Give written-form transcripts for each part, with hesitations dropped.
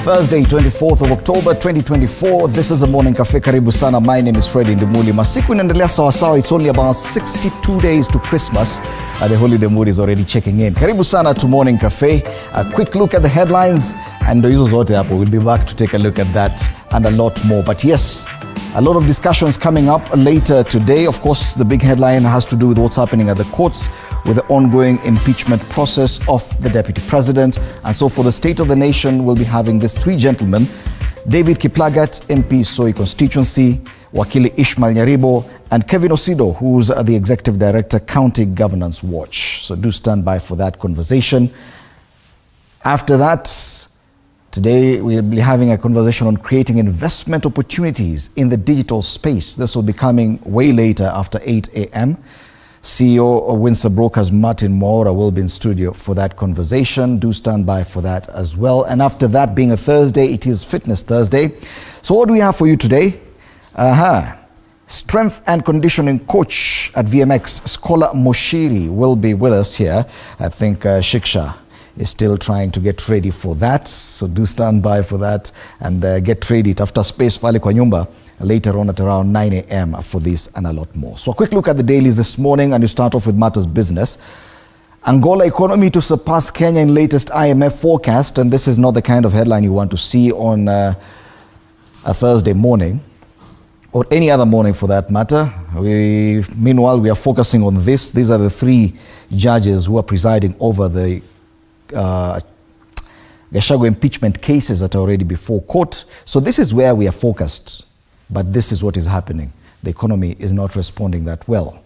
Thursday, 24th of October 2024. This is a Morning Cafe. Karibu sana. My name is Freddy Ndimuli. Masiku inaendelea sawa sawa. It's only about 62 days to Christmas. The holiday mood is already checking in. Karibu sana to Morning Cafe. A quick look at the headlines and hizo zote hapo. We'll be back to take a look at that and a lot more. But yes, a lot of discussions coming up later today. Of course, the big headline has to do with what's happening at the courts with the ongoing impeachment process of the deputy president. And so for the State of the Nation, we'll be having these three gentlemen: David Kiplagat, MP Soi constituency, Wakili Ishmael Nyaribo, and Kevin Osido, who's the Executive Director, County Governance Watch. So do stand by for that conversation. After that, today we'll be having a conversation on creating investment opportunities in the digital space. This will be coming way later after 8 a.m. CEO of Windsor Brokers Martin Mwaura will be in studio for that conversation. Do stand by for that as well. And after that, being a Thursday, it is Fitness Thursday. So what do we have for you today? Strength and conditioning coach at VMX, Scholar Moshiri, will be with us here. I think SHA is still trying to get ready for that. So do stand by for that and get ready after space pale kwa nyumba later on at around 9 a.m. for this and a lot more. So a quick look at the dailies this morning, and you start off with matters business. Angola economy to surpass Kenya in latest IMF forecast, and this is not the kind of headline you want to see on a Thursday morning, or any other morning for that matter. Meanwhile, we are focusing on this. These are the three judges who are presiding over the Gachagua impeachment cases that are already before court. So this is where we are focused. But this is what is happening. The economy is not responding that well.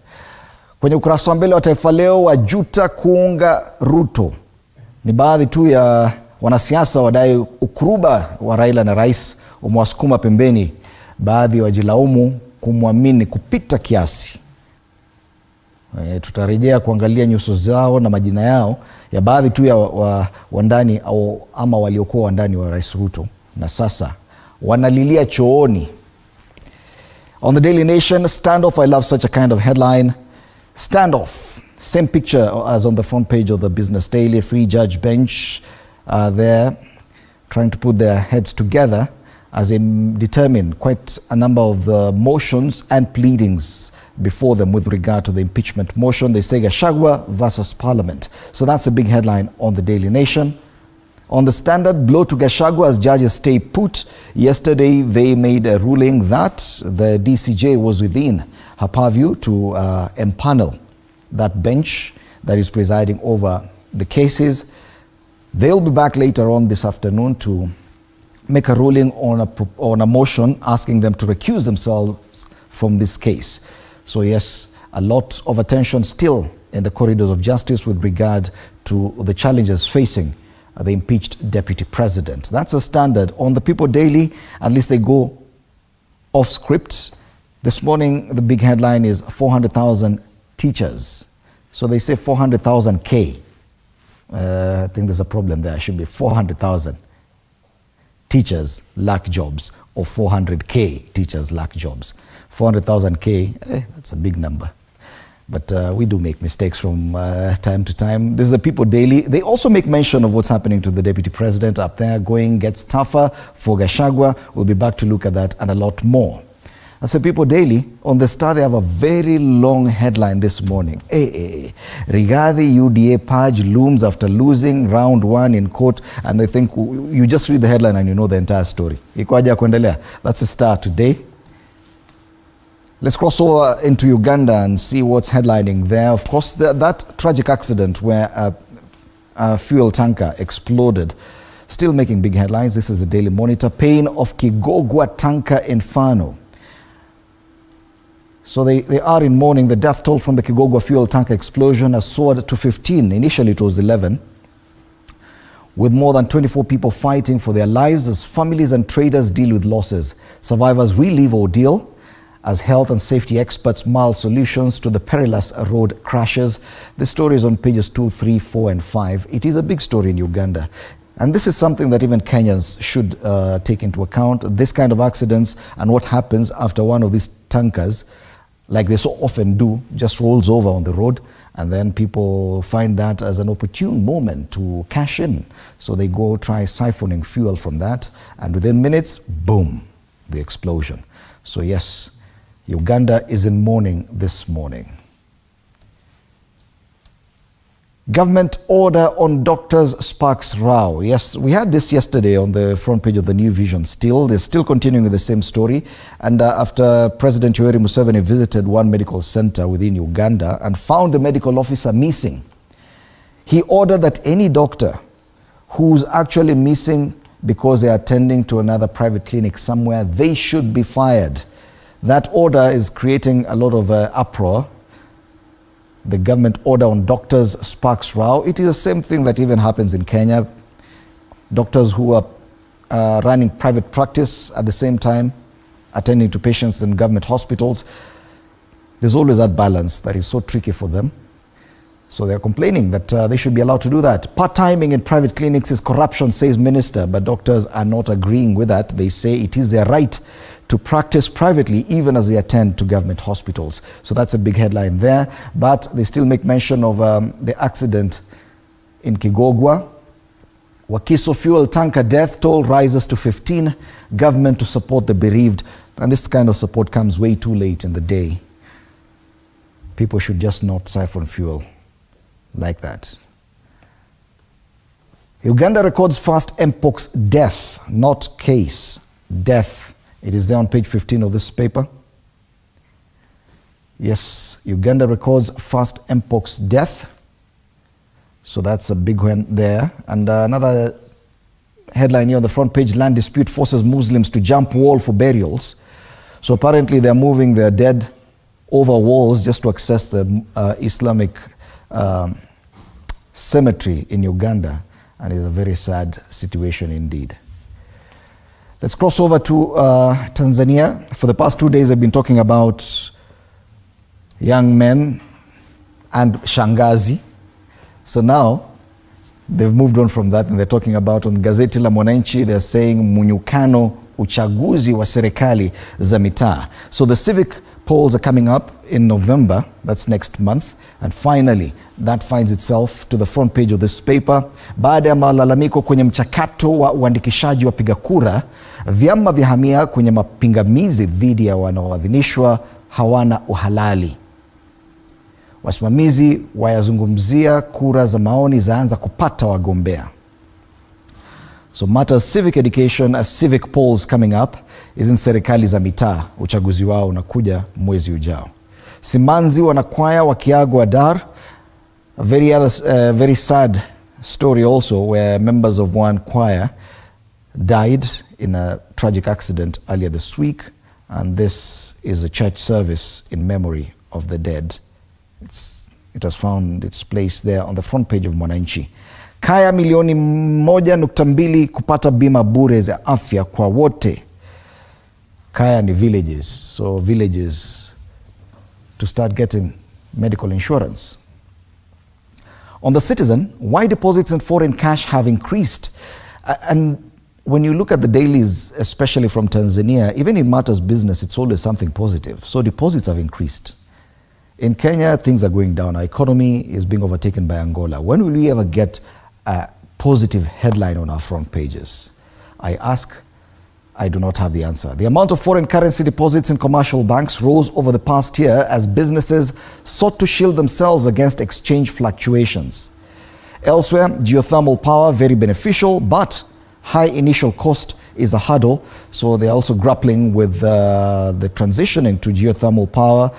Kwenye ukurasa wa mbele wa Taifa Leo, wajuta kuunga Ruto. Ni baadhi tu ya wanasiasa wadai ukuruba wa Raila na rais umewasukuma pembeni. Baadhi wajilaumu kumwamini kupita kiasi. Tutarejea kuangalia nyuso zao na majina yao ya baadhi tu ya wandani ama waliokuwa wandani wa Rais Ruto na sasa wanalilia chooni. On the Daily Nation, standoff. I love such a kind of headline. Standoff. Same picture as on the front page of the Business Daily. Three-judge bench there trying to put their heads together as they determine quite a number of the motions and pleadings before them with regard to the impeachment motion. They say Gachagua versus Parliament. So that's a big headline on the Daily Nation. On the Standard, blow to Gachagua as judges stay put. Yesterday, they made a ruling that the DCJ was within her purview to empanel that bench that is presiding over the cases. They'll be back later on this afternoon to make a ruling on a motion asking them to recuse themselves from this case. So yes, a lot of attention still in the corridors of justice with regard to the challenges facing the impeached deputy president. That's a Standard. On the People Daily, at least they go off script. This morning, the big headline is 400,000 teachers. So they say 400,000 K. I think there's a problem there. It should be 400,000 teachers lack jobs, or 400K teachers lack jobs. 400,000 K, that's a big number. But we do make mistakes from time to time. This is the People Daily. They also make mention of what's happening to the deputy president up there. Going gets tougher for Gachagua. We'll be back to look at that and a lot more. That's the People Daily. On the Star, they have a very long headline this morning. Rigathi UDA purge looms after losing round one in court. And I think you just read the headline and you know the entire story. Ikoaje kuendelea? That's the Star today. Let's cross over into Uganda and see what's headlining there. Of course, that tragic accident where a fuel tanker exploded, still making big headlines. This is the Daily Monitor. Pain of Kigogwa tanker inferno. So they are in mourning. The death toll from the Kigogwa fuel tanker explosion has soared to 15. Initially, it was 11. With more than 24 people fighting for their lives as families and traders deal with losses. Survivors relive ordeal as health and safety experts mull solutions to the perilous road crashes. The story is on pages 2, 3, 4, and 5. It is a big story in Uganda. And this is something that even Kenyans should take into account, this kind of accidents and what happens after one of these tankers, like they so often do, just rolls over on the road, and then people find that as an opportune moment to cash in. So they go try siphoning fuel from that, and within minutes, boom, the explosion. So yes, Uganda is in mourning this morning. Government order on doctors sparks row. Yes, we had this yesterday on the front page of the New Vision. They're still continuing with the same story. And after President Yoweri Museveni visited one medical center within Uganda and found the medical officer missing, he ordered that any doctor who's actually missing because they're attending to another private clinic somewhere, they should be fired. That order is creating a lot of uproar. The government order on doctors sparks row. It is the same thing that even happens in Kenya. Doctors who are running private practice at the same time, attending to patients in government hospitals. There's always that balance that is so tricky for them. So they're complaining that they should be allowed to do that. Part-timing in private clinics is corruption, says minister, but doctors are not agreeing with that. They say it is their right to practice privately even as they attend to government hospitals. So that's a big headline there. But they still make mention of the accident in Kigogwa. Wakiso fuel tanker death toll rises to 15. Government to support the bereaved. And this kind of support comes way too late in the day. People should just not siphon fuel like that. Uganda records first Mpox death, not case, death. It is there on page 15 of this paper. Yes, Uganda records first Mpox death. So that's a big one there. And another headline here on the front page, land dispute forces Muslims to jump wall for burials. So apparently they're moving their dead over walls just to access the Islamic cemetery in Uganda. And it's a very sad situation indeed. Let's cross over to Tanzania. For the past 2 days, I've been talking about young men and shangazi. So now, they've moved on from that and they're talking about, on gazeti la Mwananchi, they're saying munyukano uchaguzi wa serikali za mitaa. So the civic polls are coming up in November, that's next month, and finally that finds itself to the front page of this paper. Baada ya malalamiko kwenye mchakato wa uandikishaji wa piga kura, vyama vihamia kwenye mapingamizi dhidi ya wanaoadhinishwa hawana uhalali. Wasimamizi wayazungumzia kura za maoni zaanza kupata wagombea. So matters civic education as civic polls coming up is in serikali za mitaa. Uchaguzi wao unakuja mwezi ujao. Simanzi wanakwaya wakiagwa Dar. A very sad story also where members of one choir died in a tragic accident earlier this week, and this is a church service in memory of the dead. It has found its place there on the front page of Mwananchi. Kaya milioni 1.2 kupata bima bure za afya kwa wote. Kaya ni villages, so villages to start getting medical insurance. On the Citizen, why deposits in foreign cash have increased. And when you look at the dailies, especially from Tanzania, even in matters business, it's always something positive. So deposits have increased. In Kenya, things are going down. Our economy is being overtaken by Angola. When will we ever get a positive headline on our front pages? I ask, I do not have the answer. The amount of foreign currency deposits in commercial banks rose over the past year as businesses sought to shield themselves against exchange fluctuations. Elsewhere, geothermal power, very beneficial, but high initial cost is a hurdle. So they're also grappling with the transitioning to geothermal power.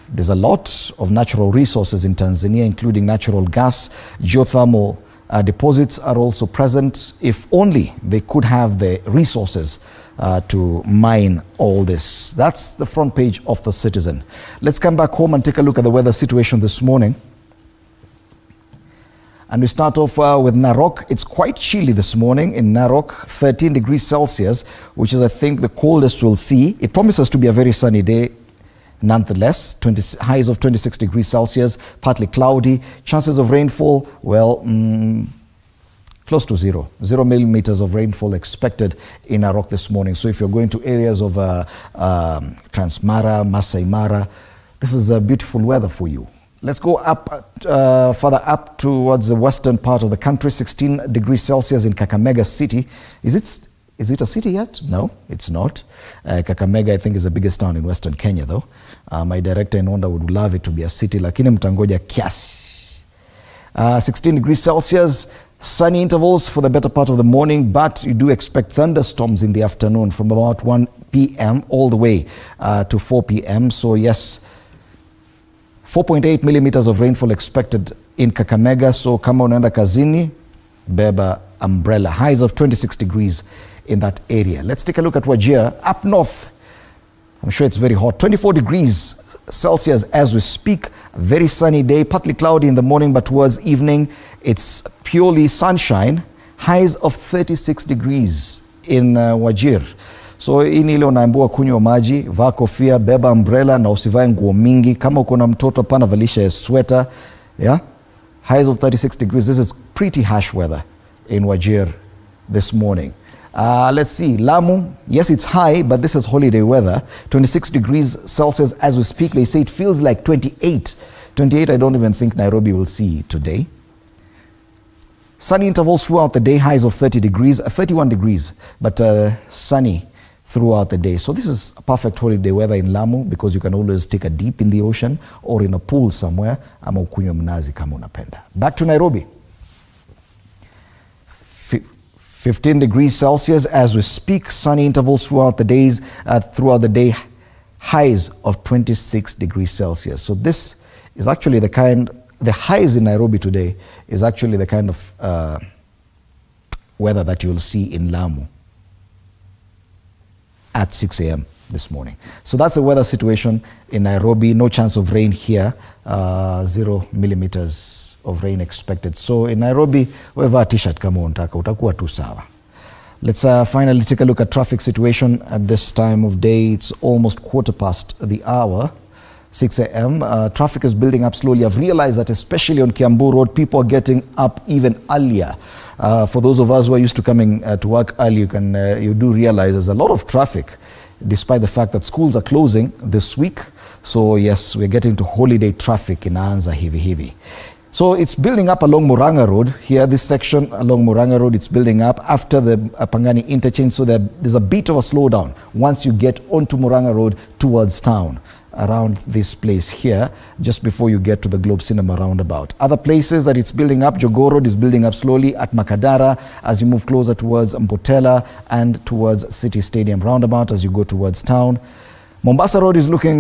There's a lot of natural resources in Tanzania, including natural gas. Geothermal deposits are also present. If only they could have the resources to mine all this. That's the front page of the Citizen. Let's come back home and take a look at the weather situation this morning. And we start off with Narok. It's quite chilly this morning in Narok, 13 degrees Celsius, which is, I think, the coldest we'll see. It promises to be a very sunny day. Nonetheless, highs of 26 degrees Celsius, partly cloudy. Chances of rainfall, well, close to 0 millimeters of rainfall expected in Narok this morning. So if you're going to areas of Transmara, Masai Mara, this is a beautiful weather for you. Let's go up, further up towards the western part of the country. 16 degrees Celsius in Kakamega City. Is it a city yet? No, it's not. Kakamega, I think, is the biggest town in Western Kenya, though. My director in Onda would love it to be a city, lakini mtangoja kiasi. 16 degrees Celsius, sunny intervals for the better part of the morning, but you do expect thunderstorms in the afternoon from about 1 p.m. all the way to 4 p.m. So yes, 4.8 millimeters of rainfall expected in Kakamega. So kama unaenda kazini, beba umbrella. Highs of 26 degrees in that area. Let's take a look at Wajir. Up north, I'm sure it's very hot. 24 degrees Celsius as we speak. Very sunny day, partly cloudy in the morning, but towards evening, it's purely sunshine. Highs of 36 degrees in Wajir. So hii ni ile unaambiwa kunywa maji, vaa kofia, beba umbrella na usivae nguo mingi. Kama uko na mtoto pana valisha ya sweater. Yeah? Highs of 36 degrees. This is pretty harsh weather in Wajir this morning. Let's see, Lamu, yes, it's high, but this is holiday weather. 26 degrees Celsius as we speak. They say it feels like 28. 28, I don't even think Nairobi will see today. Sunny intervals throughout the day, highs of 30 degrees, 31 degrees, but sunny throughout the day. So this is a perfect holiday weather in Lamu because you can always take a dip in the ocean or in a pool somewhere, ama ukunywe mnazi kama unapenda. Back to Nairobi. 15 degrees Celsius as we speak, sunny intervals throughout the day, highs of 26 degrees Celsius. So this is actually the highs in Nairobi today is actually the kind of weather that you'll see in Lamu at 6 a.m. this morning. So that's the weather situation in Nairobi. No chance of rain here, 0 millimeters of rain expected. So in Nairobi, wear a t-shirt kama unataka, utakuwa tu sawa. Let's finally take a look at traffic situation at this time of day. It's almost 1:15, 6 a.m. Traffic is building up slowly. I've realized that especially on Kiambu Road, people are getting up even earlier. For those of us who are used to coming to work early, you do realize there's a lot of traffic, despite the fact that schools are closing this week. So yes, we're getting to holiday traffic in Anza hivi. So it's building up along Muranga Road. Here, this section along Muranga Road, it's building up after the Pangani interchange. So there's a bit of a slowdown once you get onto Muranga Road towards town, around this place here, just before you get to the Globe Cinema roundabout. Other places that it's building up, Jogoo Road is building up slowly at Makadara as you move closer towards Mpotela and towards City Stadium roundabout as you go towards town. Mombasa Road is looking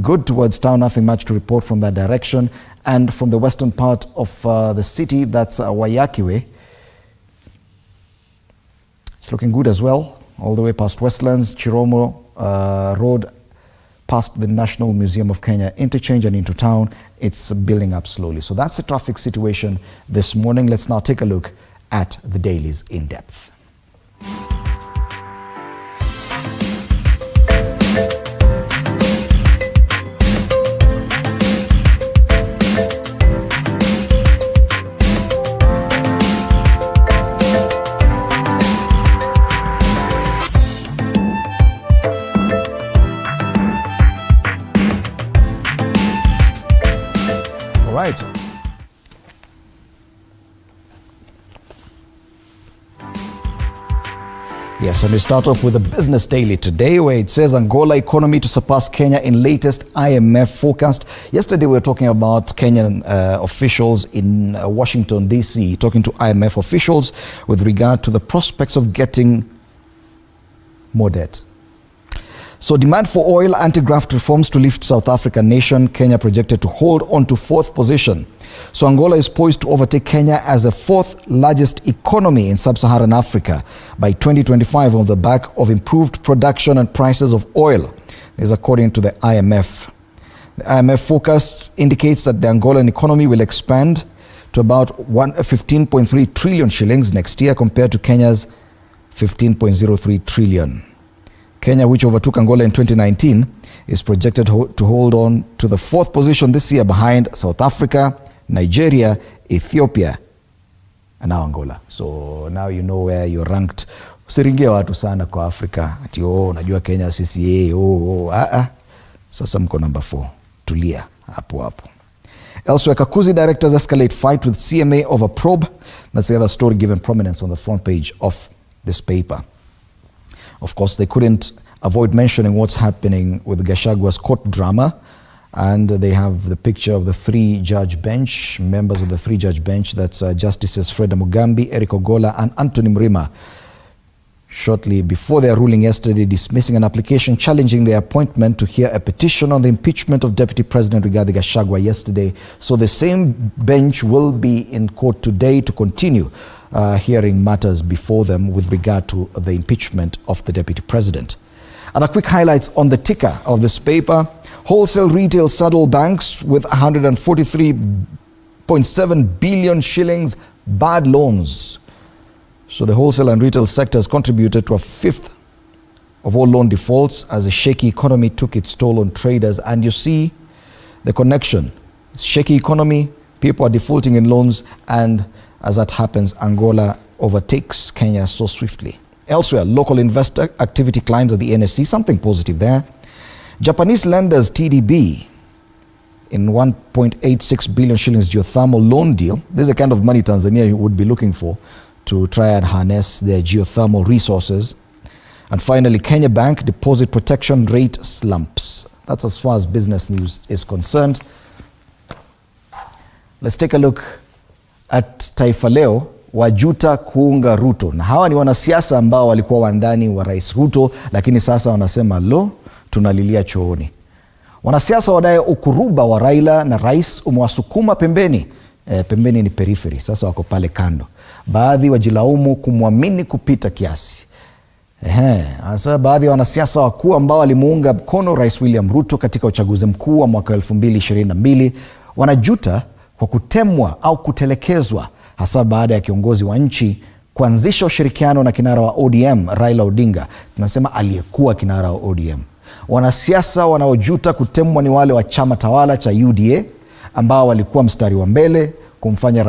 good towards town, nothing much to report from that direction. And from the western part of the city, that's Wayakiwe. It's looking good as well, all the way past Westlands, Chiromo Road, past the National Museum of Kenya interchange and into town. It's building up slowly. So that's the traffic situation this morning. Let's now take a look at the dailies in depth. Right. Yes, and we start off with the Business Daily today, where it says Angola economy to surpass Kenya in latest IMF forecast. Yesterday we were talking about Kenyan officials in Washington, D.C., talking to IMF officials with regard to the prospects of getting more debt. So demand for oil, anti-graft reforms to lift South African nation. Kenya projected to hold on to fourth position. So Angola is poised to overtake Kenya as the fourth largest economy in sub-Saharan Africa by 2025 on the back of improved production and prices of oil. This is according to the IMF. The IMF forecast indicates that the Angolan economy will expand to about 15.3 trillion shillings next year compared to Kenya's 15.03 trillion. Kenya, which overtook Angola in 2019, is projected to hold on to the fourth position this year behind South Africa, Nigeria, Ethiopia, and now Angola. So now you know where you're ranked. Usiringie watu sana kwa Afrika. Ati najua Kenya CCA. Sasa mko number 4. Tulia hapo hapo. Elsewhere, Kakuzi directors escalate fight with CMA over probe. That's the other story given prominence on the front page of this paper. Of course, they couldn't avoid mentioning what's happening with Gachagua's court drama. And they have the picture of the 3-judge bench, members of the 3-judge bench. That's Justices Freda Mugambi, Eric Ogola, and Anthony Mrima. Shortly before their ruling yesterday, dismissing an application challenging their appointment to hear a petition on the impeachment of Deputy President Rigathi Gachagua yesterday. So the same bench will be in court today to continue hearing matters before them with regard to the impeachment of the Deputy President. And a quick highlights on the ticker of this paper. Wholesale retail saddle banks with 143.7 billion shillings bad loans. So the wholesale and retail sectors contributed to a fifth of all loan defaults as the shaky economy took its toll on traders. And you see the connection. Shaky economy, people are defaulting in loans, and as that happens, Angola overtakes Kenya so swiftly. Elsewhere, local investor activity climbs at the NSC, something positive there. Japanese lenders TDB in 1.86 billion shillings geothermal loan deal. This is the kind of money Tanzania would be looking for to try and harness their geothermal resources. And finally, Kenya Bank deposit protection rate slumps. That's as far as business news is concerned. Let's take a look at Taifa Leo. Wajuta kuunga Ruto. Na hawa ni wanasiasa ambao walikuwa wandani wa Rais Ruto, lakini sasa wanasema tunalilia chooni. Wanasiasa wadai ukuruba wa Raila na rais umewasukuma pembeni. Pembeni ni periphery, sasa wako pale kando. Baadhi wajilaumu kumwamini kupita kiasi. Sasa baadhi ya wanasiasa wakuu ambao walimuunga mkono Rais William Ruto katika uchaguzi mkuu wa mwaka 2022 wanajuta kwa kutemwa au kutelekezwa, hasa baada ya kiongozi wa nchi kuanzisha ushirikiano na kinara wa ODM Raila Odinga. Tunasema aliyekuwa kinara wa ODM. Wanasiasa wanaojuta kutemwa ni wale wa chama tawala cha UDA ambao walikuwa mstari wa mbele kumfanyia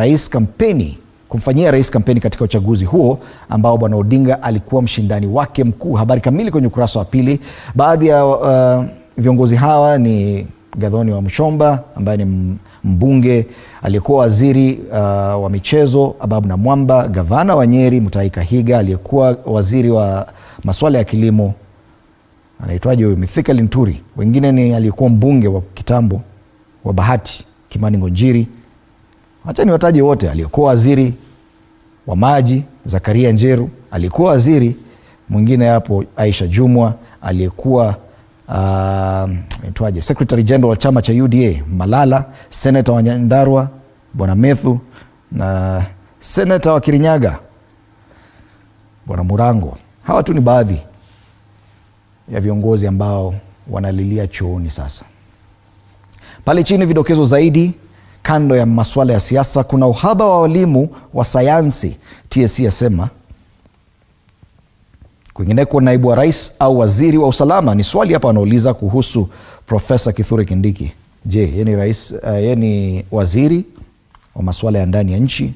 rais kampeni katika uchaguzi huo ambao bwana Odinga alikuwa mshindani wake mkuu. Habari kamili kwenye ukurasa wa pili. Baadhi ya viongozi hawa ni Gathoni wa Mshomba ambaye ni mbunge, aliyekuwa waziri wa michezo Ababu na Mwamba, gavana wa Nyeri Mutahi Kahiga, aliyekuwa waziri wa masuala ya kilimo anaitwaje huyo Mithika Linturi. Wengine ni aliyekuwa mbunge wa kitambo wa Bahati Kimani Ngonjiri. Acha niwataje wote. Aliyekuwa waziri wa maji Zakaria Njeru, aliyekuwa waziri mwingine hapo Aisha Jumwa, aliyekuwa Secretary General wa chama cha UDA Malala, Senator wa Nyandarua Bwana Methu, na Senator wa Kirinyaga Bwana Murango. Hawa tu ni baadhi ya viongozi ambao wanalilia chooni sasa. Pale chini vidokezo zaidi. Kando ya masuala ya siasa, kuna uhaba wa walimu wa sayansi, TSC yasema. Kwingineko, naibu wa rais au waziri wa usalama, ni swali hapa wanauliza kuhusu Profesa Kithure Kindiki. Je, yeye ni waziri wa masuala ya ndani ya nchi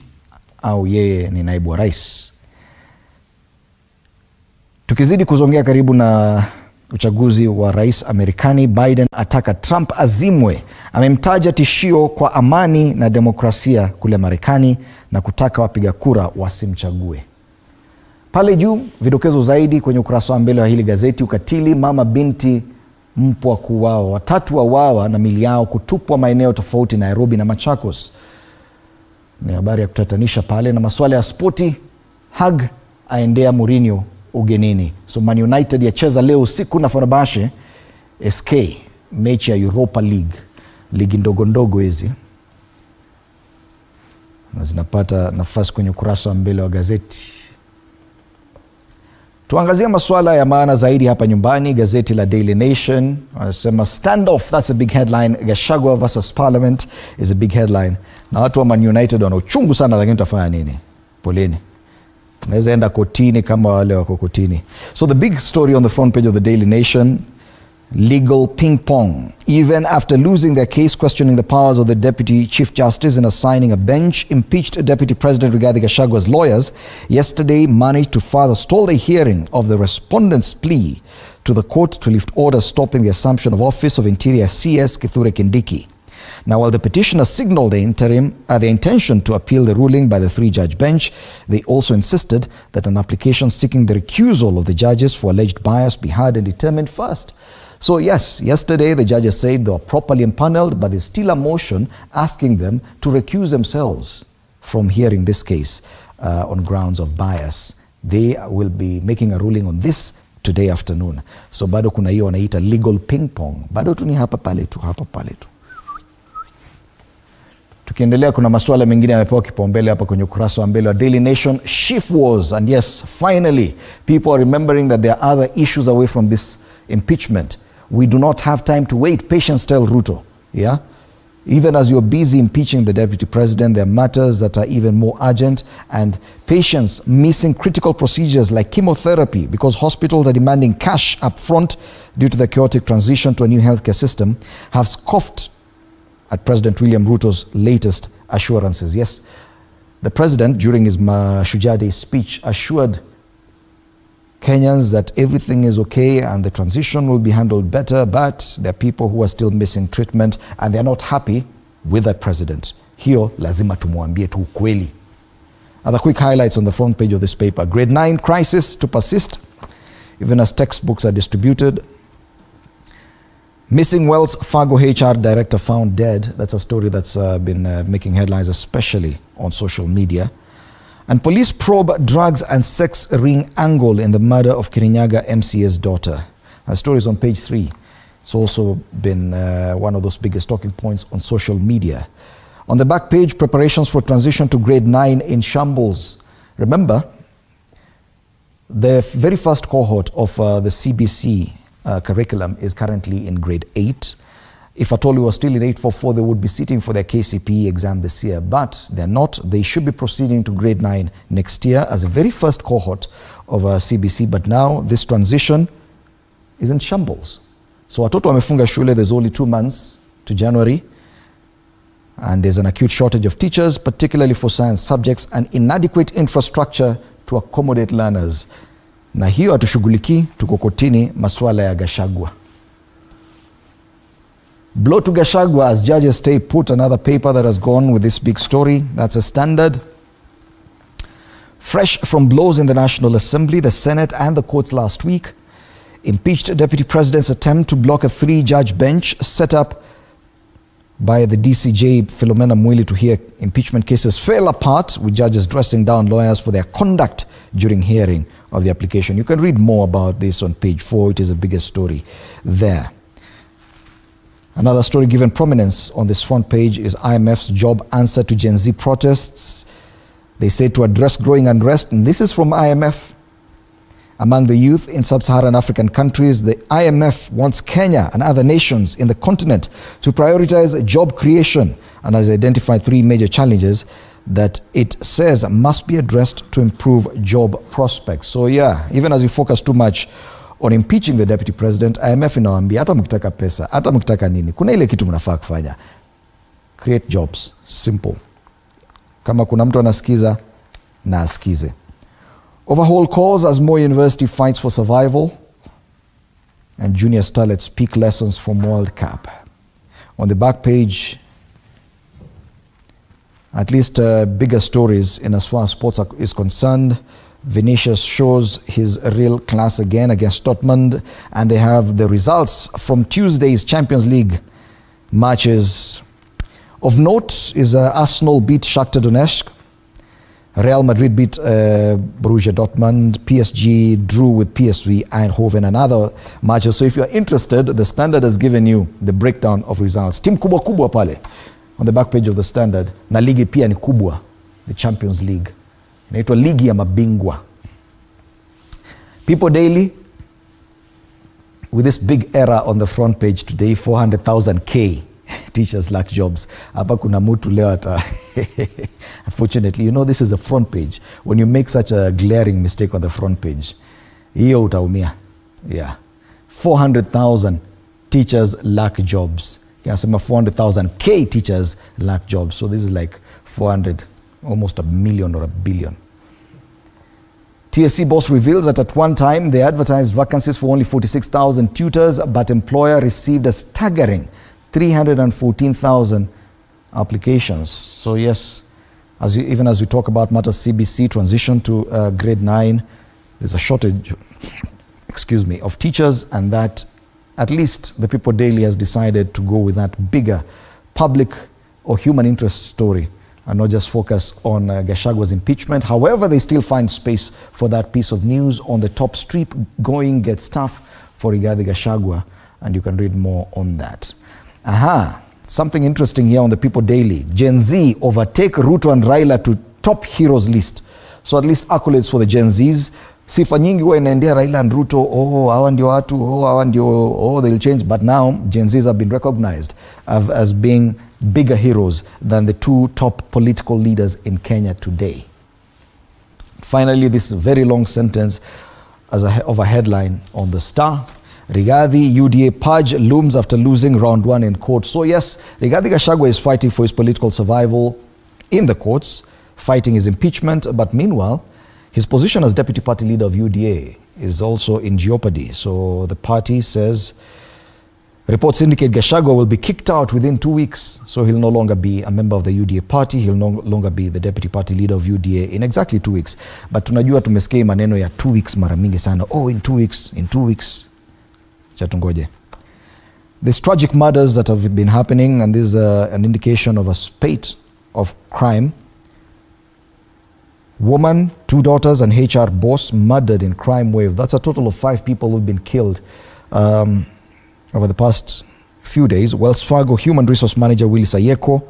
au yeye ni naibu wa rais? Tukizidi kuzongea karibu na uchaguzi wa rais Amerikani, Biden ataka Trump azimwe. Amemtaja tishio kwa amani na demokrasia kule Marekani na kutaka wapiga kura wasimchague. Pale juu vidokezo zaidi kwenye ukurasa wa mbele wa hili gazeti. Ukatili, mama binti mpwa kuuawa, 3 wauawa na mili yao kutupwa maeneo tofauti Nairobi na Machakos. Ni habari ya kutatanisha pale. Na masuala ya spoti, Hag aendea Mourinho ugenini. So Man United yacheza leo usiku na Fenerbahce SK, mechi ya Europa League. Ligi ndogo ndogo hizi na zinapata nafasi kwenye ukurasa wa mbele wa gazeti. Tuangazie masuala ya maana zaidi hapa nyumbani. Gazeti la Daily Nation wanasema standoff, that's a big headline. Gachagua versus Parliament is a big headline. Na watu wa Man United wana uchungu sana, lakini tutafanya nini? Poleni. Unaweza enda kotini kama wale wako kotini. So the big story on the front page of the Daily Nation, Legal ping pong. Even after losing their case questioning the powers of the Deputy Chief Justice in assigning a bench, impeached Deputy President KINDIKI-GACHAGUA's lawyers yesterday managed to further stall the hearing of the respondent's plea to the court to lift orders stopping the assumption of office of Interior CS Kithure Kindiki. Now, while the petitioner signaled the intention to appeal the ruling by the three-judge bench, they also insisted that an application seeking the recusal of the judges for alleged bias be heard and determined first. So yes, yesterday the judges said they were properly impaneled, but there's still a motion asking them to recuse themselves from hearing this case on grounds of bias. They will be making a ruling on this today afternoon. So bado kuna hiyo wanaita legal ping pong. Bado tu ni hapa pale tu, hapa pale tu. Tukiendelea kuna masuala mengine yamepewa kipaumbele hapa kwenye ukurasa wa mbele wa Daily Nation. Shift wars, and yes, finally people are remembering that there are other issues away from this impeachment. We do not have time to wait. Patience, tell Ruto. Yeah? Even as you're busy impeaching the deputy president, there are matters that are even more urgent, and patience, missing critical procedures like chemotherapy because hospitals are demanding cash up front due to the chaotic transition to a new healthcare system, have scoffed at President William Ruto's latest assurances. Yes, the president, during his Shujaa Day speech, assured Kenyans that everything is okay and the transition will be handled better, but there are people who are still missing treatment and they're not happy with that president. Hiyo lazima tumuambie tu ukweli. Other quick highlights on the front page of this paper. Grade 9 crisis to persist, even as textbooks are distributed. Missing Wells Fargo HR director found dead. That's a story that's been making headlines, especially on social media. And police probe drugs and sex ring angle in the murder of Kirinyaga MCA's daughter. That story is on page 3. It's also been one of those biggest talking points on social media. On the back page, preparations for transition to grade 9 in shambles. Remember, the very first cohort of the CBC curriculum is currently in grade 8. If at all we were still in 844, they would be sitting for their KCPE exam this year, but they're not. They should be proceeding to grade 9 next year as a very first cohort of CBC, but now this transition is in shambles. So watoto wamefunga shule, there's only 2 months to January, and there's an acute shortage of teachers, particularly for science subjects, and inadequate infrastructure to accommodate learners. Na hiyo hatushughuliki, tuko kotini maswala ya Gachagua. Blow to Gachagua as judges stay put, another paper that has gone with this big story. That's a Standard. Fresh from blows in the National Assembly, the Senate and the courts last week impeached Deputy President's attempt to block a 3-judge bench set up by the DCJ Philomena Mwili to hear impeachment cases fell apart, with judges dressing down lawyers for their conduct during hearing of the application. You can read more about this on page 4. It is a bigger story there. Another story given prominence on this front page is IMF's job answer to Gen Z protests. They say to address growing unrest, and this is from IMF, among the youth in sub-Saharan African countries, the IMF wants Kenya and other nations in the continent to prioritize job creation and has identified 3 major challenges that it says must be addressed to improve job prospects. So yeah, even as you focus too much on impeaching the deputy president, IMF inawaambia hata mkitaka pesa, hata mkitaka nini, kuna ile kitu mnafaa kufanya. Create jobs. Simple. Kama kuna mtu anasikiza, na asikize. Overhaul calls as Moi University fights for survival, and junior starlets speak lessons from World Cup. On the back page, at least bigger stories in as far as sports is concerned. Vinicius shows his real class again against Dortmund, and they have the results from Tuesday's Champions League matches. Of note is Arsenal beat Shakhtar Donetsk, Real Madrid beat Borussia Dortmund, PSG drew with PSV Eindhoven, and other matches. So if you're interested, the Standard has given you the breakdown of results. Team kubwa kubwa pale on the back page of the Standard, na ligi pia ni kubwa, the Champions League. Inaitwa ligi ya mabingwa. People Daily, with this big error on the front page today, 400,000 K teachers lack jobs. Hapa kuna mtu leo ata unfortunately, you know, this is the front page. When you make such a glaring mistake on the front page, hiyo utaumia. Yeah. 400,000 teachers lack jobs. Kinasema 400,000 K teachers lack jobs. So this is like 400, almost a million or a billion. TSC boss reveals that at one time they advertised vacancies for only 46,000 tutors, but employer received a staggering 314,000 applications. So yes, even as we talk about matters CBC, transition to grade 9, there's a shortage excuse me, of teachers, and that at least the People Daily has decided to go with that bigger public or human interest story and not just focus on Gachagua's impeachment. However, they still find space for that piece of news on the top strip, going gets tough for Rigathi Gachagua, and you can read more on that. Something interesting here on the People Daily. Gen Z overtake Ruto and Raila to top heroes list. So at least accolades for the Gen Zs. Sifa nyingi huwa inaendea Raila and Ruto, hawa ndio watu, hawa ndio, they'll change. But now Gen Zs have been recognized as being bigger heroes than the two top political leaders in Kenya today. Finally, this very long sentence of a headline on the Star. Rigathi UDA purge looms after losing round 1 in court. So yes, Rigathi Gachagua is fighting for his political survival in the courts, fighting his impeachment, but meanwhile, his position as deputy party leader of UDA is also in jeopardy. So the party says, reports indicate Gachagua will be kicked out within 2 weeks. So he'll no longer be a member of the UDA party. He'll no longer be the deputy party leader of UDA in exactly 2 weeks. But tunajua tumesikia maneno ya 2 weeks mara mingi sana. In 2 weeks, in 2 weeks. Chatungoje. These tragic murders that have been happening, and this is an indication of a spate of crime. Woman, 2 daughters, and HR boss murdered in crime wave. That's a total of 5 people who've been killed over the past few days. Wells Fargo Human Resource Manager Willie Sayeko.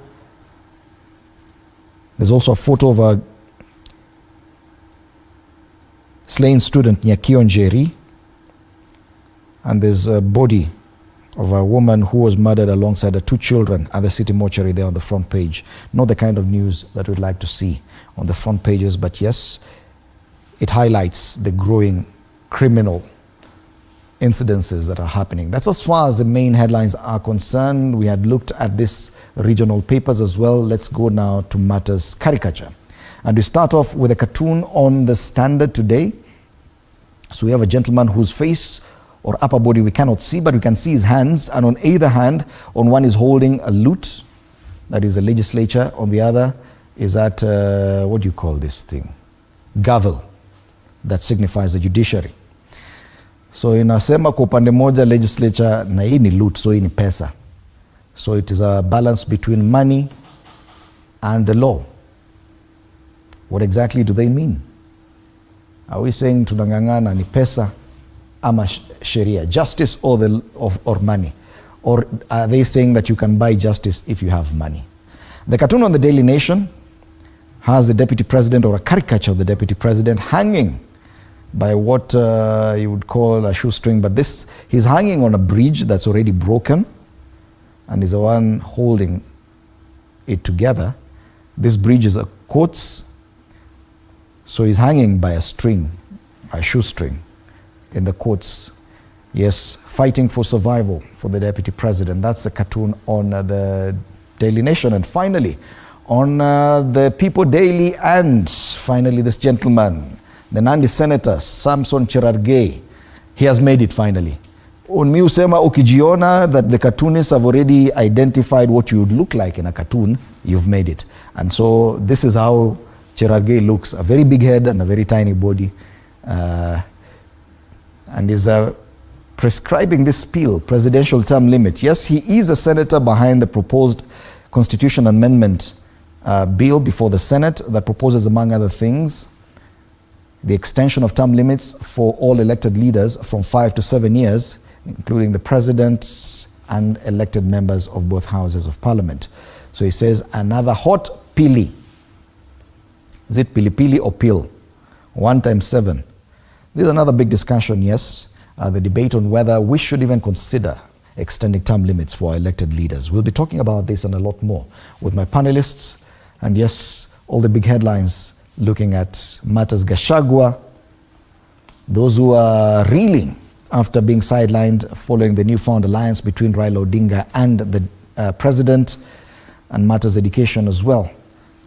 There's also a photo of a slain student Nyakio Njeri. And there's a body of a woman who was murdered alongside her 2 children at the city mortuary there on the front page. Not the kind of news that we'd like to see on the front pages, but yes, it highlights the growing criminal incidences that are happening. That's as far as the main headlines are concerned. We had looked at this regional papers as well. Let's go now to matters caricature. And we start off with a cartoon on the Standard today. So we have a gentleman whose face or upper body we cannot see, but we can see his hands, and on either hand, on one is holding a lute, that is a legislature, on the other is that, what do you call this thing? Gavel, that signifies the judiciary. So inasema kwa upande moja legislature na hii ni lute, so hii ni pesa. So it is a balance between money and the law. What exactly do they mean? Are we saying tunangangana ni pesa ama sheria, justice or money? Or are they saying that you can buy justice if you have money? The cartoon on the Daily Nation has the deputy president, or a caricature of the deputy president, hanging by what you would call a shoestring, but he's hanging on a bridge that's already broken, and is the one holding it together. This bridge is a courts, so he's hanging by a string, a shoestring, in the courts. Yes, fighting for survival for the deputy president. That's the cartoon on the Daily Nation. And finally, on the People Daily, and finally this gentleman, the Nandi Senator, Samson Cherargei, he has made it finally. Unmi usema ukijiona that the cartoonists have already identified what you would look like in a cartoon, you've made it. And so this is how Cherargei looks, a very big head and a very tiny body. And is prescribing this spiel, presidential term limit. Yes, he is a senator behind the proposed constitution amendment bill before the Senate that proposes, among other things, the extension of term limits for all elected leaders from 5 to 7 years, including the president and elected members of both houses of parliament. So he says, another hot pili. Is it pili pili or pill? 1 times 7. This is another big discussion, yes. The debate on whether we should even consider extending term limits for our elected leaders. We'll be talking about this and a lot more with my panelists. And yes, all the big headlines looking at matters Gachagua, those who are reeling after being sidelined following the newfound alliance between Raila Odinga and the president, and matters education as well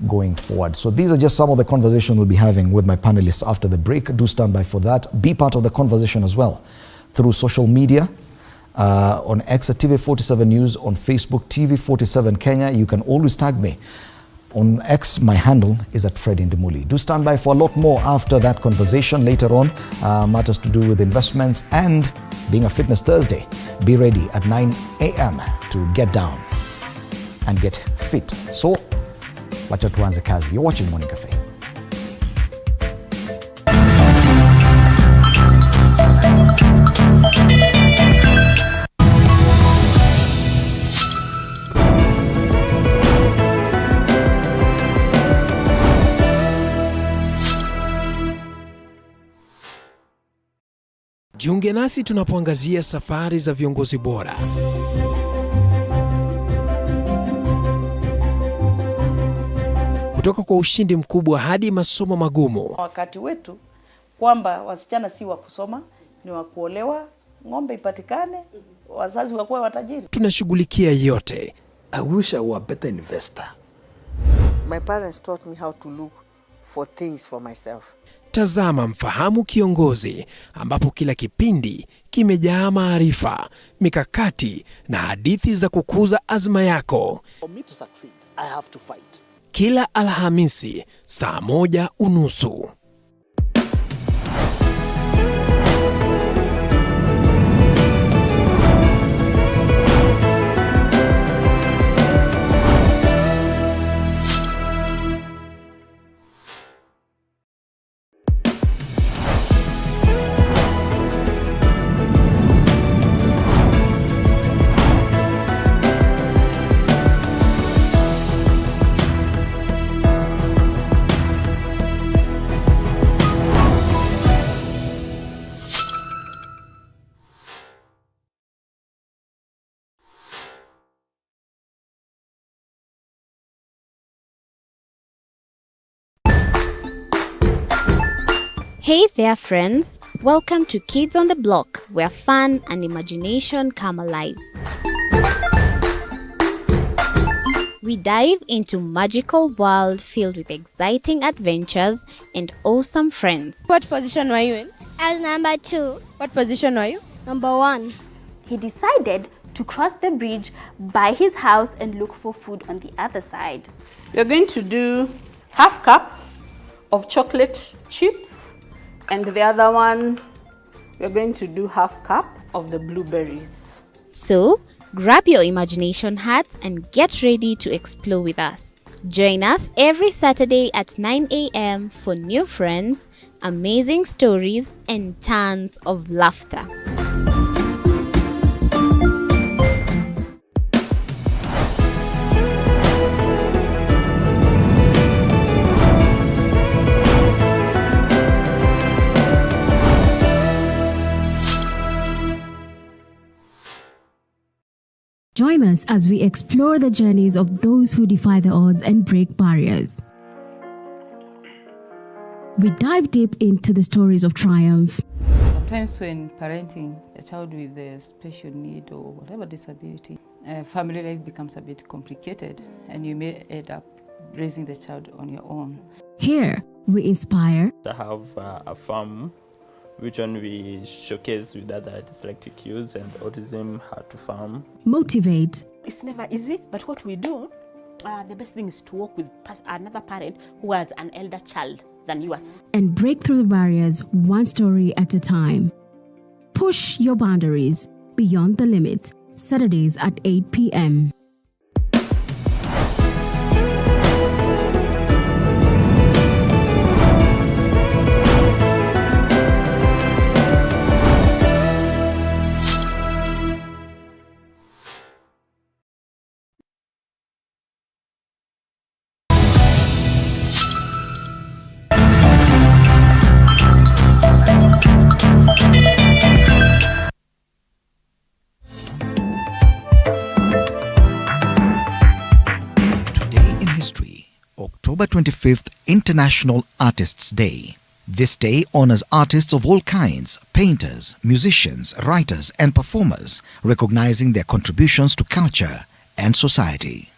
going forward. So these are just some of the conversations we'll be having with my panelists after the break. Do stand by for that. Be part of the conversation as well through social media, on X at TV47 News, on Facebook TV47 Kenya. You can always tag me. On X, my handle is at Fred Indimuli. Do stand by for a lot more after that conversation later on. Matters to do with investments and being a Fitness Thursday. Be ready at 9 a.m. to get down and get fit. So, wacha tuanze kazi. You're watching Morning Cafe. Jiunge nasi tunapoangazia safari za viongozi bora. Kutoka kwa ushindi mkubwa hadi masomo magumu. Wakati wetu kwamba wasichana si wa kusoma, ni wa kuolewa, ng'ombe ipatikane, wazazi wakuwe watajiri. Tunashughulikia yote. I wish I were a better investor. My parents taught me how to look for things for myself. Tazama Mfahamu Kiongozi, ambapo kila kipindi kimejaa maarifa, mikakati na hadithi za kukuza azma yako. For me to succeed, I have to fight. Kila Alhamisi saa 1:30. Hey there friends, welcome to Kids on the Block, where fun and imagination come alive. We dive into magical world filled with exciting adventures and awesome friends. What position were you in? I was number 2. What position were you? Number 1. He decided to cross the bridge by his house and look for food on the other side. We're going to do half cup of chocolate chips, and the other one, we're going to do half cup of the blueberries. So, grab your imagination hats and get ready to explore with us. Join us every Saturday at 9 a.m. for new friends, amazing stories, and tons of laughter. Join us as we explore the journeys of those who defy the odds and break barriers. We dive deep into the stories of triumph. Sometimes when parenting a child with a special need or whatever disability, family life becomes a bit complicated and you may end up raising the child on your own. Here, we inspire. I have a farm which one we showcase with other dyslexic youths and autism, how to farm. Motivate. It's never easy, but what we do, the best thing is to work with another parent who has an elder child than yours. And break through the barriers one story at a time. Push your boundaries beyond the limit. Saturdays at 8 p.m. October 25th, International Artists' Day. This day honors artists of all kinds, painters, musicians, writers and performers, recognizing their contributions to culture and society.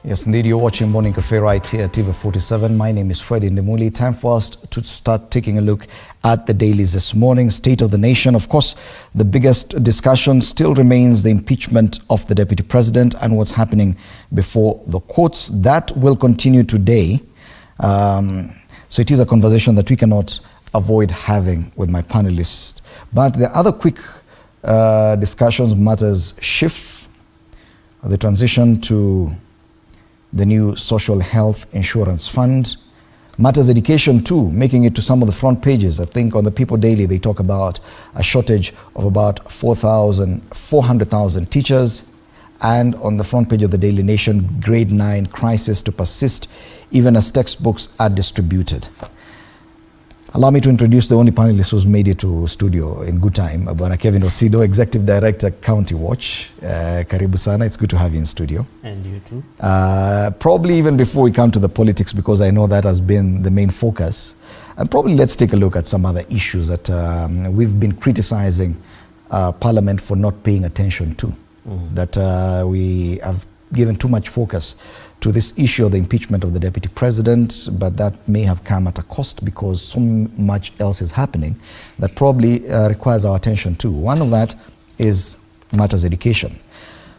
Yes, indeed, you're watching Morning Cafe right here at TV47. My name is Freddie Ndimuli. Time for us to start taking a look at the dailies this morning. State of the nation. Of course, the biggest discussion still remains the impeachment of the deputy president and what's happening before the courts. That will continue today. So it is a conversation that we cannot avoid having with my panelists. But the other quick discussions matters shift, the transition to the new social health insurance fund. Matters education too, making it to some of the front pages. I think on the People Daily, they talk about a shortage of about 400,000 teachers. And on the front page of the Daily Nation, grade 9 crisis to persist even as textbooks are distributed. Allow me to introduce the only panelist who's made it to studio in good time, Bwana Kevin Osido, Executive Director, County Watch. Karibu sana, it's good to have you in studio. And you too. Probably even before we come to the politics, because I know that has been the main focus, and probably let's take a look at some other issues that we've been criticizing Parliament for not paying attention to, that we have given too much focus to this issue of the impeachment of the deputy president, but that may have come at a cost because so much else is happening that probably requires our attention too. One of that is matters education.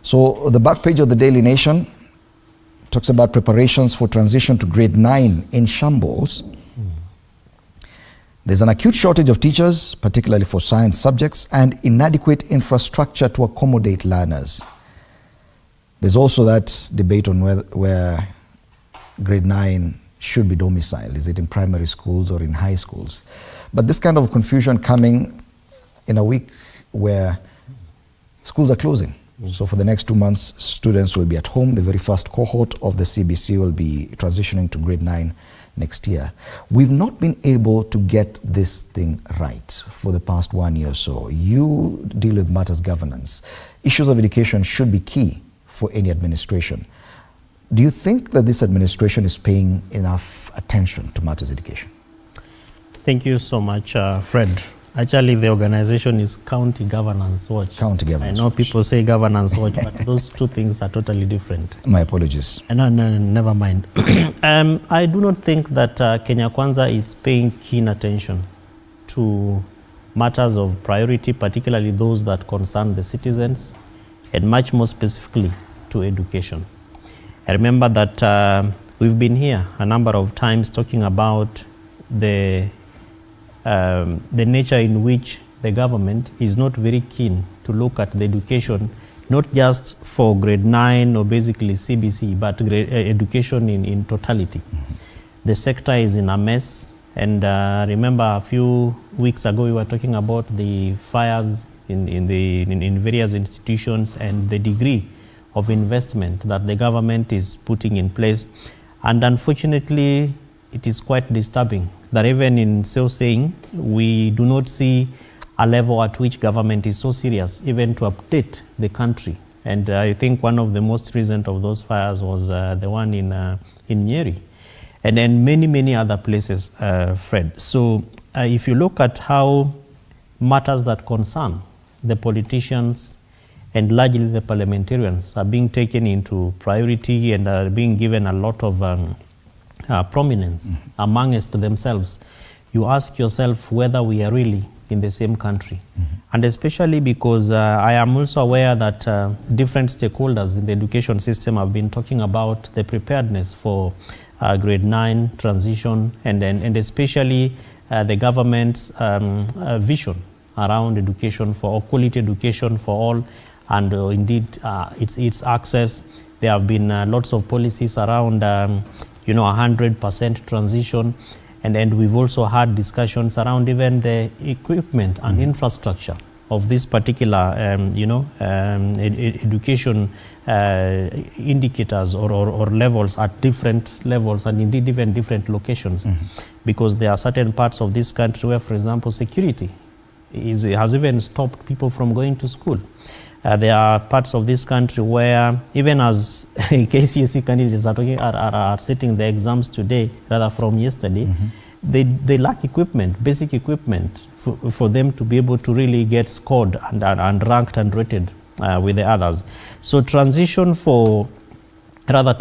So the back page of the Daily Nation talks about preparations for transition to grade 9 in shambles. There's an acute shortage of teachers, particularly for science subjects, and inadequate infrastructure to accommodate learners. There's also that debate on where grade 9 should be domiciled. Is it in primary schools or in high schools? But this kind of confusion coming in a week where schools are closing. So for the next 2 months, students will be at home. The very first cohort of the CBC will be transitioning to grade 9 next year. We've not been able to get this thing right for the past 1 year or so. You deal with matters governance. Issues of education should be key for any administration. Do you think that this administration is paying enough attention to matters education? Thank you so much, Fred. Actually, the organization is County Governance Watch. County Governance I know Watch. people say Governance Watch, but those two things are totally different. My apologies. No, never mind. I do not think that Kenya Kwanza is paying keen attention to matters of priority, particularly those that concern the citizens, and much more specifically to education. I remember that we've been here a number of times talking about the nature in which the government is not very keen to look at the education, not just for grade 9 or basically CBC, but education in totality. The sector is in a mess, and remember a few weeks ago we were talking about the fires in various institutions and the degree of investment that the government is putting in place. And unfortunately, it is quite disturbing that even in so saying, we do not see a level at which government is so serious even to update the country. And I think one of the most recent of those fires was the one in Nyeri, and then many other places, Fred. So if you look at how matters that concern the politicians and largely the parliamentarians are being taken into priority and are being given a lot of prominence amongst themselves, you ask yourself whether we are really in the same country. And especially because I am also aware that different stakeholders in the education system have been talking about the preparedness for grade 9 transition, and especially the government's vision around education for quality education for all, and indeed its access. There have been lots of policies around 100% transition, and we've also had discussions around even the equipment and infrastructure of this particular education indicators or levels at different levels, and indeed even different locations, because there are certain parts of this country where, for example, security has even stopped people from going to school. There are parts of this country where even as KCSE candidates are sitting the exams today, rather from yesterday, they lack equipment, basic equipment for them to be able to really get scored and ranked and rated with the others. So transition to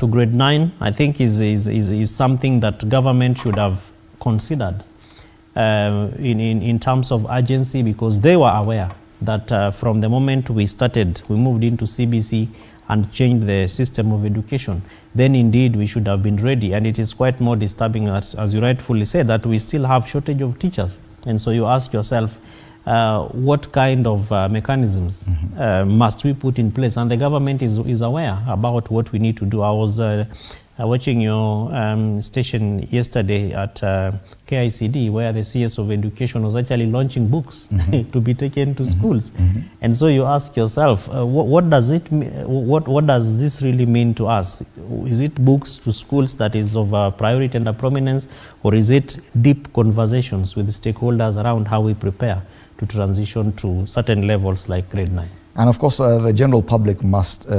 grade 9, I think is something that government should have considered in terms of urgency, because they were aware that from the moment we moved into CBC and changed the system of education, then indeed we should have been ready. And it is quite more disturbing, as you rightfully said, that we still have shortage of teachers. And so you ask yourself, what kind of mechanisms must we put in place? And the government is aware about what we need to do. I was watching your station yesterday at KICD, where the CS of Education was actually launching books to be taken to schools. And so you ask yourself, what does this really mean to us? Is it books to schools that is of priority and prominence, or is it deep conversations with stakeholders around how we prepare to transition to certain levels like grade 9? And of course, the general public must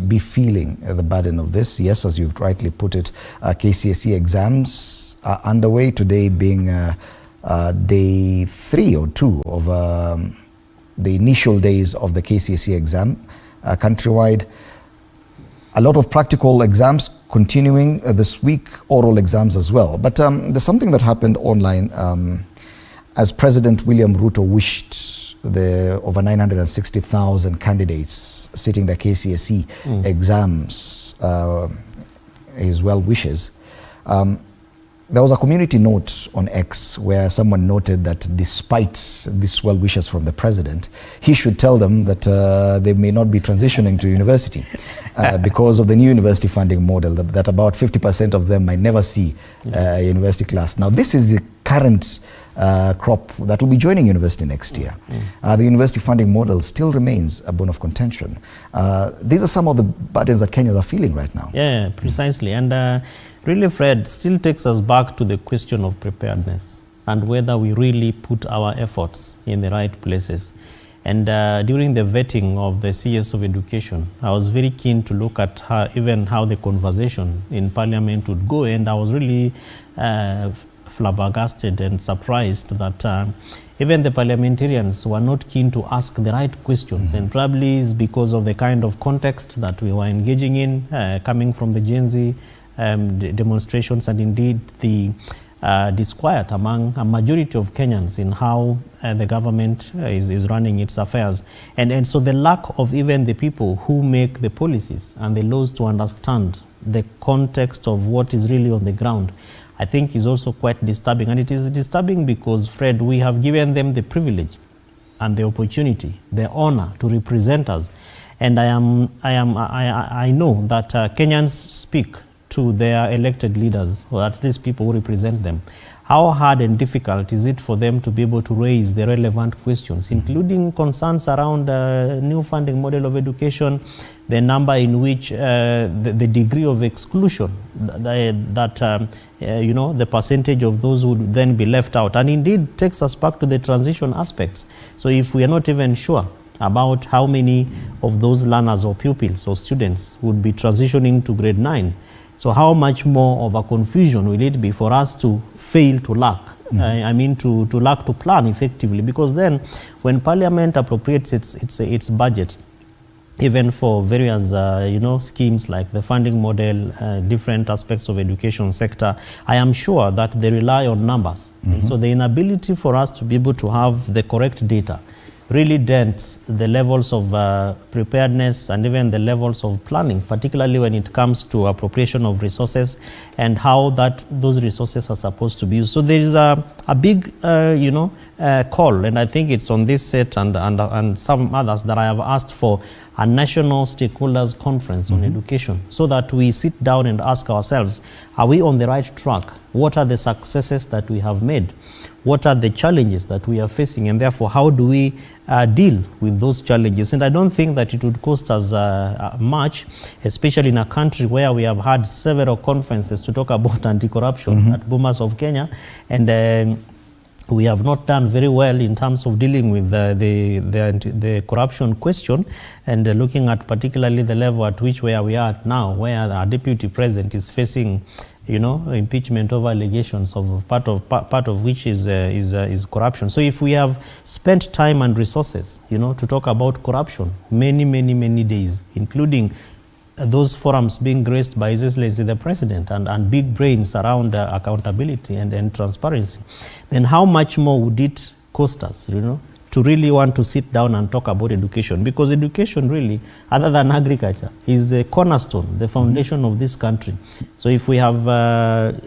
be feeling the burden of this. Yes, as you've rightly put it, KCSE exams are underway, today being day 3 or 2 of the initial days of the KCSE exam countrywide. A lot of practical exams continuing this week, oral exams as well. But there's something that happened online as President William Ruto wished the over 960,000 candidates sitting the KCSE exams his well wishes. There was a community note on X where someone noted that despite these well wishes from the president, he should tell them that they may not be transitioning to university because of the new university funding model, that about 50% of them might never see a university class. Now, this is the current crop that will be joining university next year. The university funding model still remains a bone of contention. These are some of the burdens that Kenyans are feeling right now. Yeah, precisely. And really, Fred, still takes us back to the question of preparedness and whether we really put our efforts in the right places. And during the vetting of the CS of Education, I was very keen to look at how the conversation in Parliament would go, and I was really flabbergasted and surprised that even the parliamentarians were not keen to ask the right questions, and probably is because of the kind of context that we were engaging in, coming from the Gen Z demonstrations, and indeed the disquiet among a majority of Kenyans in how the government is running its affairs. And so the lack of even the people who make the policies and the laws to understand the context of what is really on the ground, I think is also quite disturbing. And it is disturbing because, Fred, we have given them the privilege and the opportunity, the honor to represent us. And I know that Kenyans speak to their elected leaders, or at least people who represent them. How hard and difficult is it for them to be able to raise the relevant questions, including concerns around new funding model of education, the number in which the degree of exclusion, the percentage of those who would then be left out, and indeed takes us back to the transition aspects. So if we are not even sure about how many of those learners or pupils or students would be transitioning to grade 9, so how much more of a confusion will it be for us to fail to lack? To lack to plan effectively, because then when Parliament appropriates its budget, even for various schemes like the funding model, different aspects of education sector, I am sure that they rely on numbers. So the inability for us to be able to have the correct data really dents the levels of preparedness and even the levels of planning, particularly when it comes to appropriation of resources and how those resources are supposed to be used. So there is a big call, and I think it's on this set and some others that I have asked for a national stakeholders conference on education, so that we sit down and ask ourselves, are we on the right track? What are the successes that we have made? What are the challenges that we are facing? And therefore, how do we deal with those challenges? And I don't think that it would cost us much, especially in a country where we have had several conferences to talk about anti-corruption at Bomas of Kenya. And we have not done very well in terms of dealing with the corruption question, and looking at particularly the level at which where we are at now, where our deputy president is facing, impeachment over allegations of part of which is corruption. So if we have spent time and resources, to talk about corruption, many days, including those forums being graced by His Excellency the President and big brains around accountability and transparency, then how much more would it cost us, to really want to sit down and talk about education? Because education really, other than agriculture, is the cornerstone, the foundation of this country. So if we have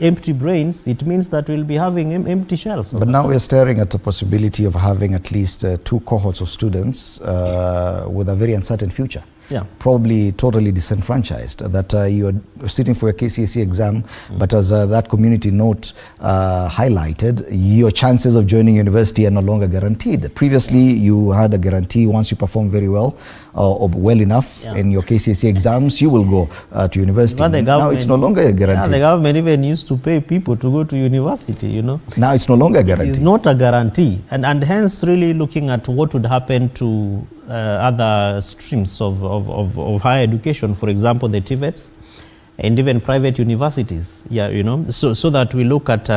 empty brains, it means that we'll be having empty shells. But now we're staring at the possibility of having at least 2 cohorts of students with a very uncertain future. Yeah. Probably totally disenfranchised, that you're sitting for a KCSE exam, but as that community note highlighted, your chances of joining university are no longer guaranteed. Previously, you had a guarantee once you perform very well or well enough in your KCSE exams, you will go to university. Now it's no longer a guarantee. The government even used to pay people to go to university, Now it's no longer a guarantee. It is not a guarantee. And hence really looking at what would happen to other streams of higher education, for example, the TVETs, and even private universities, so that we look at,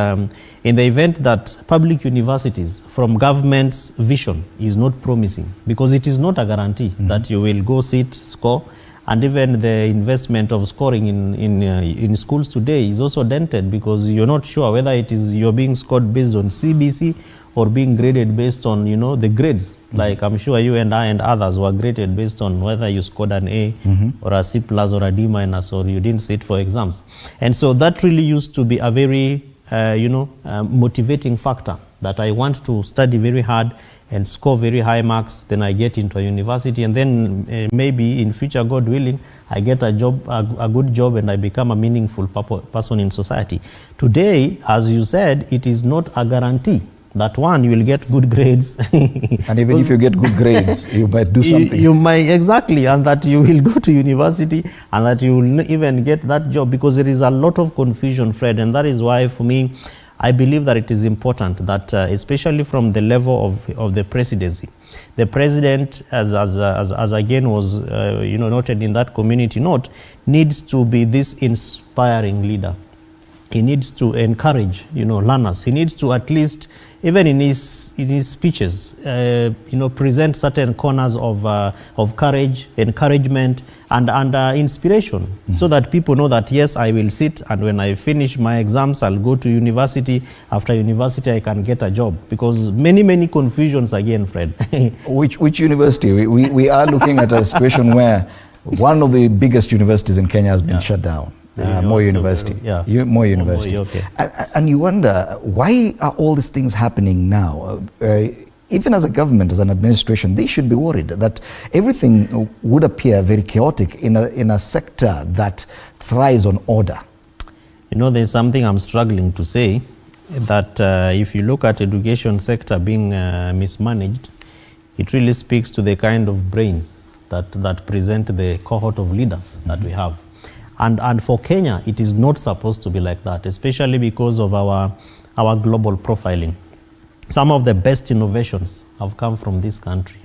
in the event that public universities from government's vision is not promising, because it is not a guarantee that you will go sit, score, and even the investment of scoring in schools today is also dented, because you're not sure whether you're being scored based on CBC or being graded based on, the grades. Like I'm sure you and I and others were graded based on whether you scored an A or a C+ or a D- or you didn't sit for exams. And so that really used to be a very, motivating factor, that I want to study very hard and score very high marks, then I get into a university, and then maybe in future, God willing, I get a job, a good job, and I become a meaningful person in society. Today, as you said, it is not a guarantee that one, you will get good grades. And even if you get good grades, you might do something. You might, exactly, and that you will go to university and that you will even get that job, because there is a lot of confusion, Fred, and that is why for me, I believe that it is important that, especially from the level of the presidency, the president, as again was noted in that community note, needs to be this inspiring leader. He needs to encourage, learners. He needs to at least, even in his speeches, present certain corners of courage, encouragement, and inspiration, so that people know that yes, I will sit, and when I finish my exams, I'll go to university. After university, I can get a job, because many confusions again, Fred. Which university? We are looking at a situation where one of the biggest universities in Kenya has been shut down. Moi University. Moi University. Okay. And you wonder, why are all these things happening now? Even as a government, as an administration, they should be worried that everything would appear very chaotic in a sector that thrives on order. There's something I'm struggling to say, that if you look at education sector being mismanaged, it really speaks to the kind of brains that present the cohort of leaders that we have. And for Kenya, it is not supposed to be like that, especially because of our global profiling. Some of the best innovations have come from this country.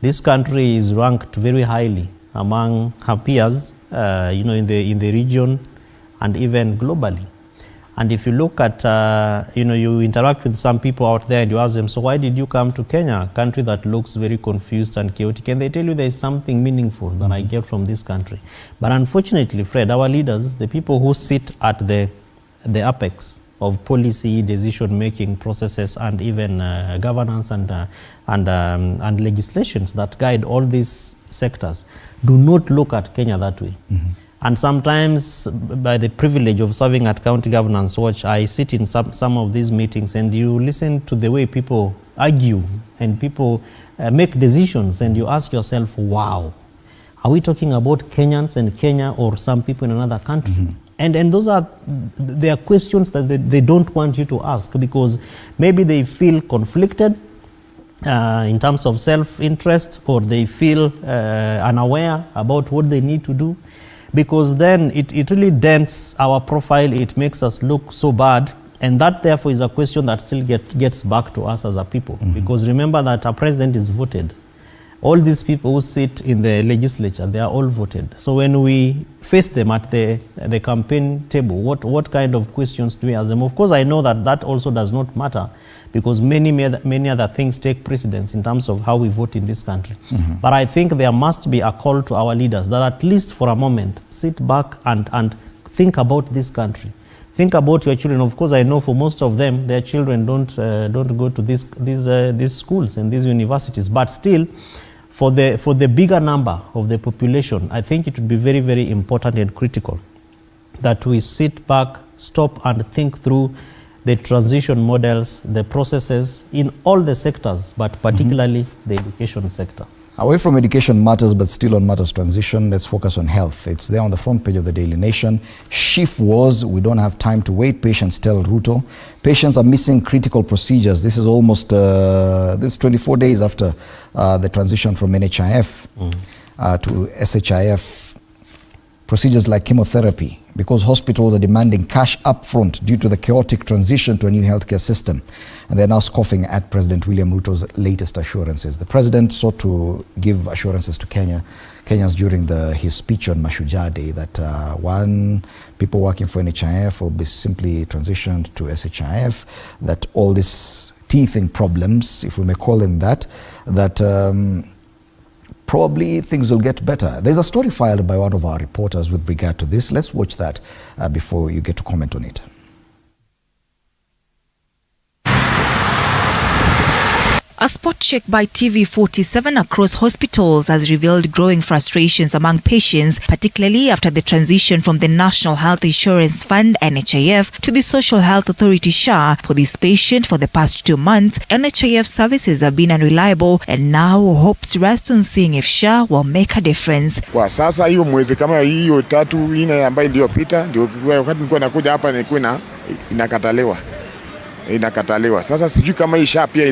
This country is ranked very highly among her peers, in the region and even globally. And if you look at, you interact with some people out there and you ask them, so why did you come to Kenya, a country that looks very confused and chaotic? And they tell you there is something meaningful that I get from this country. But unfortunately, Fred, our leaders, the people who sit at the apex of policy, decision-making processes, and even governance and legislations that guide all these sectors, do not look at Kenya that way. And sometimes, by the privilege of serving at County Governance Watch, I sit in some of these meetings, and you listen to the way people argue and people make decisions, and you ask yourself, wow, are we talking about Kenyans and Kenya, or some people in another country? And they are questions that they don't want you to ask, because maybe they feel conflicted in terms of self-interest, or they feel unaware about what they need to do. Because then it really dents our profile. It makes us look so bad And that therefore is a question that still gets back to us as a people. Because remember that a president is voted. All these people who sit in the legislature, they are all voted. So when we face them at the campaign table, what kind of questions do we ask them? Of course, I know that also does not matter, because many other things take precedence in terms of how we vote in this country. But I think there must be a call to our leaders that at least for a moment, sit back and think about this country. Think about your children. Of course, I know for most of them, their children don't go to these schools and these universities. But still, for the bigger number of the population, I think it would be very, very important and critical that we sit back, stop and think through the transition models, the processes in all the sectors, but particularly the education sector. Away from education matters, but still on matters transition, let's focus on health. It's there on the front page of the Daily Nation. Shift wars, we don't have time to wait, patients tell Ruto. Patients are missing critical procedures. This is almost, this 24 days after the transition from NHIF to SHIF. Procedures like chemotherapy, because hospitals are demanding cash upfront due to the chaotic transition to a new healthcare system. And they're now scoffing at President William Ruto's latest assurances. The president sought to give assurances to Kenyans during his speech on Mashujaa Day that people working for NHIF will be simply transitioned to SHIF, that all these teething problems, if we may call them that probably things will get better. There's a story filed by one of our reporters with regard to this. Let's watch that before you get to comment on it. A spot check by TV47 across hospitals has revealed growing frustrations among patients, particularly after the transition from the National Health Insurance Fund (NHIF) to the Social Health Authority (SHA). For this patient, for the past 2 months, NHIF services have been unreliable, and now hopes rest on seeing if SHA will make a difference. Kwa sasa hiyo mwezi kama hiyo 3-4 ambayo iliyopita ndio wakati nilikuwa nakuja hapa nilikuwa inakataliwa. Sasa sijui kama hii SHA pia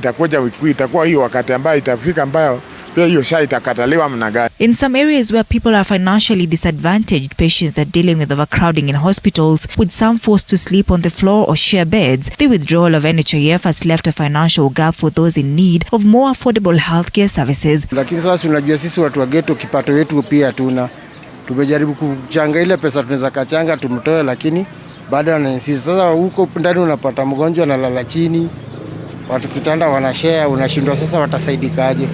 itakuwa hiyo wakati ambayo itafika ambayo pia hiyo SHA itakataliwa mna gani. In some areas where people are financially disadvantaged, patients are dealing with overcrowding in hospitals, with some forced to sleep on the floor or share beds. The withdrawal of NHIF has left a financial gap for those in need of more affordable healthcare services. Lakini sasa tunajua sisi watu wa ghetto kipato yetu pia tumejaribu kuchanga ile pesa tunaweza kachanga tumtoe, lakini bado anainsist. Sasa huko ndani unapata mgonjwa analala chini, watu kitanda wanashare, unashindwa sasa watasaidikaje.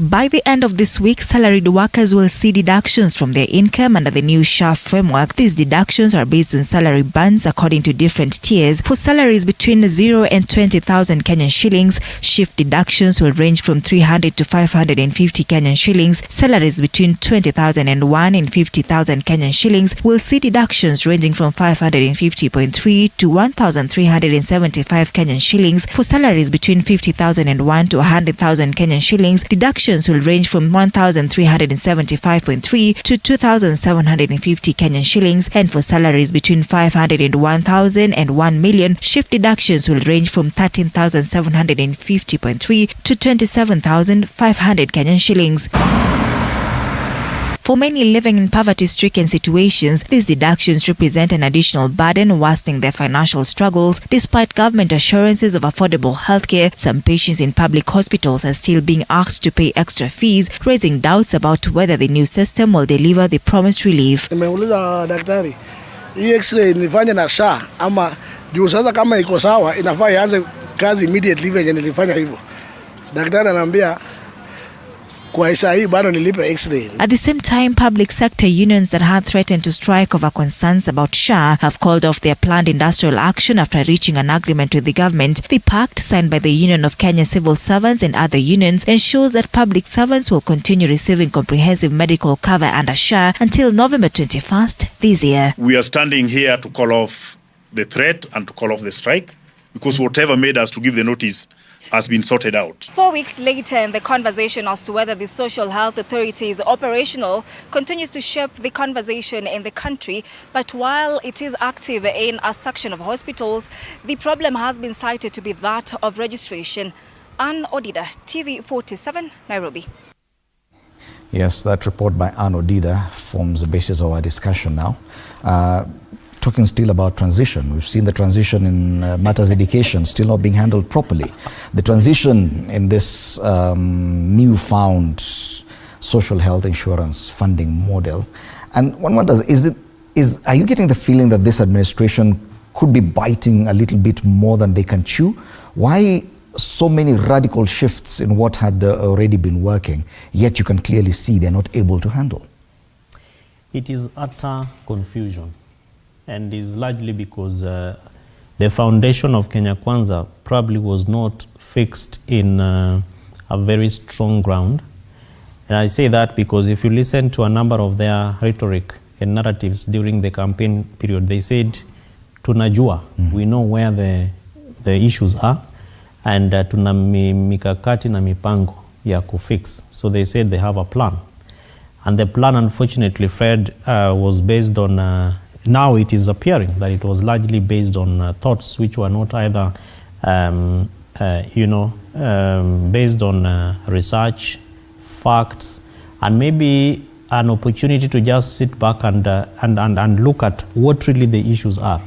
By the end of this week, salaried workers will see deductions from their income under the new SHA framework. These deductions are based on salary bands according to different tiers. For salaries between 0 and 20,000 Kenyan shillings, shift deductions will range from 300 to 550 Kenyan shillings. Salaries between 20,000 and 1 and 50,000 Kenyan shillings will see deductions ranging from 550.3 to 1,375 Kenyan shillings. For salaries between 50,000 and 1 to 100,000 Kenyan shillings, deductions will range from 1,375.3 to 2,750 Kenyan shillings, and for salaries between 500 and 1,000 and 1 million, shift deductions will range from 13,750.3 to 27,500 Kenyan shillings. For many living in poverty-stricken situations, these deductions represent an additional burden, worsening their financial struggles. Despite government assurances of affordable healthcare, some patients in public hospitals are still being asked to pay extra fees, raising doubts about whether the new system will deliver the promised relief. Nimeuliza daktari, hii x-ray nilifanya na SHA ama juu sasa kama iko sawa inafaa ianze kazi immediately venye nilifanya hivyo. Daktari ananiambia At the same time, public sector unions that had threatened to strike over concerns about SHA have called off their planned industrial action after reaching an agreement with the government. The pact, signed by the Union of Kenya Civil Servants and other unions, ensures that public servants will continue receiving comprehensive medical cover under SHA until November 21st this year. We are standing here to call off the threat and to call off the strike, because whatever made us to give the notice has been sorted out. 4 weeks later, and the conversation as to whether the Social Health Authority is operational continues to shape the conversation in the country. But while it is active in a section of hospitals, the problem has been cited to be that of registration. Ann Odida, TV47, Nairobi. Yes, that report by Ann Odida forms the basis of our discussion now. talking still about transition. We've seen the transition in matters education still not being handled properly. The transition in this newfound social health insurance funding model. And one wonders, are you getting the feeling that this administration could be biting a little bit more than they can chew? Why so many radical shifts in what had already been working, yet you can clearly see they're not able to handle? It is utter confusion, and is largely because the foundation of Kenya Kwanza probably was not fixed in a very strong ground. And I say that because if you listen to a number of their rhetoric and narratives during the campaign period, they said, tunajua, we know where the issues are, and tuna mikakati na mipango ya kufix. So they said they have a plan. And the plan, unfortunately, Fred, was based on, now it is appearing that it was largely based on thoughts which were not either, based on research, facts, and maybe an opportunity to just sit back and look at what really the issues are.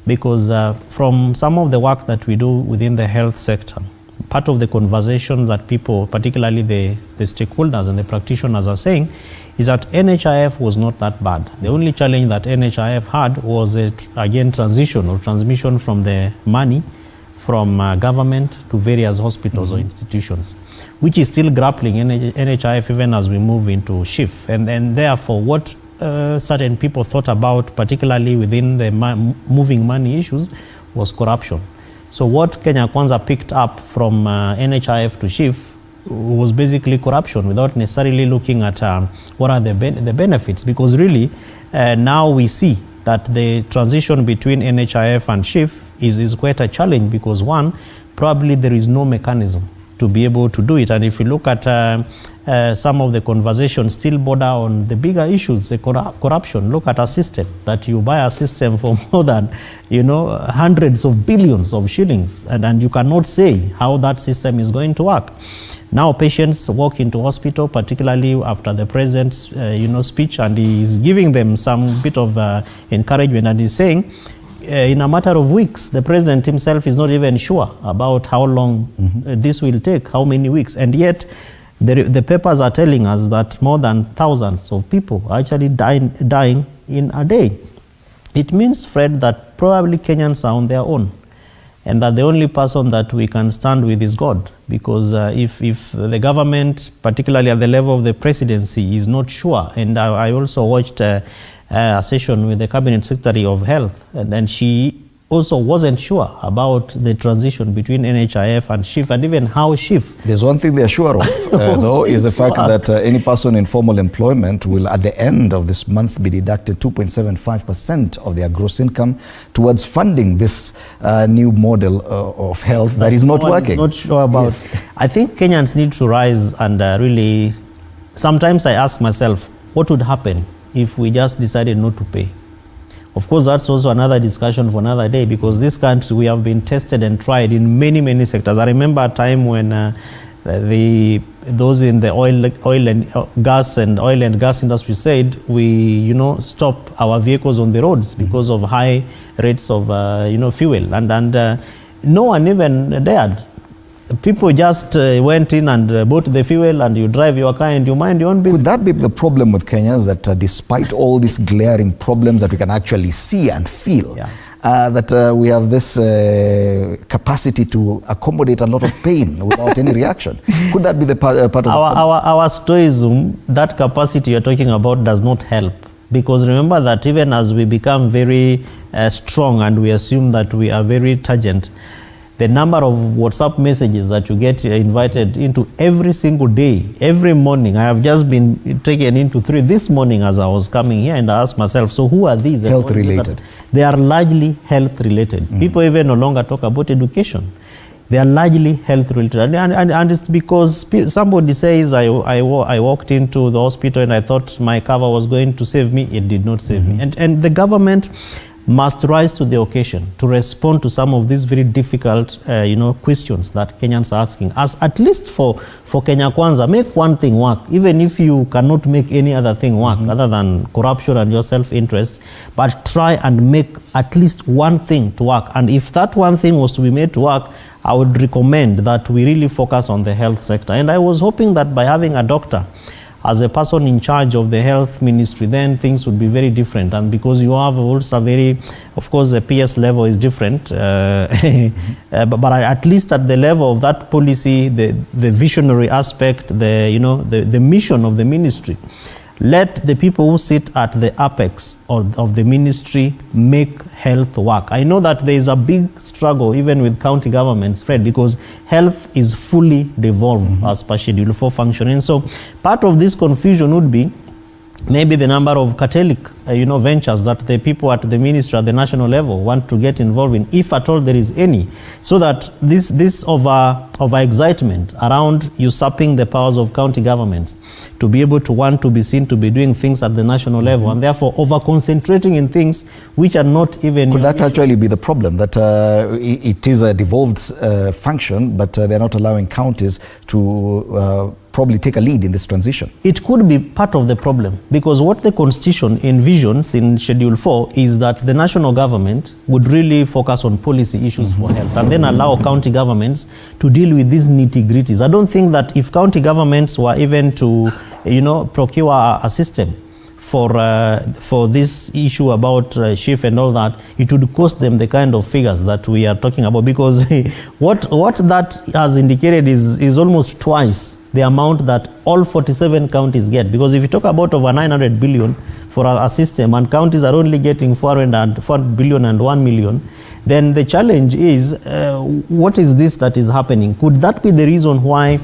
Because from some of the work that we do within the health sector, part of the conversations that people, particularly the stakeholders and the practitioners, are saying is that NHIF was not that bad. The only challenge that NHIF had was, again, transition or transmission from the money from government to various hospitals or institutions, which is still grappling NHIF even as we move into SHIF. And therefore, what certain people thought about, particularly within the moving money issues, was corruption. So what Kenya Kwanza picked up from NHIF to SHIF was basically corruption, without necessarily looking at what are the benefits. Because really, now we see that the transition between NHIF and SHIF is quite a challenge, because one, probably there is no mechanism to be able to do it. And if you look at some of the conversations still border on the bigger issues, the corruption. Look at a system that you buy a system for more than, hundreds of billions of shillings, and you cannot say how that system is going to work. Now patients walk into hospital, particularly after the president's speech, and he is giving them some bit of encouragement, and he's saying, in a matter of weeks, the president himself is not even sure about how long this will take, how many weeks, and yet the papers are telling us that more than thousands of people are actually dying in a day. It means, Fred, that probably Kenyans are on their own, and that the only person that we can stand with is God. Because if the government, particularly at the level of the presidency, is not sure, and I also watched a session with the Cabinet Secretary of Health, and she also wasn't sure about the transition between NHIF and SHIF, and even how SHIF. There's one thing they're sure of, though, is the fact that any person in formal employment will, at the end of this month, be deducted 2.75% of their gross income towards funding this new model of health that is not working. Not sure about. Yes. I think Kenyans need to rise and really. Sometimes I ask myself, what would happen if we just decided not to pay? Of course, that's also another discussion for another day, because this country, we have been tested and tried in many, many sectors. I remember a time when those in the oil and gas industry said, we stop our vehicles on the roads because of high rates of fuel, and no one even dared. People just went in and bought the fuel, and you drive your car and you mind your own business. Could that be the problem with Kenya, is that despite all these glaring problems that we can actually see and feel, that we have this capacity to accommodate a lot of pain without any reaction? Could that be the part of our stoicism? That capacity you're talking about does not help. Because remember that even as we become very strong and we assume that we are very turgent, the number of WhatsApp messages that you get invited into every single day, every morning. I have just been taken into 3 this morning as I was coming here, and I asked myself, so who are these? Health related. They are largely health related. People even no longer talk about education. They are largely health related. And it's because somebody says, I walked into the hospital and I thought my cover was going to save me. It did not save me. And the government must rise to the occasion to respond to some of these very difficult, questions that Kenyans are asking. As at least for Kenya Kwanza, make one thing work, even if you cannot make any other thing work other than corruption and your self-interest, but try and make at least one thing to work. And if that one thing was to be made to work, I would recommend that we really focus on the health sector. And I was hoping that by having a doctor as a person in charge of the health ministry, then things would be very different. And because you have also of course, the PS level is different, but at least at the level of that policy, the visionary aspect, the mission of the ministry, let the people who sit at the apex of the ministry make health work. I know that there is a big struggle even with county governments, Fred, because health is fully devolved as per Schedule 4 functioning. So part of this confusion would be maybe the number of Catholic ventures that the people at the ministry at the national level want to get involved in, if at all there is any, so that this over excitement around usurping the powers of county governments to be able to want to be seen to be doing things at the national level, and therefore over concentrating in things which are not even. Could that actually be the problem, that it is a devolved function, but they're not allowing counties to probably take a lead in this transition? It could be part of the problem, because what the Constitution envisions in Schedule 4 is that the national government would really focus on policy issues for health, and then allow county governments to deal with these nitty-gritties. I don't think that if county governments were even to, procure a system for this issue about SHIF and all that, it would cost them the kind of figures that we are talking about, because what that has indicated is almost twice the amount that all 47 counties get. Because if you talk about over 900 billion for a system, and counties are only getting 400 billion and 1 million, then the challenge is, what is this that is happening? Could that be the reason why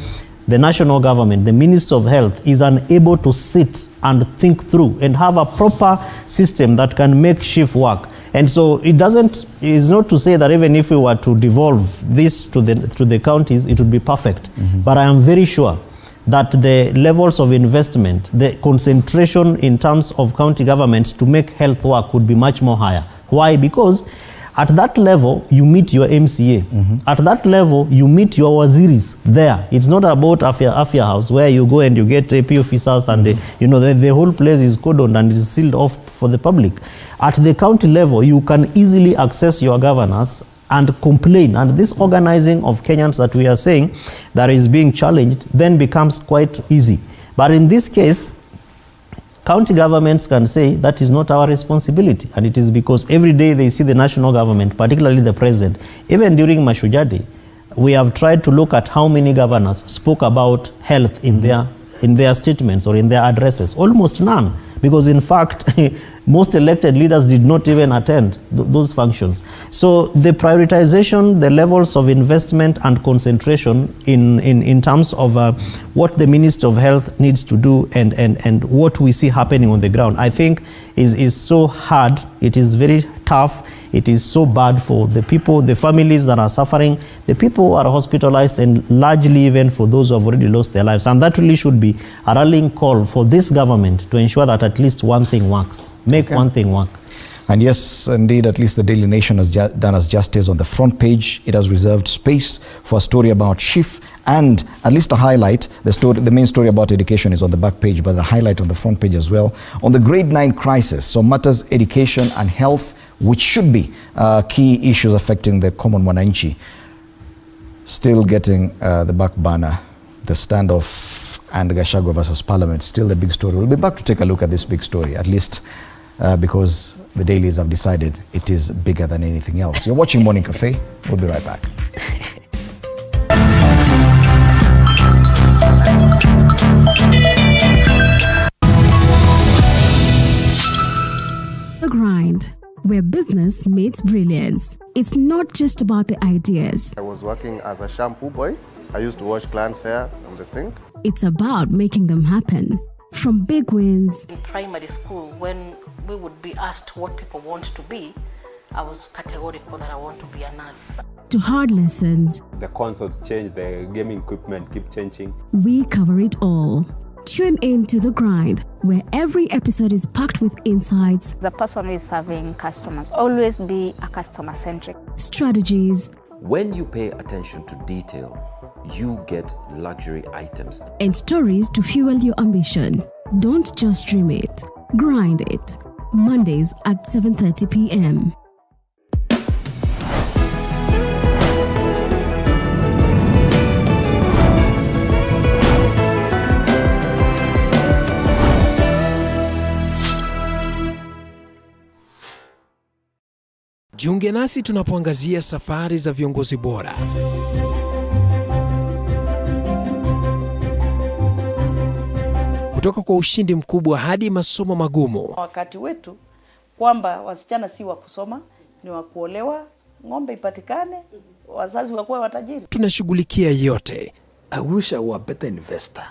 the national government, the Minister of Health, is unable to sit and think through and have a proper system that can make SHIF work? And so it's not to say that even if we were to devolve this to the counties, it would be perfect. But I am very sure that the levels of investment, the concentration in terms of county governments to make health work would be much more higher. Why? Because at that level, you meet your MCA. At that level, you meet your waziris there. It's not about Afya House, where you go and you get AP officers and the whole place is cordoned and is sealed off for the public. At the county level, you can easily access your governors and complain. And this organizing of Kenyans that we are saying that is being challenged then becomes quite easy. But in this case, county governments can say that is not our responsibility. And it is because every day they see the national government, particularly the president. Even during Mashujaa Day, we have tried to look at how many governors spoke about health in their statements or in their addresses. Almost none. Because in fact, most elected leaders did not even attend those functions. So the prioritization, the levels of investment and concentration in terms of what the Minister of Health needs to do and what we see happening on the ground, I think is so hard. It is very tough. It is so bad for the people, the families that are suffering, the people who are hospitalized, and largely even for those who have already lost their lives. And that really should be a rallying call for this government to ensure that at least one thing works. Make one thing work. And yes, indeed, at least the Daily Nation has done us justice. On the front page, it has reserved space for a story about SHIF, and at least a highlight. The main story about education is on the back page, but the highlight on the front page as well. On the grade 9 crisis, so matters education and health, which should be key issues affecting the common mwananchi, still getting the back burner. The standoff and Gachagua versus Parliament, still the big story. We'll be back to take a look at this big story, at least because the dailies have decided it is bigger than anything else. You're watching Morning Cafe. We'll be right back. The Grind, where business meets brilliance. It's not just about the ideas. I was working as a shampoo boy. I used to wash clients' hair on the sink. It's about making them happen. From big wins. In primary school, when we would be asked what people want to be, I was categorical that I want to be a nurse. To hard lessons. The consoles change, the gaming equipment keep changing. We cover it all. Tune in to The Grind where every episode is packed with insights, The person who is serving customers, always be a customer-centric. strategies, When you pay attention to detail, you get luxury items. and stories to fuel your ambition. Don't just dream it, grind it. Mondays at 7:30 p.m. Jiunge nasi tunapoangazia safari za viongozi bora. Kutoka kwa ushindi mkubwa hadi masomo magumu. Wakati wetu kwamba wasichana si wa kusoma, ni wa kuolewa, ng'ombe ipatikane, wazazi wakuwa watajiri. Tunashughulikia yote. I wish I were a better investor.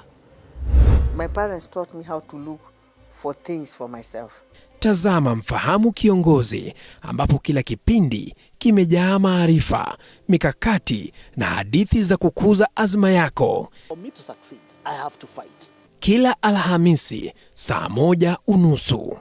My parents taught me how to look for things for myself. Tazama Mfahamu Kiongozi, ambapo kila kipindi kimejaa maarifa, mikakati na hadithi za kukuza azma yako. For me to succeed, I have to fight. Kila Alhamisi saa 1:30.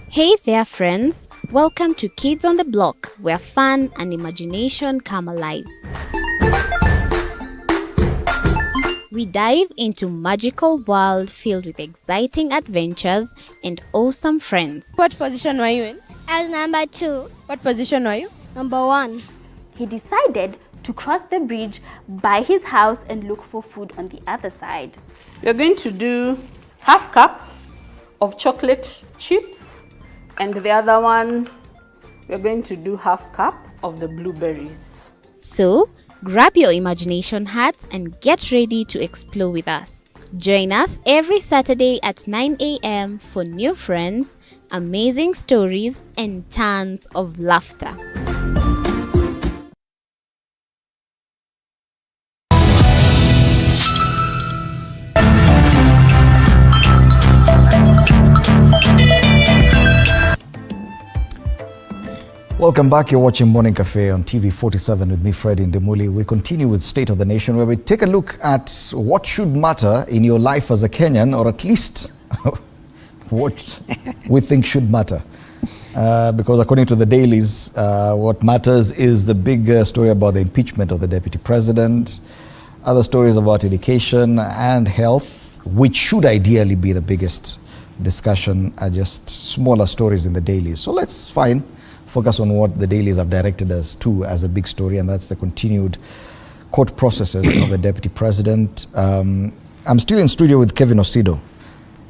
Hey there, friends. Welcome to Kids on the Block, where fun and imagination come alive. We dive into magical world filled with exciting adventures and awesome friends. What position were you in? I was number 2. What position were you? Number 1. He decided to cross the bridge by his house and look for food on the other side. We're going to do half cup of chocolate chips, and the other one, we're going to do half cup of the blueberries. So, grab your imagination hats and get ready to explore with us. Join us every Saturday at 9 a.m. for new friends, amazing stories, and tons of laughter. Welcome back. You're watching Morning Cafe on TV 47 with me, Fred Indemuli. We continue with State of the Nation, where we take a look at what should matter in your life as a Kenyan, or at least what we think should matter. Because according to the Dailies, what matters is the big story about the impeachment of the Deputy President, other stories about education and health, which should ideally be the biggest discussion, are just smaller stories in the Dailies. So let's focus on what the Dailies have directed us to as a big story, and that's the continued court processes of the Deputy President. I'm still in studio with Kevin Osido,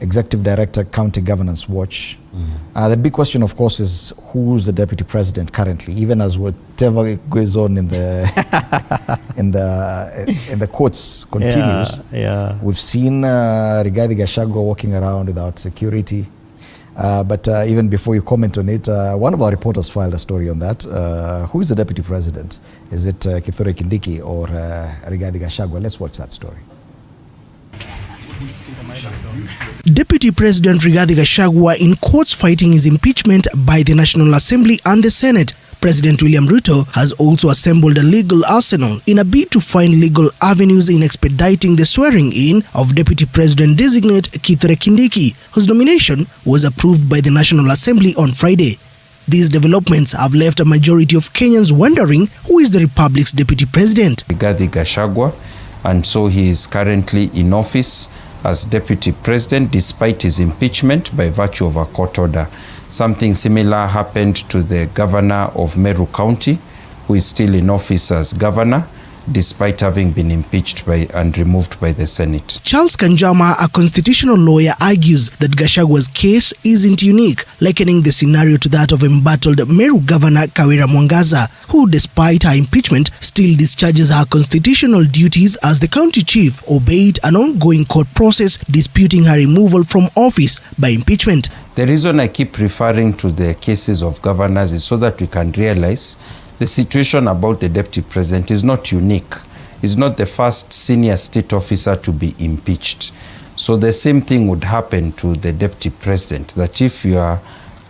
Executive Director, County Governance Watch. The big question, of course, is who's the Deputy President currently, even as whatever goes on in the in the courts continues. We've seen KINDIKI-GACHAGUA walking around without security. But even before you comment on it, one of our reporters filed a story on that. Who is the Deputy President? Is it KINDIKI or KINDIKI-GACHAGUA? Let's watch that story. Deputy President KINDIKI-GACHAGUA in courts fighting his impeachment by the National Assembly and the Senate. President William Ruto has also assembled a legal arsenal in a bid to find legal avenues in expediting the swearing-in of Deputy President-designate Kithure Kindiki, whose nomination was approved by the National Assembly on Friday. These developments have left a majority of Kenyans wondering who is the Republic's Deputy President. KINDIKI-GACHAGUA, and so he is currently in office as Deputy President despite his impeachment by virtue of a court order. Something similar happened to the governor of Meru County, who is still in office as governor, despite having been impeached by and removed by the Senate. Charles Kanjama, a constitutional lawyer, argues that Gachagua's case isn't unique, likening the scenario to that of embattled Meru Governor Kawira Mwangaza, who, despite her impeachment, still discharges her constitutional duties as the county chief, albeit an ongoing court process disputing her removal from office by impeachment. The reason I keep referring to the cases of governors is so that we can realize the situation about the deputy president is not unique. He's not the first senior state officer to be impeached. So the same thing would happen to the deputy president, that if you are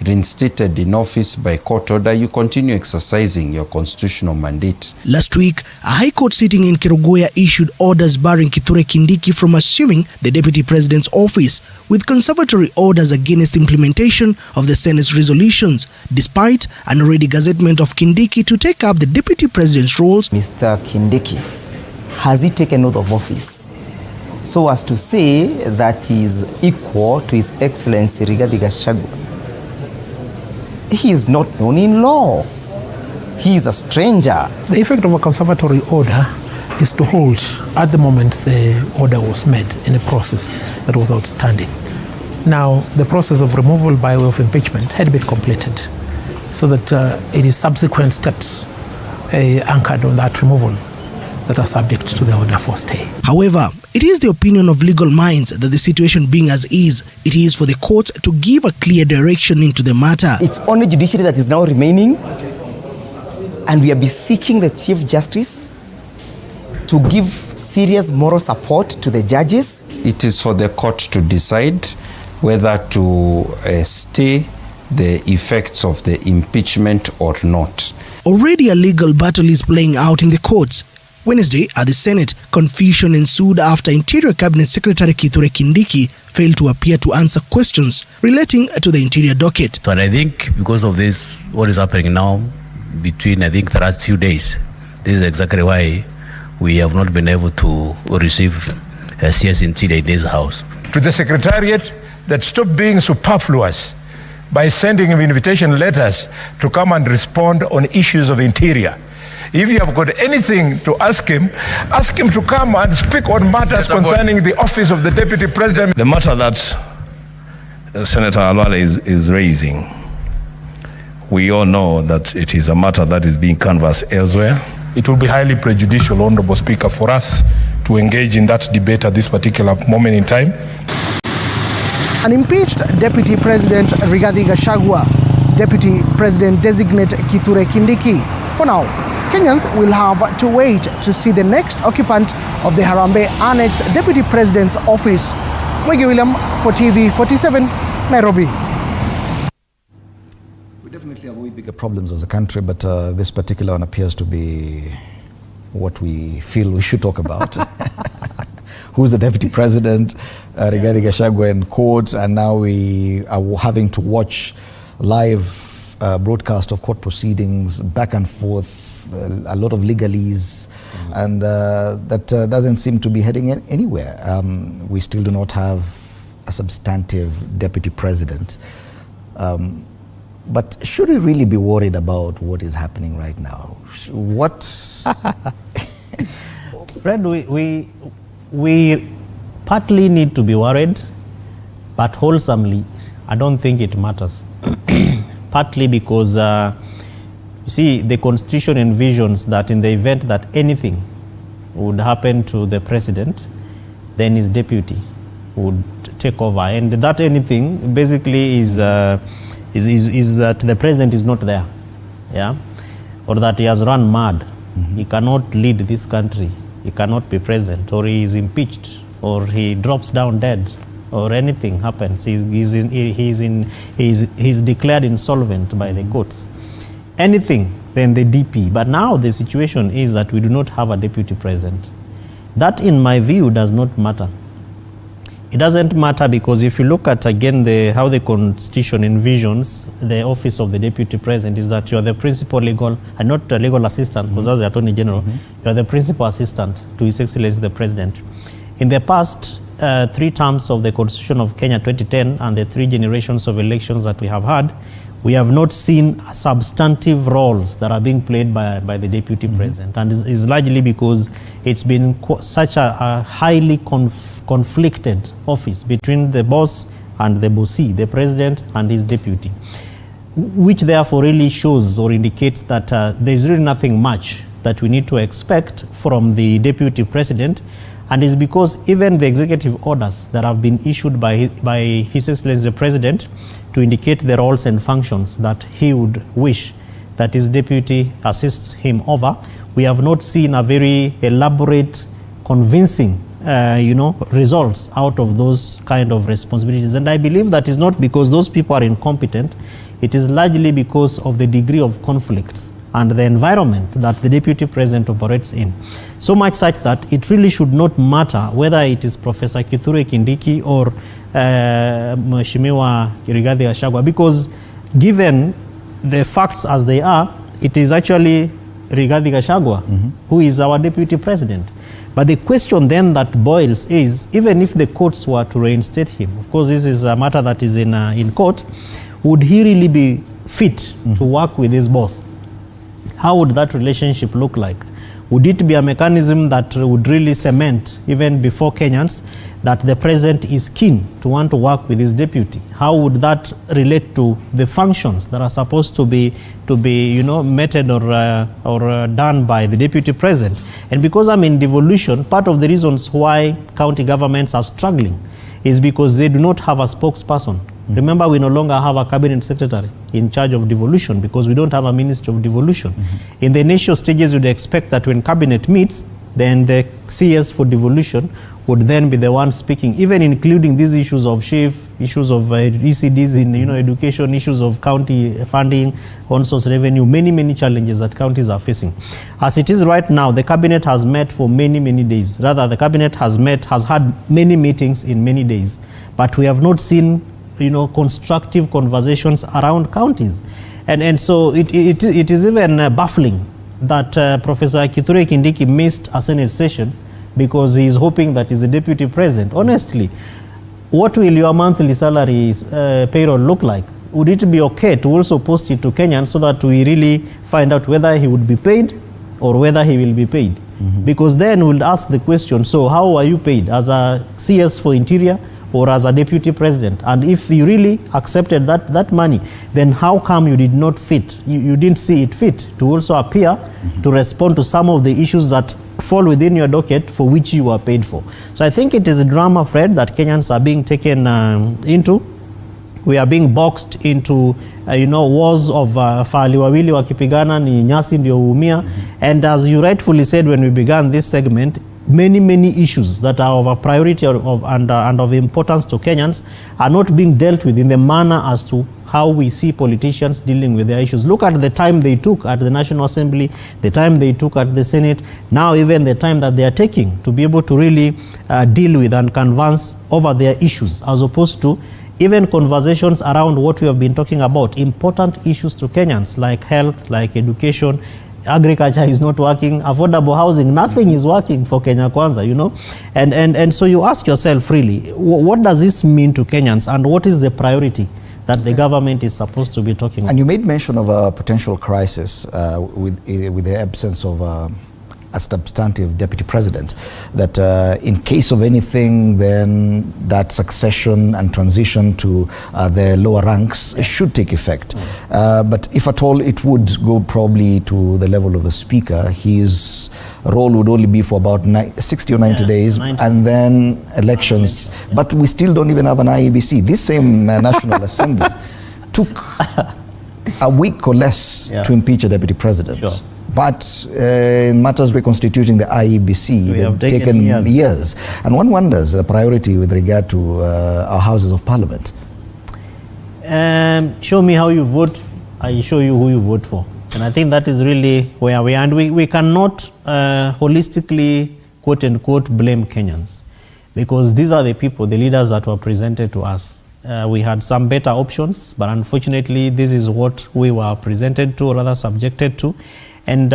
reinstated in office by court order, you continue exercising your constitutional mandate. Last week, a high court sitting in Kerugoya issued orders barring Kithure Kindiki from assuming the deputy president's office, with conservatory orders against implementation of the Senate's resolutions, despite an already gazettement of Kindiki to take up the deputy president's roles. Mr. Kindiki, has he taken oath of office so as to say that he is equal to His Excellency Rigathi Gachagua? He is not known in law. He is a stranger. The effect of a conservatory order is to hold, at the moment the order was made, in a process that was outstanding. Now, the process of removal by way of impeachment had been completed, so that it is subsequent steps anchored on that removal that are subject to the order for stay. However, it is the opinion of legal minds that the situation being as is, it is for the court to give a clear direction into the matter. It's only judiciary that is now remaining, and we are beseeching the Chief Justice to give serious moral support to the judges. It is for the court to decide whether to stay the effects of the impeachment or not. Already a legal battle is playing out in the courts. Wednesday, at the Senate, confusion ensued after Interior Cabinet Secretary Kithure Kindiki failed to appear to answer questions relating to the interior docket. But I think because of this, what is happening now, between the last few days, this is exactly why we have not been able to receive a CS Interior in this house. To the Secretariat, that stop being superfluous by sending him invitation letters to come and respond on issues of interior. If you have got anything to ask him to come and speak on matters concerning the office of the Deputy President. The matter that Senator Alwale is raising, we all know that it is a matter that is being canvassed elsewhere. It will be highly prejudicial, Honorable Speaker, for us to engage in that debate at this particular moment in time. An impeached Deputy President Rigathi Gachagua, Deputy President-designate Kithure Kindiki. For now, Kenyans will have to wait to see the next occupant of the Harambee Annex Deputy President's office. Mwigi William for TV47, Nairobi. We definitely have way bigger problems as a country, but this particular one appears to be what we feel we should talk about. Who's the Deputy President, Rigathi Gachagua in court, and now we are having to watch live broadcast of court proceedings, back and forth, a lot of legalese, and that doesn't seem to be heading anywhere. We still do not have a substantive deputy president. But should we really be worried about what is happening right now? What? Fred, we partly need to be worried, but wholesomely, I don't think it matters. Partly because, you see, the Constitution envisions that in the event that anything would happen to the president, then his deputy would take over. And that anything basically is that the president is not there, yeah, or that he has run mad. He cannot lead this country. He cannot be president, or he is impeached, or he drops down dead, or anything happens. He's declared insolvent by the courts. Anything, then the DP. But now the situation is that we do not have a deputy president. That, in my view, does not matter. It doesn't matter because if you look at, again, how the Constitution envisions the office of the deputy president is that you are the principal legal, and not a legal assistant, because that's the Attorney General, you are the principal assistant to His Excellency the President. In the past 3 terms of the Constitution of Kenya 2010 and the 3 generations of elections that we have had, We have not seen substantive roles that are being played by the deputy president, and it's largely because it's been such a highly conflicted office between the boss and the bossee, the president and his deputy, which therefore really shows or indicates that there's really nothing much that we need to expect from the deputy president. And it's because even the executive orders that have been issued by His Excellency the President to indicate the roles and functions that he would wish that his deputy assists him over, we have not seen a very elaborate, convincing results out of those kind of responsibilities. And I believe that is not because those people are incompetent. It is largely because of the degree of conflicts and the environment that the deputy president operates in. So much such that it really should not matter whether it is Professor Kithure Kindiki or Mheshimiwa Rigathi Gachagua, because given the facts as they are, it is actually Rigathi Gachagua who is our deputy president. But the question then that boils is, even if the courts were to reinstate him, of course this is a matter that is in court, would he really be fit to work with his boss? How would that relationship look like? Would it be a mechanism that would really cement, even before Kenyans, that the president is keen to want to work with his deputy? How would that relate to the functions that are supposed to be meted or done by the deputy president? And because I'm in devolution, part of the reasons why county governments are struggling is because they do not have a spokesperson. Remember, we no longer have a cabinet secretary in charge of devolution because we don't have a ministry of devolution. In the initial stages, you'd expect that when cabinet meets, then the CS for devolution would then be the one speaking, even including these issues of SHIF, issues of ECDs in education, issues of county funding, on-source revenue, many challenges that counties are facing. As it is right now, the cabinet has met for many days. Rather, the cabinet has had many meetings in many days, but we have not seen constructive conversations around counties. And so it is even baffling that Professor Kithure Kindiki missed a Senate session because he is hoping that he's a deputy president. Honestly, what will your monthly salary payroll look like? Would it be okay to also post it to Kenyans so that we really find out whether he would be paid or whether he will be paid? Because then we'll ask the question, so how are you paid? As a CS for Interior or as a deputy president? And if you really accepted that money, then how come you did not fit? You didn't see it fit to also appear to respond to some of the issues that fall within your docket for which you are paid for. So I think it is a drama, Fred, that Kenyans are being taken into. We are being boxed into wars of fahali wawili wakipigana ni nyasi ndio huumia. And as you rightfully said when we began this segment, many issues that are of a priority and of importance to Kenyans are not being dealt with in the manner as to how we see politicians dealing with their issues. Look at the time they took at the National Assembly, the time they took at the Senate, now even the time that they are taking to be able to really deal with and canvass over their issues, as opposed to even conversations around what we have been talking about, important issues to Kenyans like health, like education. Agriculture is not working, affordable housing, nothing is working for Kenya Kwanza, And so you ask yourself really, what does this mean to Kenyans and what is the priority that the government is supposed to be talking about? And you made mention of a potential crisis with the absence of a substantive deputy president, that in case of anything, then that succession and transition to the lower ranks should take effect. But if at all, it would go probably to the level of the speaker. His role would only be for about 60 or 90 days, and then elections. But we still don't even have an IEBC. This same National Assembly took a week or less to impeach a deputy president. Sure. But in matters reconstituting the IEBC, they've taken years. And one wonders the priority with regard to our Houses of Parliament. Show me how you vote, I show you who you vote for. And I think that is really where we are. And we cannot holistically, quote unquote, blame Kenyans, because these are the people, the leaders that were presented to us. We had some better options, but unfortunately, this is what we were presented to, or rather subjected to. And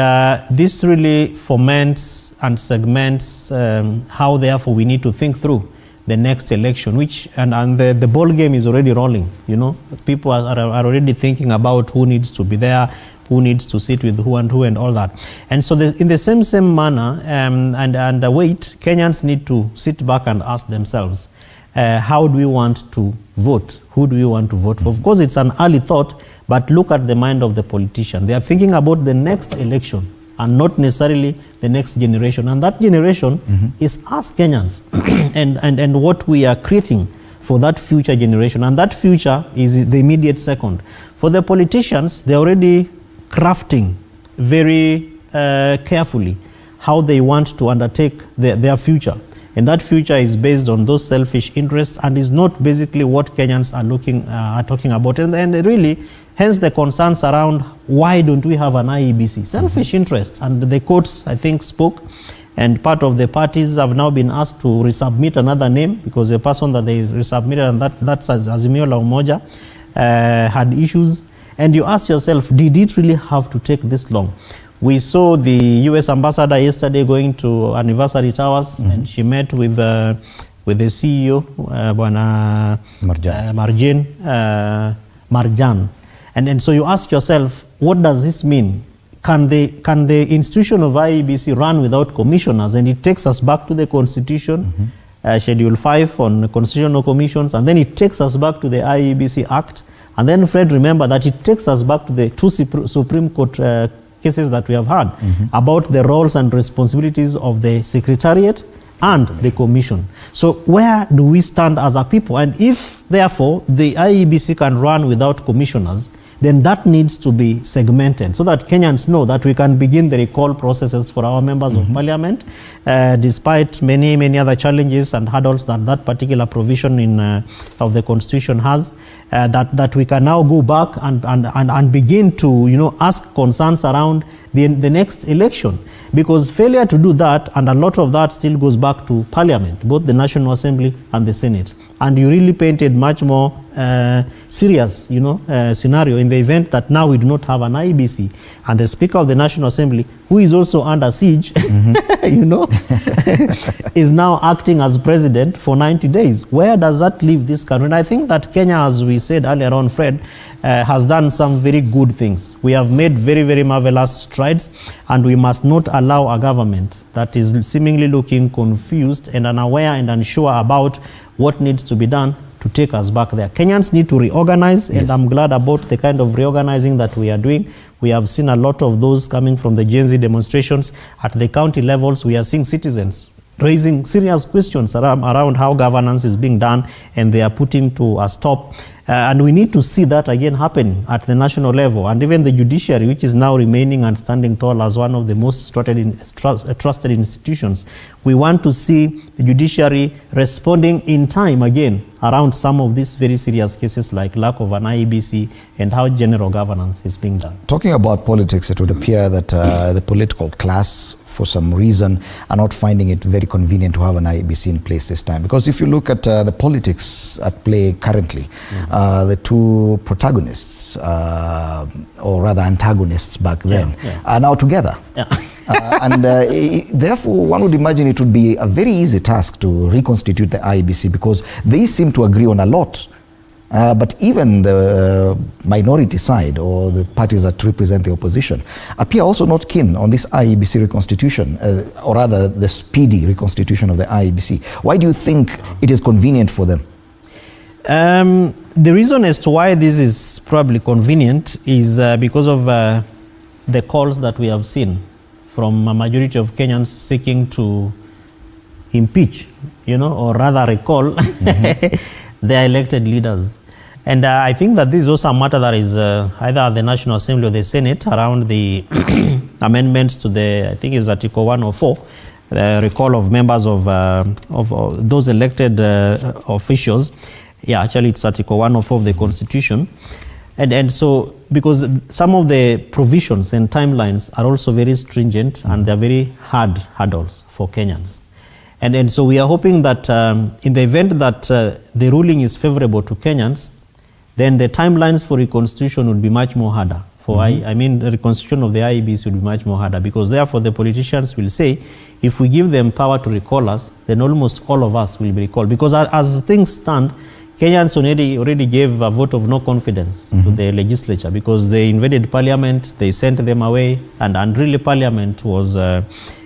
this really foments and segments how, therefore, we need to think through the next election, and the ball game is already rolling. You know, people are already thinking about who needs to be there, who needs to sit with who and all that. And so in the same manner, and wait, Kenyans need to sit back and ask themselves, how do we want to vote? Who do we want to vote for? Of course, it's an early thought, but look at the mind of the politician. They are thinking about the next election and not necessarily the next generation. And that generation is us Kenyans and what we are creating for that future generation. And that future is the immediate second. For the politicians, they're already crafting very carefully how they want to undertake their future. And that future is based on those selfish interests and is not basically what Kenyans are talking about. And really, hence the concerns around why don't we have an IEBC? Selfish interest. And the courts, I think, spoke, and part of the parties have now been asked to resubmit another name because the person that they resubmitted, and that's Azimio la Umoja, had issues. And you ask yourself, did it really have to take this long? We saw the US ambassador yesterday going to Anniversary Towers, and she met with the CEO, Bwana Marjan. And so you ask yourself, what does this mean? Can the institution of IEBC run without commissioners? And it takes us back to the Constitution, Schedule 5 on constitutional commissions, and then it takes us back to the IEBC Act. And then, Fred, remember that it takes us back to the two Supreme Court cases that we have had about the roles and responsibilities of the Secretariat and the Commission. So where do we stand as a people? And if, therefore, the IEBC can run without commissioners, then that needs to be segmented so that Kenyans know that we can begin the recall processes for our members of parliament, despite many other challenges and hurdles that particular provision of the Constitution has, that we can now go back and begin to ask concerns around the next election. Because failure to do that, and a lot of that still goes back to Parliament, both the National Assembly and the Senate. And you really painted much more serious, scenario in the event that now we do not have an IEBC, and the Speaker of the National Assembly, who is also under siege, is now acting as president for 90 days. Where does that leave this country? And I think that Kenya, as we said earlier on, Fred, has done some very good things. We have made very, very marvelous strides, and we must not allow a government that is seemingly looking confused and unaware and unsure about what needs to be done to take us back there. Kenyans need to reorganize, and I'm glad about the kind of reorganizing that we are doing. We have seen a lot of those coming from the Gen Z demonstrations. At the county levels, we are seeing citizens raising serious questions around how governance is being done, and they are putting to a stop. And we need to see that again happening at the national level. And even the judiciary, which is now remaining and standing tall as one of the most trusted institutions, we want to see the judiciary responding in time again around some of these very serious cases like lack of an IEBC and how general governance is being done. Talking about politics, it would appear that the political class, for some reason, are not finding it very convenient to have an IEBC in place this time. Because if you look at the politics at play currently, the two protagonists, or rather antagonists back then, are now together. And therefore, one would imagine it would be a very easy task to reconstitute the IEBC because they seem to agree on a lot. But even the minority side, or the parties that represent the opposition, appear also not keen on this IEBC reconstitution, or rather the speedy reconstitution of the IEBC. Why do you think it is convenient for them? The reason as to why this is probably convenient is because of the calls that we have seen from a majority of Kenyans seeking to impeach, or rather recall their elected leaders. And I think that this is also a matter that is either at the National Assembly or the Senate around the amendments to I think it's Article 104, the recall of members of those elected officials. Yeah, actually it's Article 104 of the Constitution. And so, because some of the provisions and timelines are also very stringent and they're very hard hurdles for Kenyans. And so we are hoping that in the event that the ruling is favorable to Kenyans, then the timelines for reconstitution would be much more harder for I mean, the reconstitution of the IEBC would be much more harder, because therefore the politicians will say, if we give them power to recall us, then almost all of us will be recalled. Because as things stand, Kenyans already gave a vote of no confidence to the legislature, because they invaded parliament, they sent them away, and really parliament was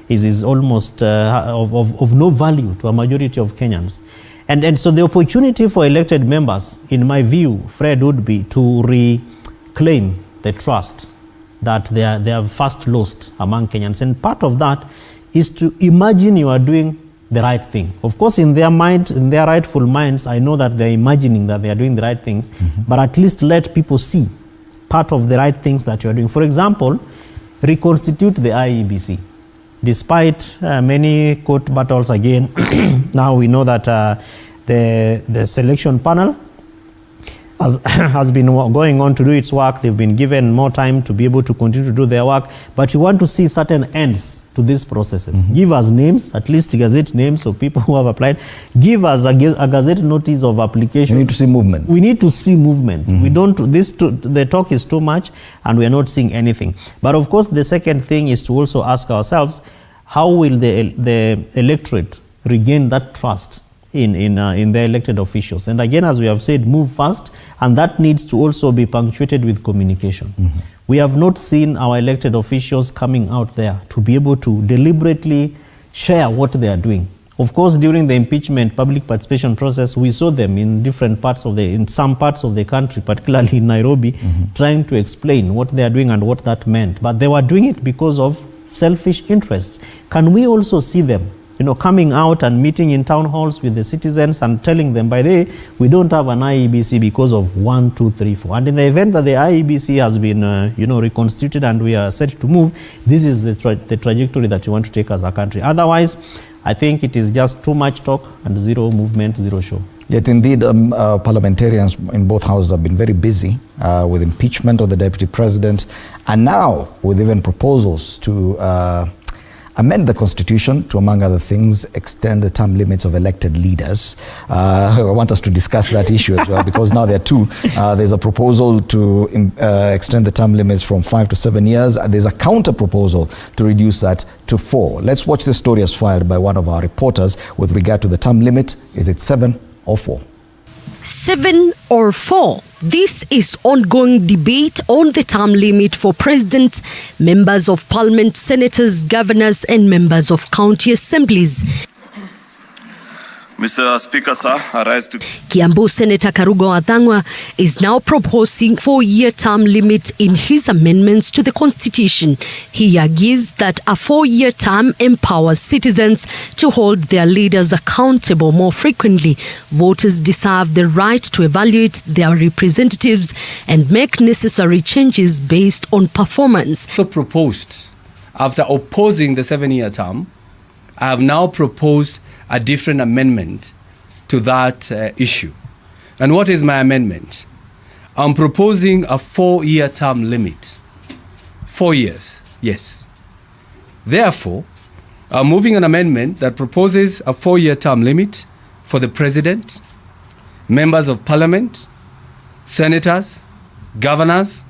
is almost of no value to a majority of Kenyans. And so the opportunity for elected members, in my view, Fred, would be to reclaim the trust that they have first lost among Kenyans. And part of that is to imagine you are doing the right thing. Of course, in their mind, in their rightful minds, I know that they're imagining that they are doing the right things, but at least let people see part of the right things that you are doing. For example, reconstitute the IEBC. Despite many court battles again, now we know that the selection panel has been going on to do its work. They've been given more time to be able to continue to do their work, but you want to see certain ends to these processes. Give us names, at least gazette names of people who have applied. Give us a gazette notice of application. We need to see movement. We need to see movement. We don't, the talk is too much and we are not seeing anything. But of course, the second thing is to also ask ourselves, how will the electorate regain that trust in their elected officials? And again, as we have said, move fast, and that needs to also be punctuated with communication. We have not seen our elected officials coming out there to be able to deliberately share what they are doing. Of course, during the impeachment public participation process, we saw them in different parts of in some parts of the country, particularly in Nairobi, trying to explain what they are doing and what that meant. But they were doing it because of selfish interests. Can we also see them, coming out and meeting in town halls with the citizens and telling them, by the way, we don't have an IEBC because of 1, 2, 3, 4. And in the event that the IEBC has been, reconstituted and we are set to move, this is the trajectory that you want to take as a country. Otherwise, I think it is just too much talk and zero movement, zero show. Yet indeed, parliamentarians in both houses have been very busy with impeachment of the deputy president, and now with even proposals to amend the constitution to, among other things, extend the term limits of elected leaders. I want us to discuss that issue as well, because now there are two. There's a proposal to extend the term limits from 5 to 7 years. There's a counter proposal to reduce that to 4. Let's watch this story as filed by one of our reporters with regard to the term limit. Is it 7 or 4? 7 or 4? This is ongoing debate on the term limit for president, members of parliament, senators, governors, and members of county assemblies. Mr. Speaker, sir, I rise to... Kiambu Senator Karugo Athang'wa is now proposing 4-year term limit in his amendments to the Constitution. He argues that a 4-year term empowers citizens to hold their leaders accountable more frequently. Voters deserve the right to evaluate their representatives and make necessary changes based on performance. So proposed, after opposing the 7-year term, I have now proposed a different amendment to that issue. And what is my amendment? I'm proposing a 4-year term limit. 4 years, yes. Therefore, I'm moving an amendment that proposes a 4-year term limit for the president, members of parliament, senators, governors,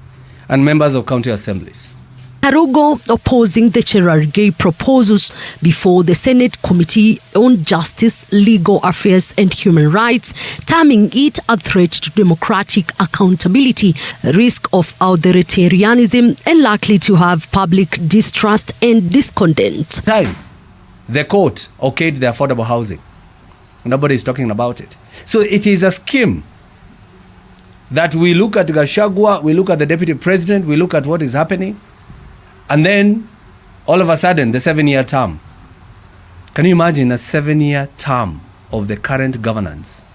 and members of county assemblies. Karugo opposing the Cherargei proposals before the Senate Committee on Justice, Legal Affairs and Human Rights, terming it a threat to democratic accountability, risk of authoritarianism, and likely to have public distrust and discontent. The court okayed the affordable housing. Nobody is talking about it. So it is a scheme that we look at Gachagua, we look at the deputy president, we look at what is happening. And then, all of a sudden, the 7-year term. Can you imagine a 7-year term of the current governance?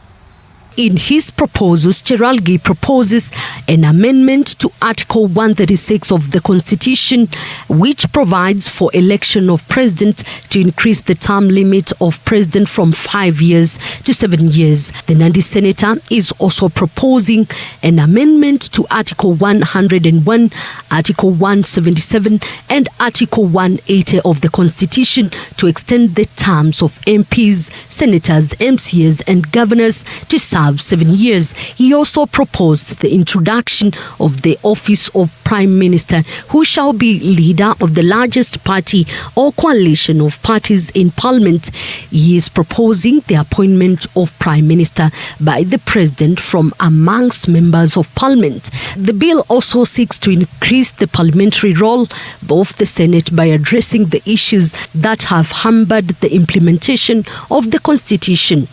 In his proposals, Cherargei proposes an amendment to Article 136 of the Constitution, which provides for election of president to increase the term limit of president from 5 years to 7 years. The Nandi senator is also proposing an amendment to Article 101, Article 177, and Article 180 of the Constitution to extend the terms of MPs, senators, MCAs, and governors to serve serve 7 years. He also proposed the introduction of the office of Prime Minister, who shall be leader of the largest party or coalition of parties in Parliament. He is proposing the appointment of Prime Minister by the President from amongst members of Parliament. The bill also seeks to increase the parliamentary role of the Senate by addressing the issues that have hampered the implementation of the Constitution.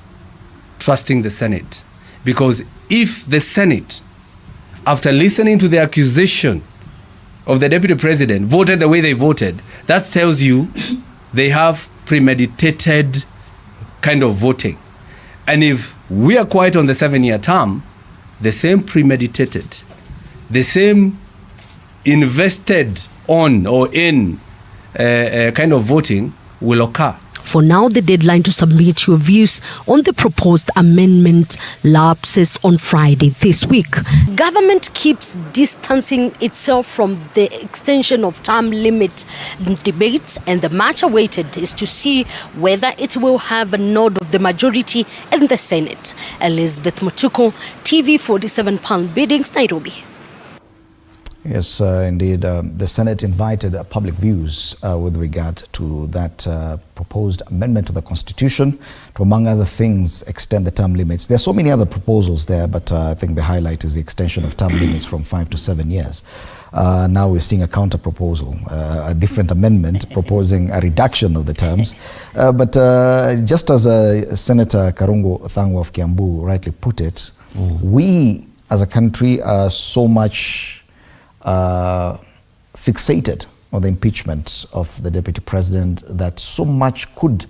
Trusting the Senate, because if the Senate, after listening to the accusation of the Deputy President, voted the way they voted, that tells you they have premeditated kind of voting. And if we are quiet on the 7-year term, the same premeditated, the same invested on or in kind of voting will occur. For now, the deadline to submit your views on the proposed amendment lapses on Friday this week. Government keeps distancing itself from the extension of term limit debates, and the much awaited is to see whether it will have a nod of the majority in the Senate. Elizabeth Mutuku, TV47 Palm Biddings, Nairobi. Yes, indeed. The Senate invited public views with regard to that proposed amendment to the Constitution to, among other things, extend the term limits. There are so many other proposals there, but I think the highlight is the extension of term limits from 5 to 7 years. Now we're seeing a counter proposal, a different amendment proposing a reduction of the terms. But just as Senator Karungo Thangwa of Kiambu rightly put it, we as a country are so much fixated on the impeachment of the Deputy President that so much could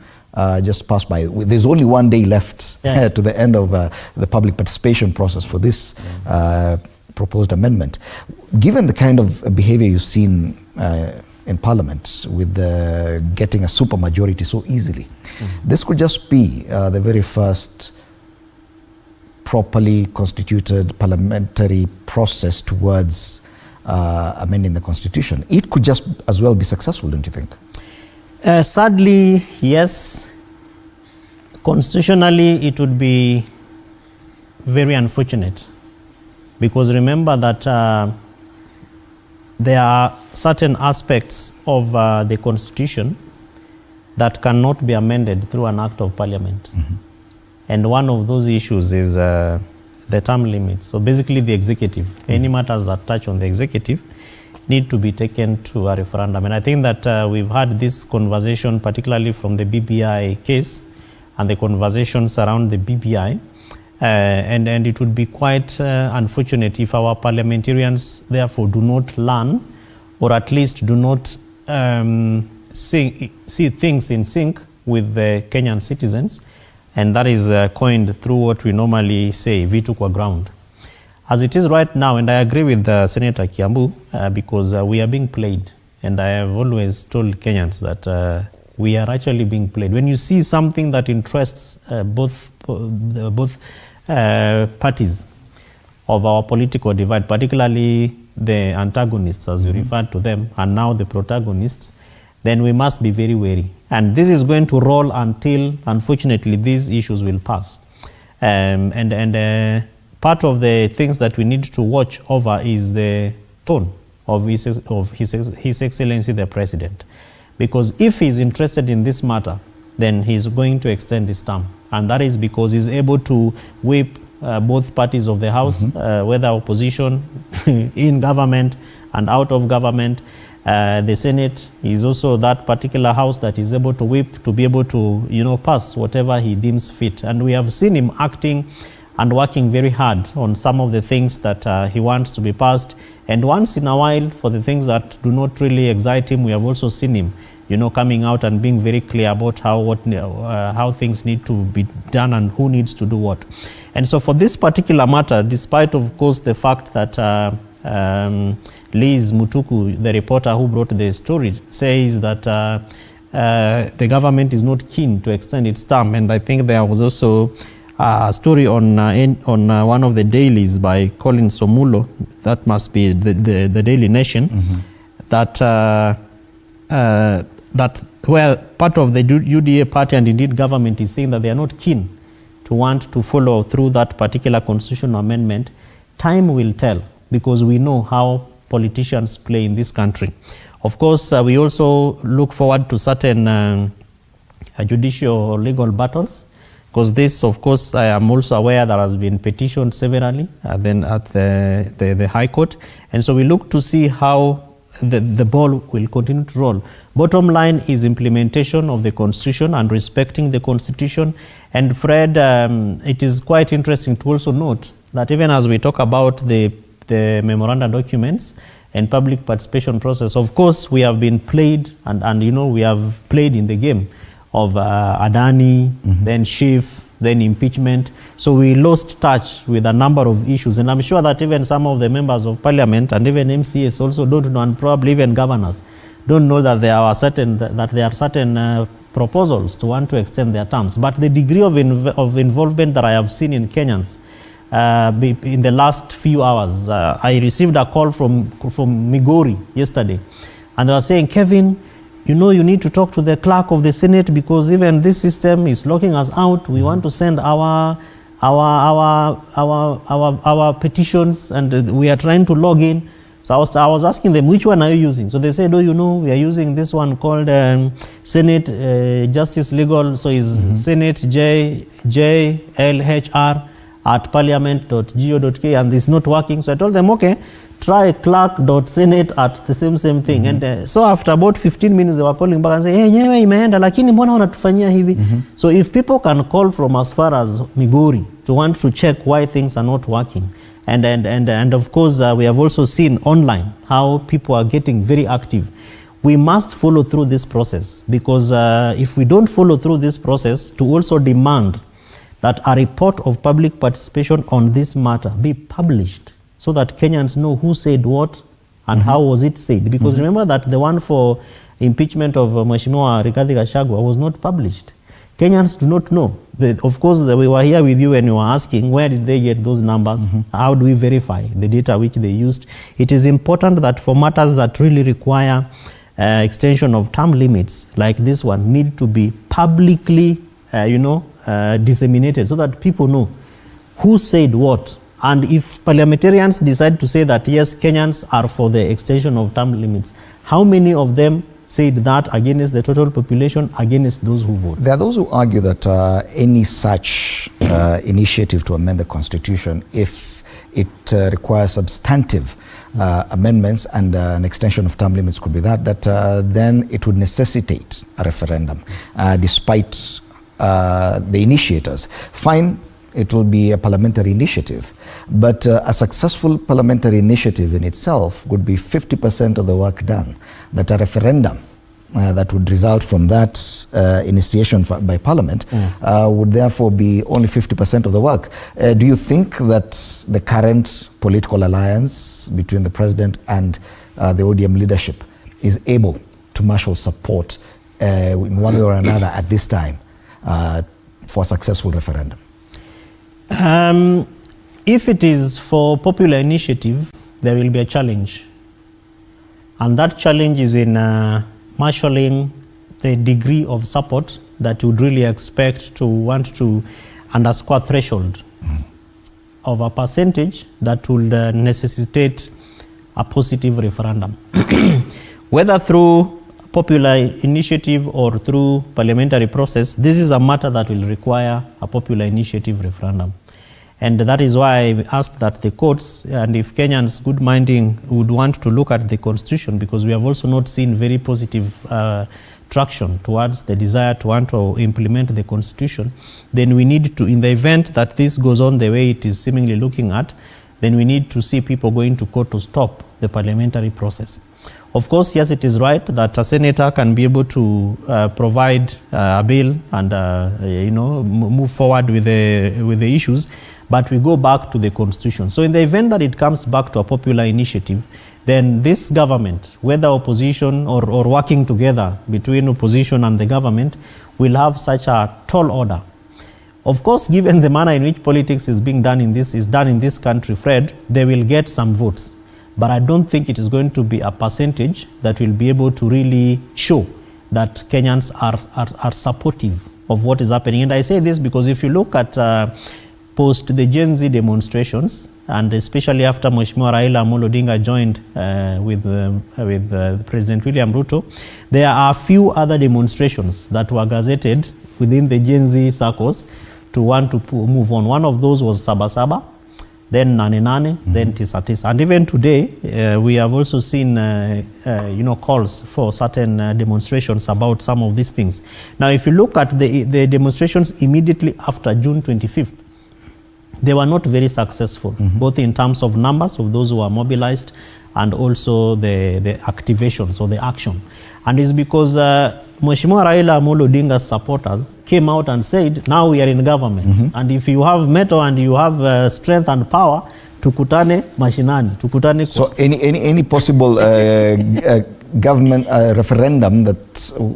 just pass by. There's only 1 day left to the end of the public participation process for this proposed amendment. Given the kind of behavior you've seen in Parliament with getting a supermajority so easily, this could just be the very first properly constituted parliamentary process towards amending the Constitution. It could just as well be successful, don't you think? Sadly, yes. Constitutionally, it would be very unfortunate, because remember that there are certain aspects of the Constitution that cannot be amended through an act of Parliament. And one of those issues is the term limit. So basically the executive, any matters that touch on the executive need to be taken to a referendum. And I think that we've had this conversation, particularly from the BBI case and the conversations around the BBI. And it would be quite unfortunate if our parliamentarians therefore do not learn, or at least do not see things in sync with the Kenyan citizens. And that is coined through what we normally say, vitu kwa ground. As it is right now, and I agree with Senator Kiambu, because we are being played. And I have always told Kenyans that we are actually being played. When you see something that interests both parties of our political divide, particularly the antagonists, as you referred to them, and now the protagonists, then we must be very wary. And this is going to roll until, unfortunately, these issues will pass. Part of the things that we need to watch over is the tone of His Excellency the President. Because if he's interested in this matter, then he's going to extend his term. And that is because he's able to whip both parties of the House, whether opposition, in government and out of government. The Senate is also that particular house that is able to whip, to be able to, pass whatever he deems fit. And we have seen him acting and working very hard on some of the things that he wants to be passed. And once in a while, for the things that do not really excite him, we have also seen him, coming out and being very clear about how things need to be done and who needs to do what. And so for this particular matter, despite, of course, the fact that Liz Mutuku, the reporter who brought the story, says that the government is not keen to extend its term. And I think there was also a story on one of the dailies by Colin Somulo, that must be the Daily Nation, that where part of the UDA party and indeed government is saying that they are not keen to want to follow through that particular constitutional amendment, time will tell, because we know how politicians play in this country. Of course, we also look forward to certain judicial or legal battles, because this, of course, I am also aware there has been petitioned severally at the High Court, and so we look to see how the ball will continue to roll. Bottom line is implementation of the Constitution and respecting the Constitution. And Fred, it is quite interesting to also note that even as we talk about the memorandum documents and public participation process, of course, we have been played, and you know, we have played in the game of Adani, then Schiff, then impeachment. So we lost touch with a number of issues. And I'm sure that even some of the members of parliament and even MCAs also don't know, and probably even governors don't know that there are certain proposals to want to extend their terms. But the degree of involvement that I have seen in Kenyans in the last few hours, I received a call from Migori yesterday, and they were saying, Kevin, you know, you need to talk to the clerk of the Senate, because even this system is locking us out. We want to send our petitions, and we are trying to log in. So I was asking them, which one are you using? So they said, oh, you know, we are using this one called Senate Justice Legal. So it's Senate JLHR at parliament.go.k, and it's not working. So I told them, okay, try clerk.senate at the same thing. And so after about 15 minutes, they were calling back and saying, hey, nyewe imeenda, lakini mbona unatufanyia hivi? So if people can call from as far as Migori to want to check why things are not working, and of course, we have also seen online how people are getting very active. We must follow through this process, because if we don't follow through this process, to also demand that a report of public participation on this matter be published, so that Kenyans know who said what and how was it said. Because remember that the one for impeachment of Mheshimiwa Rigathi-Gachagua was not published. Kenyans do not know. Of course, we were here with you when you were asking, where did they get those numbers? How do we verify the data which they used? It is important that for matters that really require extension of term limits, like this one, need to be publicly, disseminated, so that people know who said what. And if parliamentarians decide to say that, yes, Kenyans are for the extension of term limits, how many of them said that against the total population, against those who vote? There are those who argue that any such initiative to amend the Constitution, if it requires substantive amendments and an extension of term limits could be that then it would necessitate a referendum, despite the initiators. Fine, it will be a parliamentary initiative, but a successful parliamentary initiative in itself would be 50% of the work done. That a referendum that would result from that initiation by parliament would therefore be only 50% of the work. Do you think that the current political alliance between the president and the ODM leadership is able to marshal support in one way or another at this time for a successful referendum? If it is for popular initiative, there will be a challenge. And that challenge is in marshalling the degree of support that you would really expect to want to underscore threshold of a percentage that will necessitate a positive referendum. Whether through popular initiative or through parliamentary process, this is a matter that will require a popular initiative referendum. And that is why I asked that the courts, and if Kenyans good minding would want to look at the Constitution, because we have also not seen very positive traction towards the desire to want to implement the Constitution, then we need to, in the event that this goes on the way it is seemingly looking at, then we need to see people going to court to stop the parliamentary process. Of course, yes, it is right that a senator can be able to provide a bill and move forward with the issues, but we go back to the Constitution. So in the event that it comes back to a popular initiative, then this government, whether opposition or working together between opposition and the government, will have such a tall order. Of course, given the manner in which politics is being done in this country, Fred, they will get some votes. But I don't think it is going to be a percentage that will be able to really show that Kenyans are supportive of what is happening. And I say this because if you look at post the Gen Z demonstrations, and especially after Mheshimiwa Raila Amolo Odinga joined with President William Ruto, there are a few other demonstrations that were gazetted within the Gen Z circles to want to move on. One of those was Sabasaba, then Nane Nane, then Tisa Tisa. And even today, we have also seen calls for certain demonstrations about some of these things. Now, if you look at the demonstrations immediately after June 25th, they were not very successful, both in terms of numbers of those who are mobilized and also the activations or the action. And it's because Mheshimiwa Raila Amolo Odinga's supporters came out and said, now we are in government. And if you have metal and you have strength and power, tukutane mashinani, tukutane. So any possible government referendum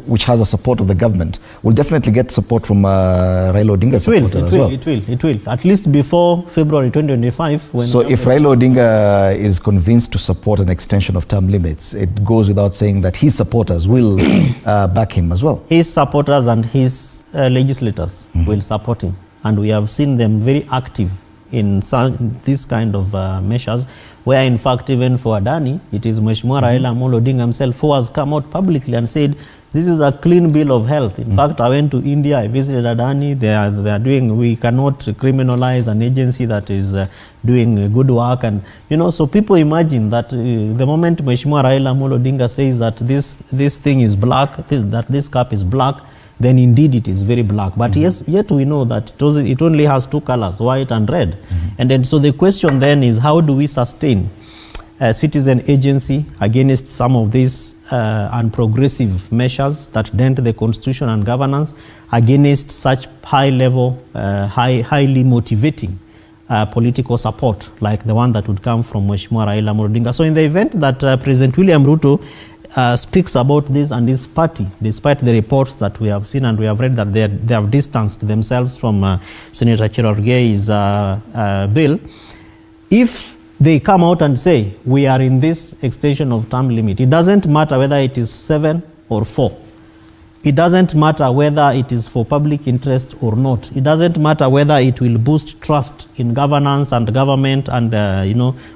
which has a support of the government will definitely get support from Raila Odinga's supporters as well. It will. At least before February 2025. So if Raila Odinga is convinced to support an extension of term limits, it goes without saying that his supporters will back him as well. His supporters and his legislators will support him. And we have seen them very active in this kind of measures, where in fact even for Adani, it is Mheshimiwa Raila Amolo Odinga himself who has come out publicly and said, this is a clean bill of health. In fact, I went to India, I visited Adani, they are doing, we cannot criminalize an agency that is doing good work. And, so people imagine that the moment Mheshimiwa Raila Amolo Odinga says that this thing is black, that this cup is black, then indeed it is very black. But yes, yet we know that it only has two colors, white and red. And then so the question then is, how do we sustain a citizen agency against some of these unprogressive measures that dent the constitution and governance, against such high level, highly motivating political support like the one that would come from Mheshimiwa Raila Amolo Odinga. So in the event that President William Ruto speaks about this and his party, despite the reports that we have seen and we have read that they have distanced themselves from Senator Cherargei's bill, if they come out and say, we are in this extension of term limit, it doesn't matter whether it is 7 or 4. It doesn't matter whether it is for public interest or not. It doesn't matter whether it will boost trust in governance and government and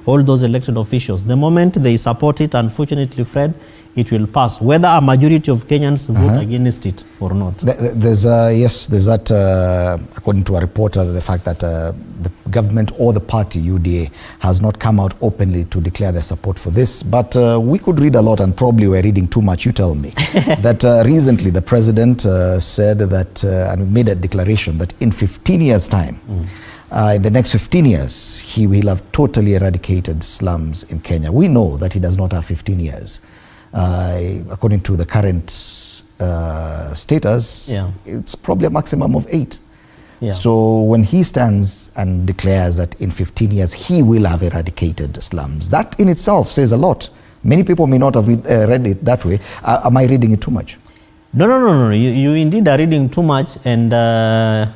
all those elected officials. The moment they support it, unfortunately, Fred, it will pass, whether a majority of Kenyans vote against it or not. There's that, according to a reporter, the fact that the government or the party, UDA, has not come out openly to declare their support for this. But we could read a lot, and probably we're reading too much, you tell me, that recently the president said that, and made a declaration that in 15 years' time, in the next 15 years, he will have totally eradicated slums in Kenya. We know that he does not have 15 years. According to the current status, it's probably a maximum of 8. So when he stands and declares that in 15 years he will have eradicated slums, that in itself says a lot. Many people may not have read it that way. Am I reading it too much? No. You indeed are reading too much, and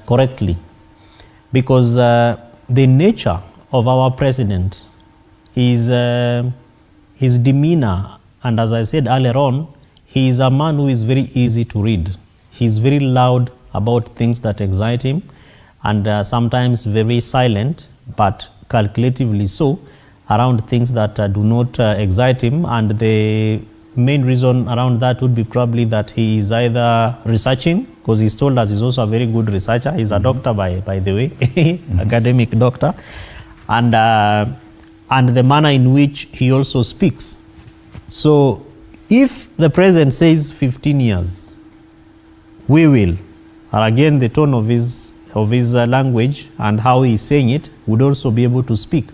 correctly. Because the nature of our president is his demeanor. And as I said earlier on, he is a man who is very easy to read. He's very loud about things that excite him, and sometimes very silent, but calculatively so, around things that do not excite him. And the main reason around that would be probably that he is either researching, because he's told us he's also a very good researcher. He's a doctor, by the way, academic doctor, and the manner in which he also speaks. So if the president says 15 years, we will, and again the tone of his language and how he's saying it would also be able to speak.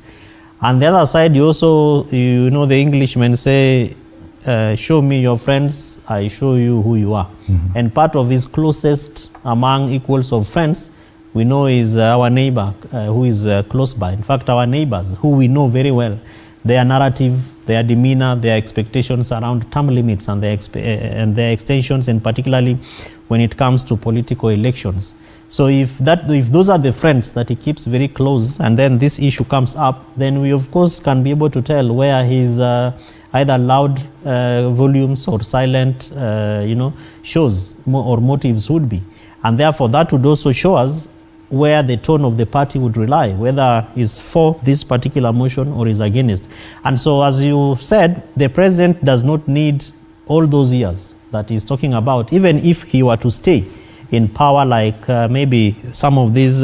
On the other side, the Englishmen say, show me your friends, I show you who you are. And part of his closest among equals of friends, we know, is our neighbor who is close by. In fact, our neighbors who we know very well, their narrative, their demeanor, their expectations around term limits and their extensions, and particularly when it comes to political elections. So if those are the friends that he keeps very close, and then this issue comes up, then we of course can be able to tell where his either loud volumes or silent shows or motives would be. And therefore, that would also show us where the tone of the party would rely, whether is for this particular motion or is against. And so, as you said, the president does not need all those years that he's talking about, even if he were to stay in power, like maybe some of these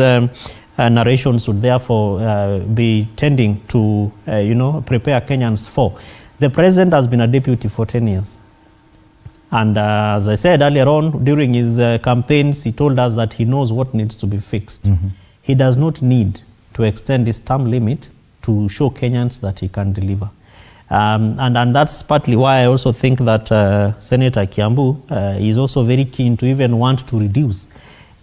narrations would therefore be tending to, prepare Kenyans for. The president has been a deputy for 10 years. And as I said earlier on, during his campaigns, he told us that he knows what needs to be fixed. He does not need to extend his term limit to show Kenyans that he can deliver. And that's partly why I also think that Senator Kiambu is also very keen to even want to reduce.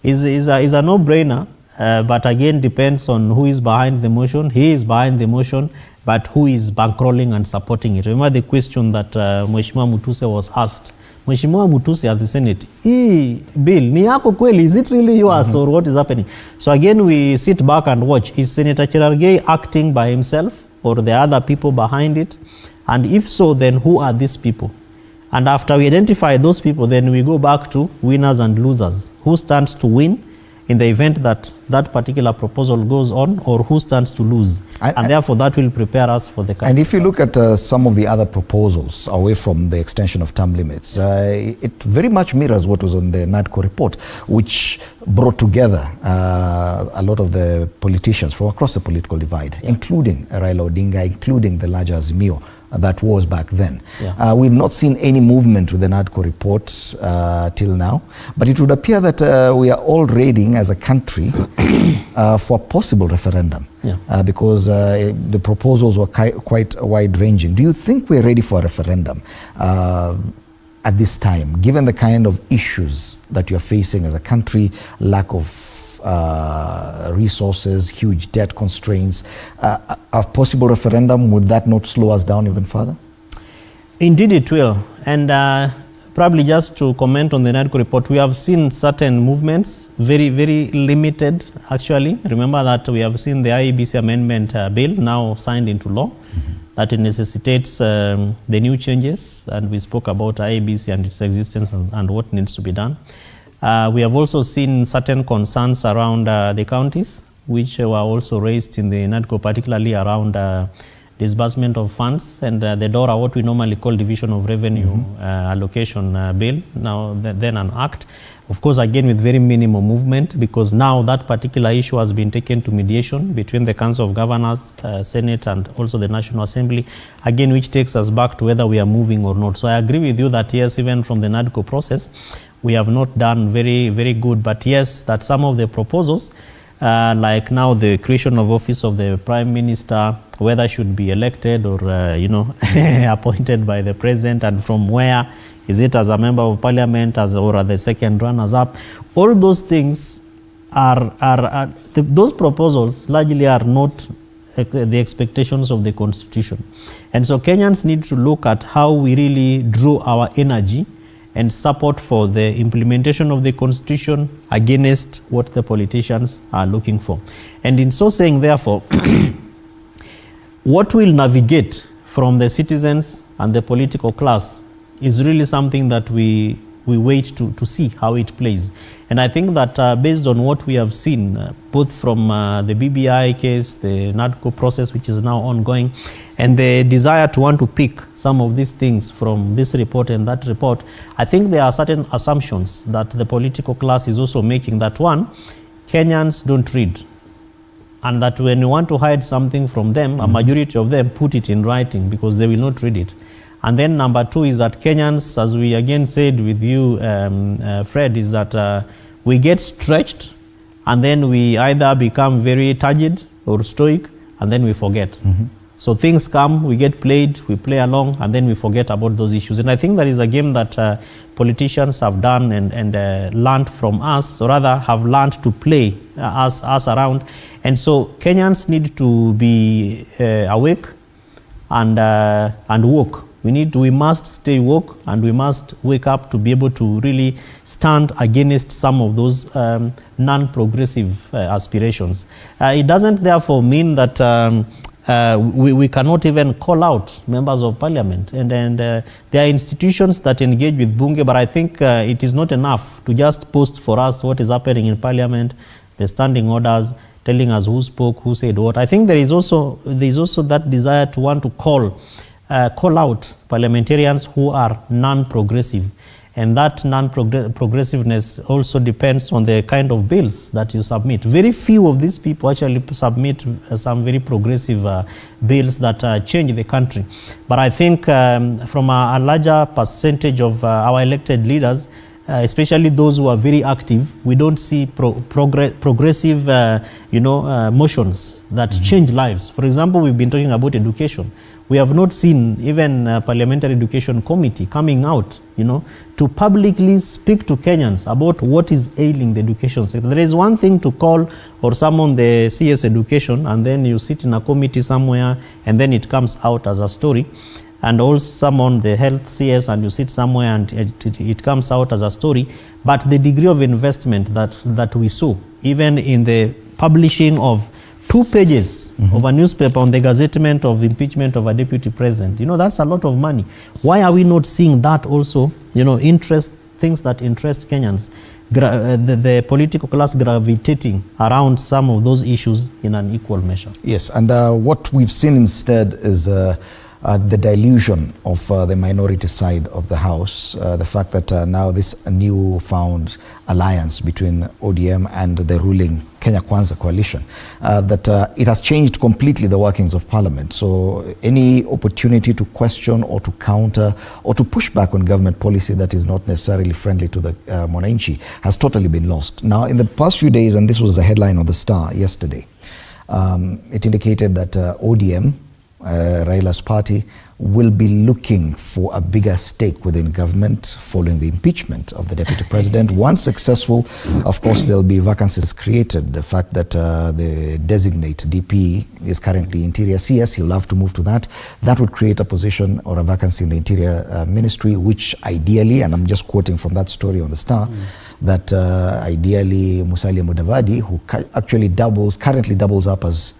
Is a no-brainer, but again depends on who is behind the motion. He is behind the motion, but who is bankrolling and supporting it? Remember the question that Mheshimiwa Mutuse was asked. Mheshimiwa Mutuse at the Senate, bill, ni yako kweli, is it really yours or what is happening? So again, we sit back and watch. Is Senator Cherargei acting by himself or the other people behind it? And if so, then who are these people? And after we identify those people, then we go back to winners and losers. Who stands to win in the event that that particular proposal goes on, or who stands to lose? And therefore, that will prepare us for the country. And if you look at some of the other proposals away from the extension of term limits, it very much mirrors what was on the NADCO report, which brought together a lot of the politicians from across the political divide, including Raila Odinga, including the larger Azimio that was back then. We've not seen any movement with the NADCO report till now, but it would appear that we are all readying as a country for a possible referendum, because the proposals were quite wide-ranging. Do you think we're ready for a referendum at this time, given the kind of issues that you're facing as a country, lack of resources, huge debt constraints? A possible referendum, would that not slow us down even further? Indeed it will. And probably just to comment on the NADCO report, we have seen certain movements, very, very limited actually. Remember that we have seen the IEBC amendment bill now signed into law. That it necessitates the new changes, and we spoke about IEBC and its existence and what needs to be done. We have also seen certain concerns around the counties, which were also raised in the NADCO, particularly around disbursement of funds and the DORA, what we normally call Division of Revenue Allocation Bill, now then an act. Of course, again, with very minimal movement, because now that particular issue has been taken to mediation between the Council of Governors, Senate, and also the National Assembly, again, which takes us back to whether we are moving or not. So I agree with you that, yes, even from the NADCO process, we have not done very, very good. But yes, that some of the proposals, like now the creation of office of the Prime Minister, whether should be elected or, appointed by the President, and from where, is it as a member of Parliament or the second runners-up? All those things those proposals largely are not the expectations of the Constitution. And so Kenyans need to look at how we really draw our energy and support for the implementation of the Constitution against what the politicians are looking for. And in so saying, therefore, what will navigate from the citizens and the political class is really something that we wait to see how it plays. And I think that based on what we have seen, both from the BBI case, the NADCO process, which is now ongoing, and the desire to want to pick some of these things from this report and that report, I think there are certain assumptions that the political class is also making. That one, Kenyans don't read. And that when you want to hide something from them, a majority of them put it in writing because they will not read it. And then number two is that Kenyans, as we again said with you, Fred, is that we get stretched and then we either become very turgid or stoic and then we forget. So things come, we get played, we play along, and then we forget about those issues. And I think that is a game that politicians have done and learned from us, or rather have learned to play us around. And so Kenyans need to be awake and woke. We must stay woke, and we must wake up to be able to really stand against some of those non-progressive aspirations. It doesn't therefore mean that we cannot even call out members of parliament. And there are institutions that engage with Bunge, but I think it is not enough to just post for us what is happening in parliament, the standing orders, telling us who spoke, who said what. I think there is also that desire to want to call out parliamentarians who are non-progressive. And that non-progressiveness also depends on the kind of bills that you submit. Very few of these people actually submit some very progressive bills that change the country. But I think from a larger percentage of our elected leaders, especially those who are very active, we don't see progressive motions that change lives. For example, we've been talking about education. We have not seen even Parliamentary Education Committee coming out, to publicly speak to Kenyans about what is ailing the education sector. There is one thing to call or summon the CS education, and then you sit in a committee somewhere, and then it comes out as a story. And also summon the health CS, and you sit somewhere, and it comes out as a story. But the degree of investment that we saw, even in the publishing of 2 pages of a newspaper on the gazettement of impeachment of a deputy president, that's a lot of money. Why are we not seeing that also, things that interest Kenyans, the political class gravitating around some of those issues in an equal measure? Yes, and what we've seen instead is the dilution of the minority side of the House, the fact that now this newfound alliance between ODM and the ruling Kenya Kwanza coalition, that it has changed completely the workings of Parliament. So any opportunity to question or to counter or to push back on government policy that is not necessarily friendly to the Mwananchi has totally been lost. Now, in the past few days, and this was the headline of the Star yesterday, it indicated that ODM, Raila's party, will be looking for a bigger stake within government following the impeachment of the deputy president. Once successful, of course, there'll be vacancies created. The fact that the designate DP is currently Interior CS, he'll have to move to that. That would create a position or a vacancy in the Interior Ministry, which ideally, and I'm just quoting from that story on the Star, that ideally Musalia Mudavadi, who actually currently doubles up as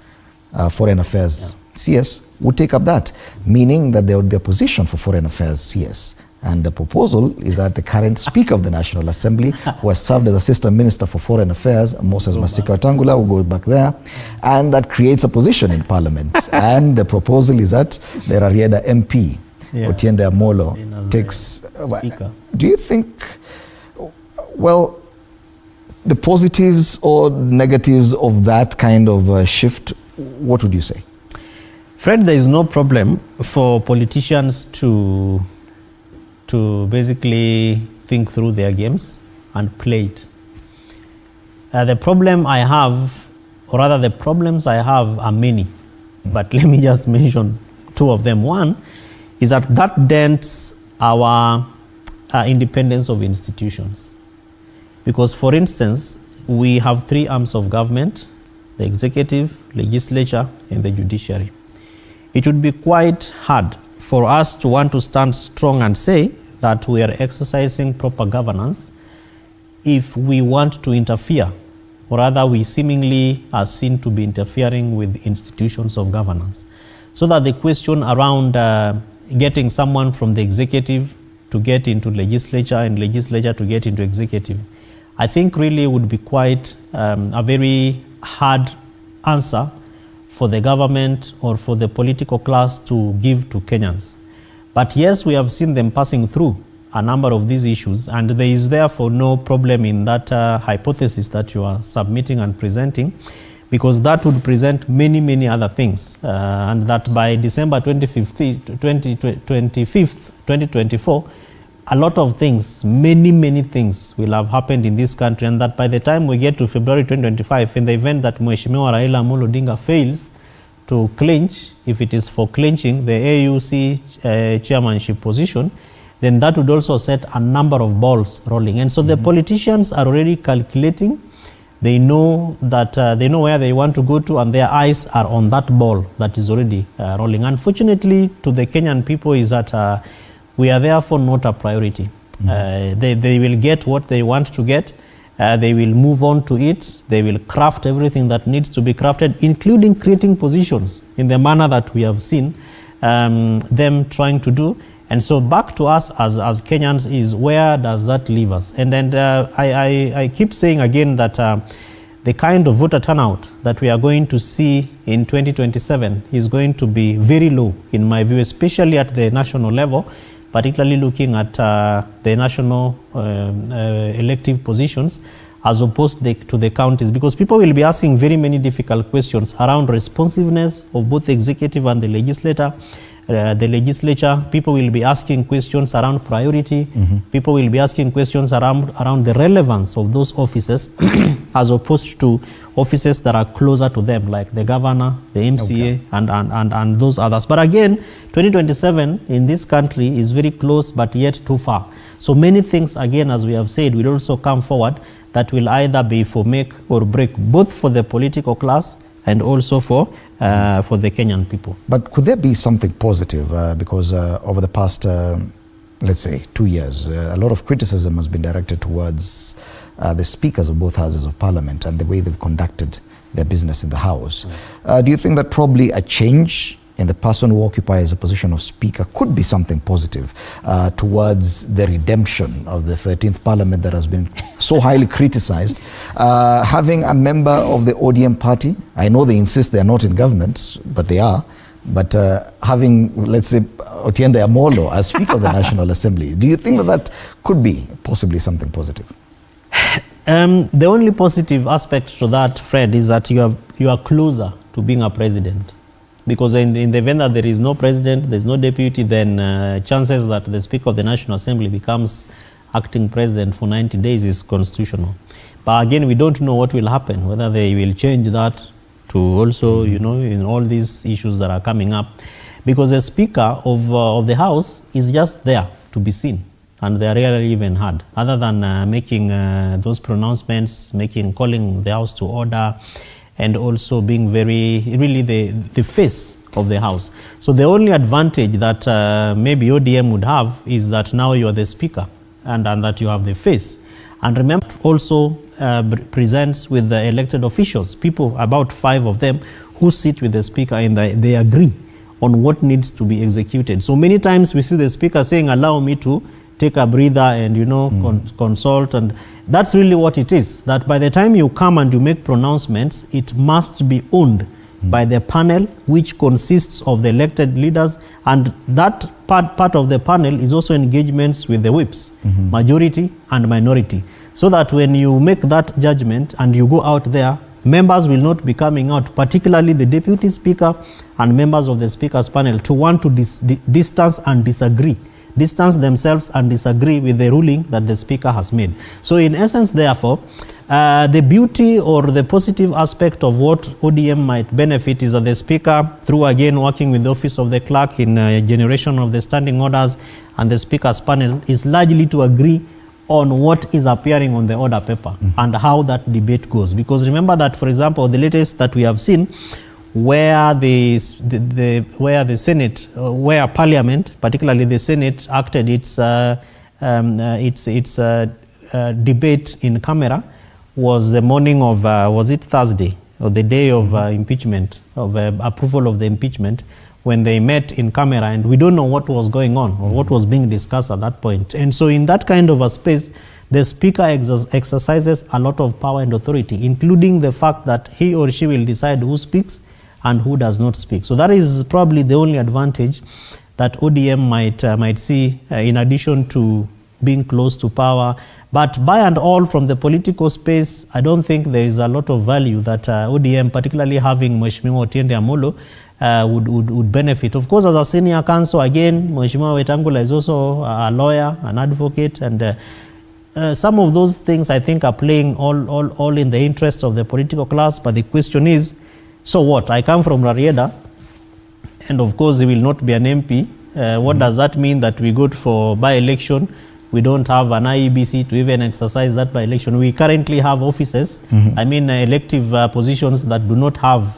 Foreign Affairs CS, would take up that, meaning that there would be a position for Foreign Affairs CS. And the proposal is that the current Speaker of the National Assembly, who has served as Assistant Minister for Foreign Affairs, Moses Masika Wetangula, will go back there, and that creates a position in Parliament. And the proposal is that the Rarieda MP, Otiende Amolo, takes... do you think, the positives or negatives of that kind of shift, what would you say? Fred, there is no problem for politicians to basically think through their games and play it. The problem I have, or rather the problems I have are many, but let me just mention 2 of them. One is that dents our independence of institutions. Because, for instance, we have 3 arms of government: the executive, legislature, and the judiciary. It would be quite hard for us to want to stand strong and say that we are exercising proper governance if we want to interfere, or rather we seemingly are seen to be interfering with institutions of governance. So that the question around getting someone from the executive to get into legislature and legislature to get into executive, I think really would be quite a very hard answer for the government or for the political class to give to Kenyans. But yes, we have seen them passing through a number of these issues, and there is therefore no problem in that hypothesis that you are submitting and presenting, because that would present many, many other things, and that by December 2024, a lot of things, many things will have happened in this country, and that by the time we get to February 2025, in the event that Mheshimiwa Raila Amolo Odinga fails to clinch, if it is for clinching the AUC chairmanship position, then that would also set a number of balls rolling. And so the politicians are already calculating. They know that they know where they want to go to, and their eyes are on that ball that is already rolling. Unfortunately, to the Kenyan people is that we are therefore not a priority. They will get what they want to get, They will move on to it. They will craft everything that needs to be crafted, including creating positions in the manner that we have seen them trying to do. And so back to us as Kenyans is, where does that leave us? And then I keep saying again that the kind of voter turnout that we are going to see in 2027 is going to be very low, in my view, especially at the national level, particularly looking at the national elective positions as opposed to the counties, because people will be asking very many difficult questions around responsiveness of both the executive and the legislature. People will be asking questions around priority. People will be asking questions around the relevance of those offices as opposed to offices that are closer to them, like the governor, the MCA, and those others. But again, 2027 in this country is very close, but yet too far. So many things, again, as we have said, will also come forward that will either be for make or break, both for the political class and also for the Kenyan people. But could there be something positive? Because over the past, let's say, 2 years, a lot of criticism has been directed towards the speakers of both houses of parliament and the way they've conducted their business in the house. Do you think that probably a change in the person who occupies a position of speaker could be something positive towards the redemption of the 13th parliament that has been so highly criticized? Having a member of the ODM party, I know they insist they are not in government, but they are, but having, let's say, Otiende Amolo as Speaker of the National Assembly, do you think that could be possibly something positive? The only positive aspect to that, Fred, is that you are closer to being a president. Because in the event that there is no president, there is no deputy, then chances that the Speaker of the National Assembly becomes acting president for 90 days is constitutional. But again, we don't know what will happen, whether they will change that to also, you know, in all these issues that are coming up. Because the Speaker of the House is just there to be seen, and they are rarely even heard, other than making those pronouncements, calling the House to order, and also being really the face of the House. So the only advantage that maybe ODM would have is that now you are the Speaker and that you have the face. And remember, also presents with the elected officials, people, about 5 of them, who sit with the Speaker and they agree on what needs to be executed. So many times we see the Speaker saying, allow me to take a breather and, you know, consult, and that's really what it is, that by the time you come and you make pronouncements, it must be owned by the panel, which consists of the elected leaders, and that part of the panel is also engagements with the whips, majority and minority, so that when you make that judgment and you go out there, members will not be coming out, particularly the Deputy Speaker and members of the Speaker's panel, to want to distance themselves and disagree with the ruling that the Speaker has made. So in essence, therefore, the beauty or the positive aspect of what ODM might benefit is that the Speaker, through again working with the Office of the Clerk in generation of the standing orders and the Speaker's panel, is largely to agree on what is appearing on the order paper and how that debate goes. Because remember that, for example, the latest that we have seen, where the Senate, where Parliament, particularly the Senate, acted its debate in camera, was the morning of, was it Thursday, or the day of impeachment, of approval of the impeachment, when they met in camera, and we don't know what was going on or what was being discussed at that point. And so in that kind of a space, the Speaker exercises a lot of power and authority, including the fact that he or she will decide who speaks and who does not speak. So that is probably the only advantage that ODM might see, in addition to being close to power. But by and all, from the political space, I don't think there is a lot of value that ODM, particularly having Mheshimiwa Otiende Amolo, would benefit. Of course, as a senior counsel, again, Mheshimiwa Wetangula is also a lawyer, an advocate, and some of those things I think are playing all in the interest of the political class. But the question is, so what? I come from Rarieda, and of course, he will not be an MP. What does that mean that we go for by-election? We don't have an IEBC to even exercise that by-election. We currently have offices, I mean elective positions that do not have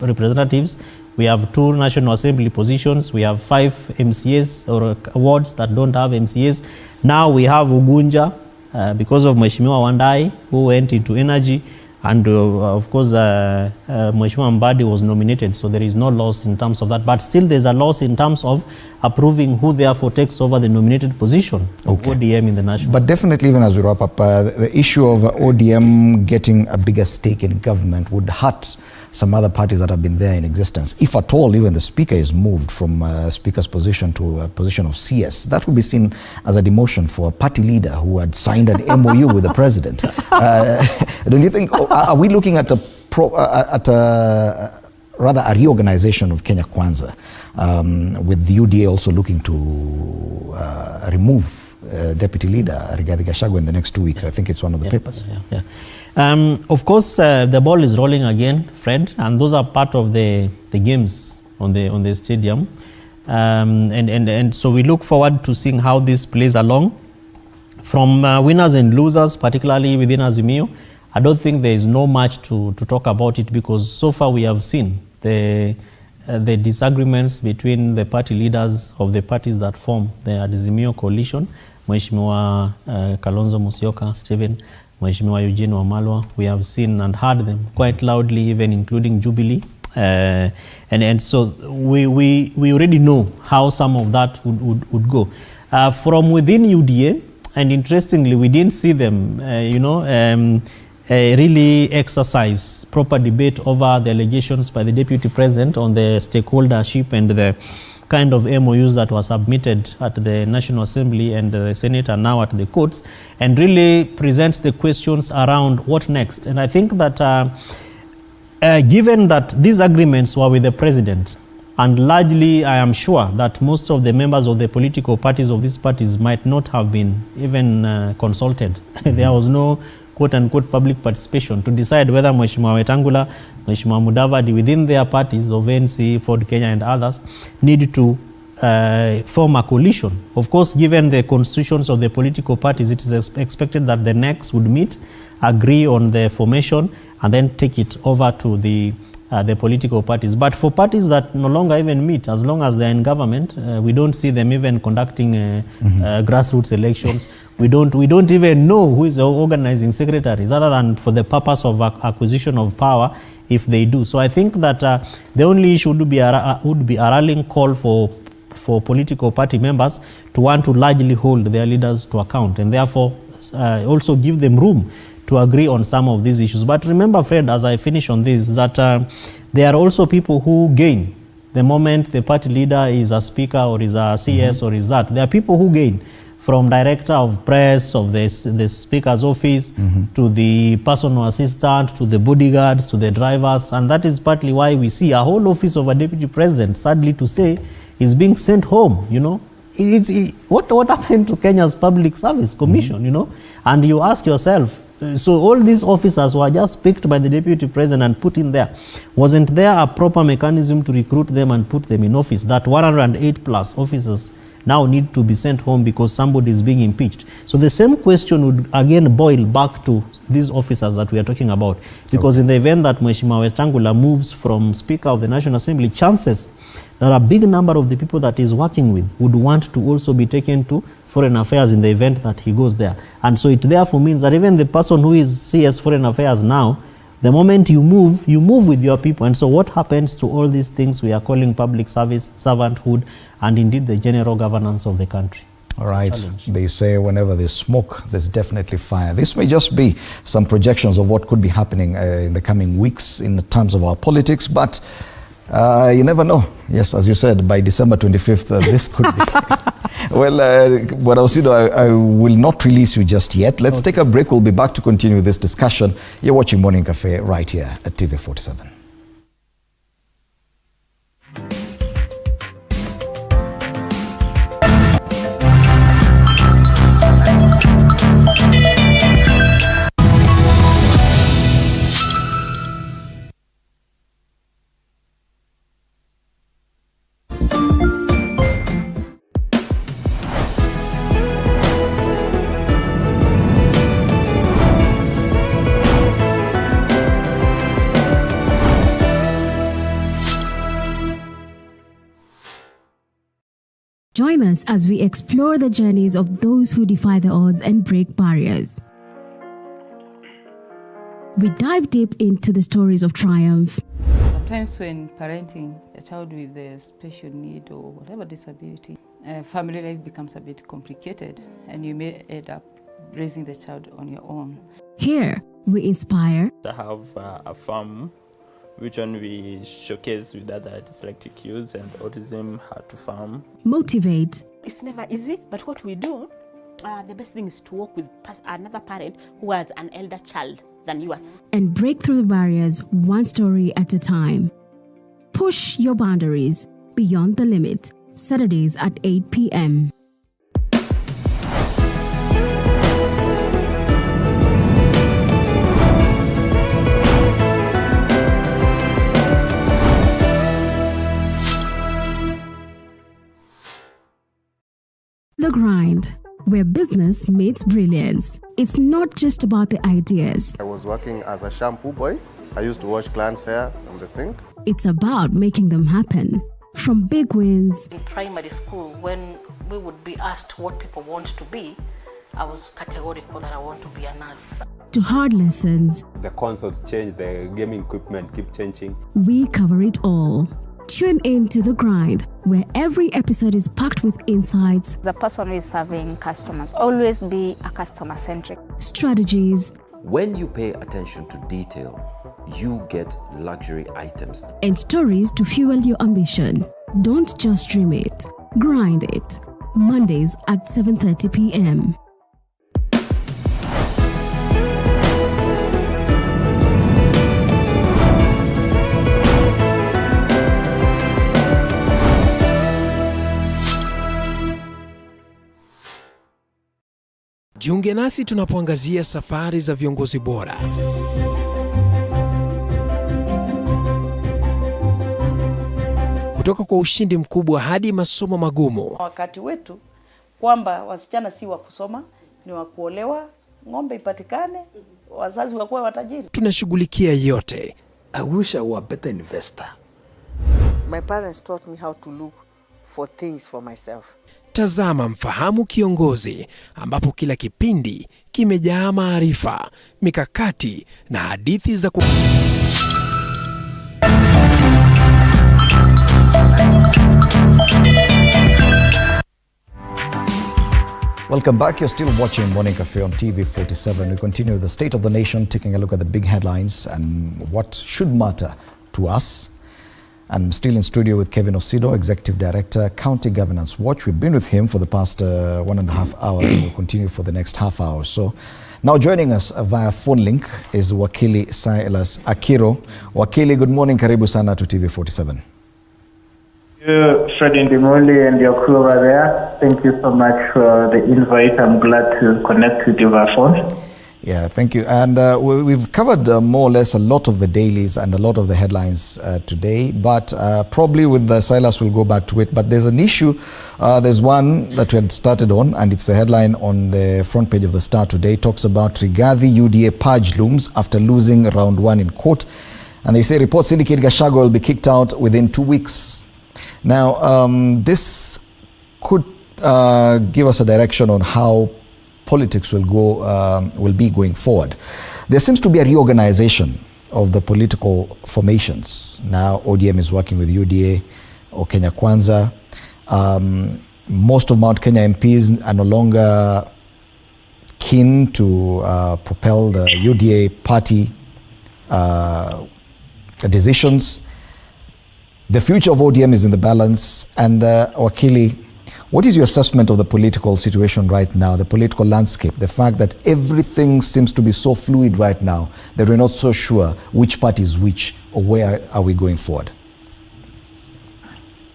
representatives. We have 2 National Assembly positions. We have 5 MCAs or wards that don't have MCAs. Now we have Ugunja because of Mheshimiwa Wandai, who went into energy, and of course, Mheshimiwa Mbadi was nominated, so there is no loss in terms of that. But still, there's a loss in terms of approving who therefore takes over the nominated position of ODM in the national. But definitely, even as we wrap up, the issue of ODM getting a bigger stake in government would hurt some other parties that have been there in existence. If at all, even the speaker is moved from speaker's position to a position of CS, that would be seen as a demotion for a party leader who had signed an MOU with the president. Don't you think, are we looking at rather a reorganization of Kenya Kwanza, with the UDA also looking to remove Deputy Leader Rigathi Gachagua in the next 2 weeks? I think it's one of the papers. Of course, the ball is rolling again, Fred, and those are part of the games on the stadium. And so we look forward to seeing how this plays along. From winners and losers, particularly within Azimio, I don't think there is no much to talk about it, because so far we have seen the disagreements between the party leaders of the parties that form the Azimio coalition, Mheshimiwa Kalonzo Musyoka, Stephen, Mheshimiwa Eugene Wamalwa. We have seen and heard them quite loudly, even including Jubilee. And so we already know how some of that would go. From within UDA, and interestingly, we didn't see them, really exercise proper debate over the allegations by the Deputy President on the stakeholdership and the kind of MOUs that were submitted at the National Assembly and the Senate and now at the courts, and really presents the questions around what next. And I think that given that these agreements were with the President, and largely I am sure that most of the members of the political parties of these parties might not have been even consulted. There was no quote-unquote public participation to decide whether Mheshimiwa Wetangula, Mheshimiwa Mudavadi within their parties of ANC, Ford Kenya and others need to form a coalition. Of course, given the constitutions of the political parties, it is expected that the next would meet, agree on the formation, and then take it over to the political parties. But for parties that no longer even meet, as long as they're in government, we don't see them even conducting grassroots elections. We don't even know who is the organizing secretaries, other than for the purpose of acquisition of power, if they do. So I think that the only issue would be a rallying call for political party members to want to largely hold their leaders to account, and therefore also give them room to agree on some of these issues. But remember, Fred, as I finish on this, that there are also people who gain the moment the party leader is a speaker or is a CS or is that. There are people who gain, from director of press of the speaker's office to the personal assistant, to the bodyguards, to the drivers. And that is partly why we see a whole office of a deputy president, sadly to say, is being sent home, what happened to Kenya's Public Service Commission, And you ask yourself, so all these officers were just picked by the deputy president and put in there. Wasn't there a proper mechanism to recruit them and put them in office? That 108 plus officers now need to be sent home because somebody is being impeached. So the same question would again boil back to these officers that we are talking about. Because in the event that Mheshimiwa Wetangula moves from Speaker of the National Assembly, chances that a big number of the people that he's working with would want to also be taken to Foreign Affairs in the event that he goes there. And so it therefore means that even the person who is CS Foreign Affairs now, the moment you move with your people. And so what happens to all these things we are calling public service, servanthood, and indeed the general governance of the country? All right. They say whenever there's smoke, there's definitely fire. This may just be some projections of what could be happening in the coming weeks in terms of our politics, but you never know. Yes, as you said, by December 25th, this could be. Well, Wadawsido, I will not release you just yet. Let's take a break. We'll be back to continue this discussion. You're watching Morning Cafe right here at TV47. Join us as we explore the journeys of those who defy the odds and break barriers. We dive deep into the stories of triumph. Sometimes when parenting a child with a special need or whatever disability, family life becomes a bit complicated and you may end up raising the child on your own. Here, we inspire. I have a farm which one we showcase with other dyslexic youths and autism, how to farm. Motivate. It's never easy, but what we do, the best thing is to work with another parent who has an elder child than yours. And break through the barriers one story at a time. Push your boundaries beyond the limit. Saturdays at 8 p.m. The Grind, where business meets brilliance. It's not just about the ideas. I was working as a shampoo boy. I used to wash clients' hair on the sink. It's about making them happen. From big wins. In primary school, when we would be asked what people want to be, I was categorical that I want to be a nurse. To hard lessons. The consoles change, the gaming equipment keep changing. We cover it all. Tune in to The Grind, where every episode is packed with insights. The person who is serving customers, always be a customer-centric. Strategies. When you pay attention to detail, you get luxury items. And stories to fuel your ambition. Don't just dream it, grind it. Mondays at 7:30 p.m. Jiunge nasi tunapoangazia safari za viongozi bora. Kutoka kwa ushindi mkubwa hadi masomo magumu. Wakati wetu kwamba wasichana si wa kusoma, ni wa kuolewa, ng'ombe ipatikane, wazazi wakuwa watajiri. Tunashughulikia yote. I wish I were a better investor. My parents taught me how to look for things for myself. Tazama Mfahamu Kiongozi, ambapo kila kipindi kimejaa maarifa, mikakati na hadithi za Welcome back. You're still watching Morning Cafe on TV47. We continue with the state of the nation, taking a look at the big headlines and what should matter to us. I'm still in studio with Kevin Osido, Executive Director, County Governance Watch. We've been with him for the past 1.5 hours and we'll continue for the next half hour. So now joining us via phone link is Wakili Silas Akiro. Wakili, good morning. Karibu sana to TV47. Fred Ndimoli and your crew over there. Thank you so much for the invite. I'm glad to connect with you by phone. Yeah, thank you. And we've covered more or less a lot of the dailies and a lot of the headlines today, but probably with Silas we'll go back to it. But there's an issue, there's one that we had started on, and it's the headline on the front page of the Star today. It talks about Rigathi UDA purge looms after losing round 1 in court. And they say reports indicate Gachagua will be kicked out within 2 weeks. Now, this could give us a direction on how politics will be going forward. There seems to be a reorganization of the political formations. Now ODM is working with UDA or Kenya Kwanza. Most of Mount Kenya MPs are no longer keen to propel the UDA party decisions. The future of ODM is in the balance. And Wakili, what is your assessment of the political situation right now, the political landscape, the fact that everything seems to be so fluid right now that we're not so sure which party is which or where are we going forward?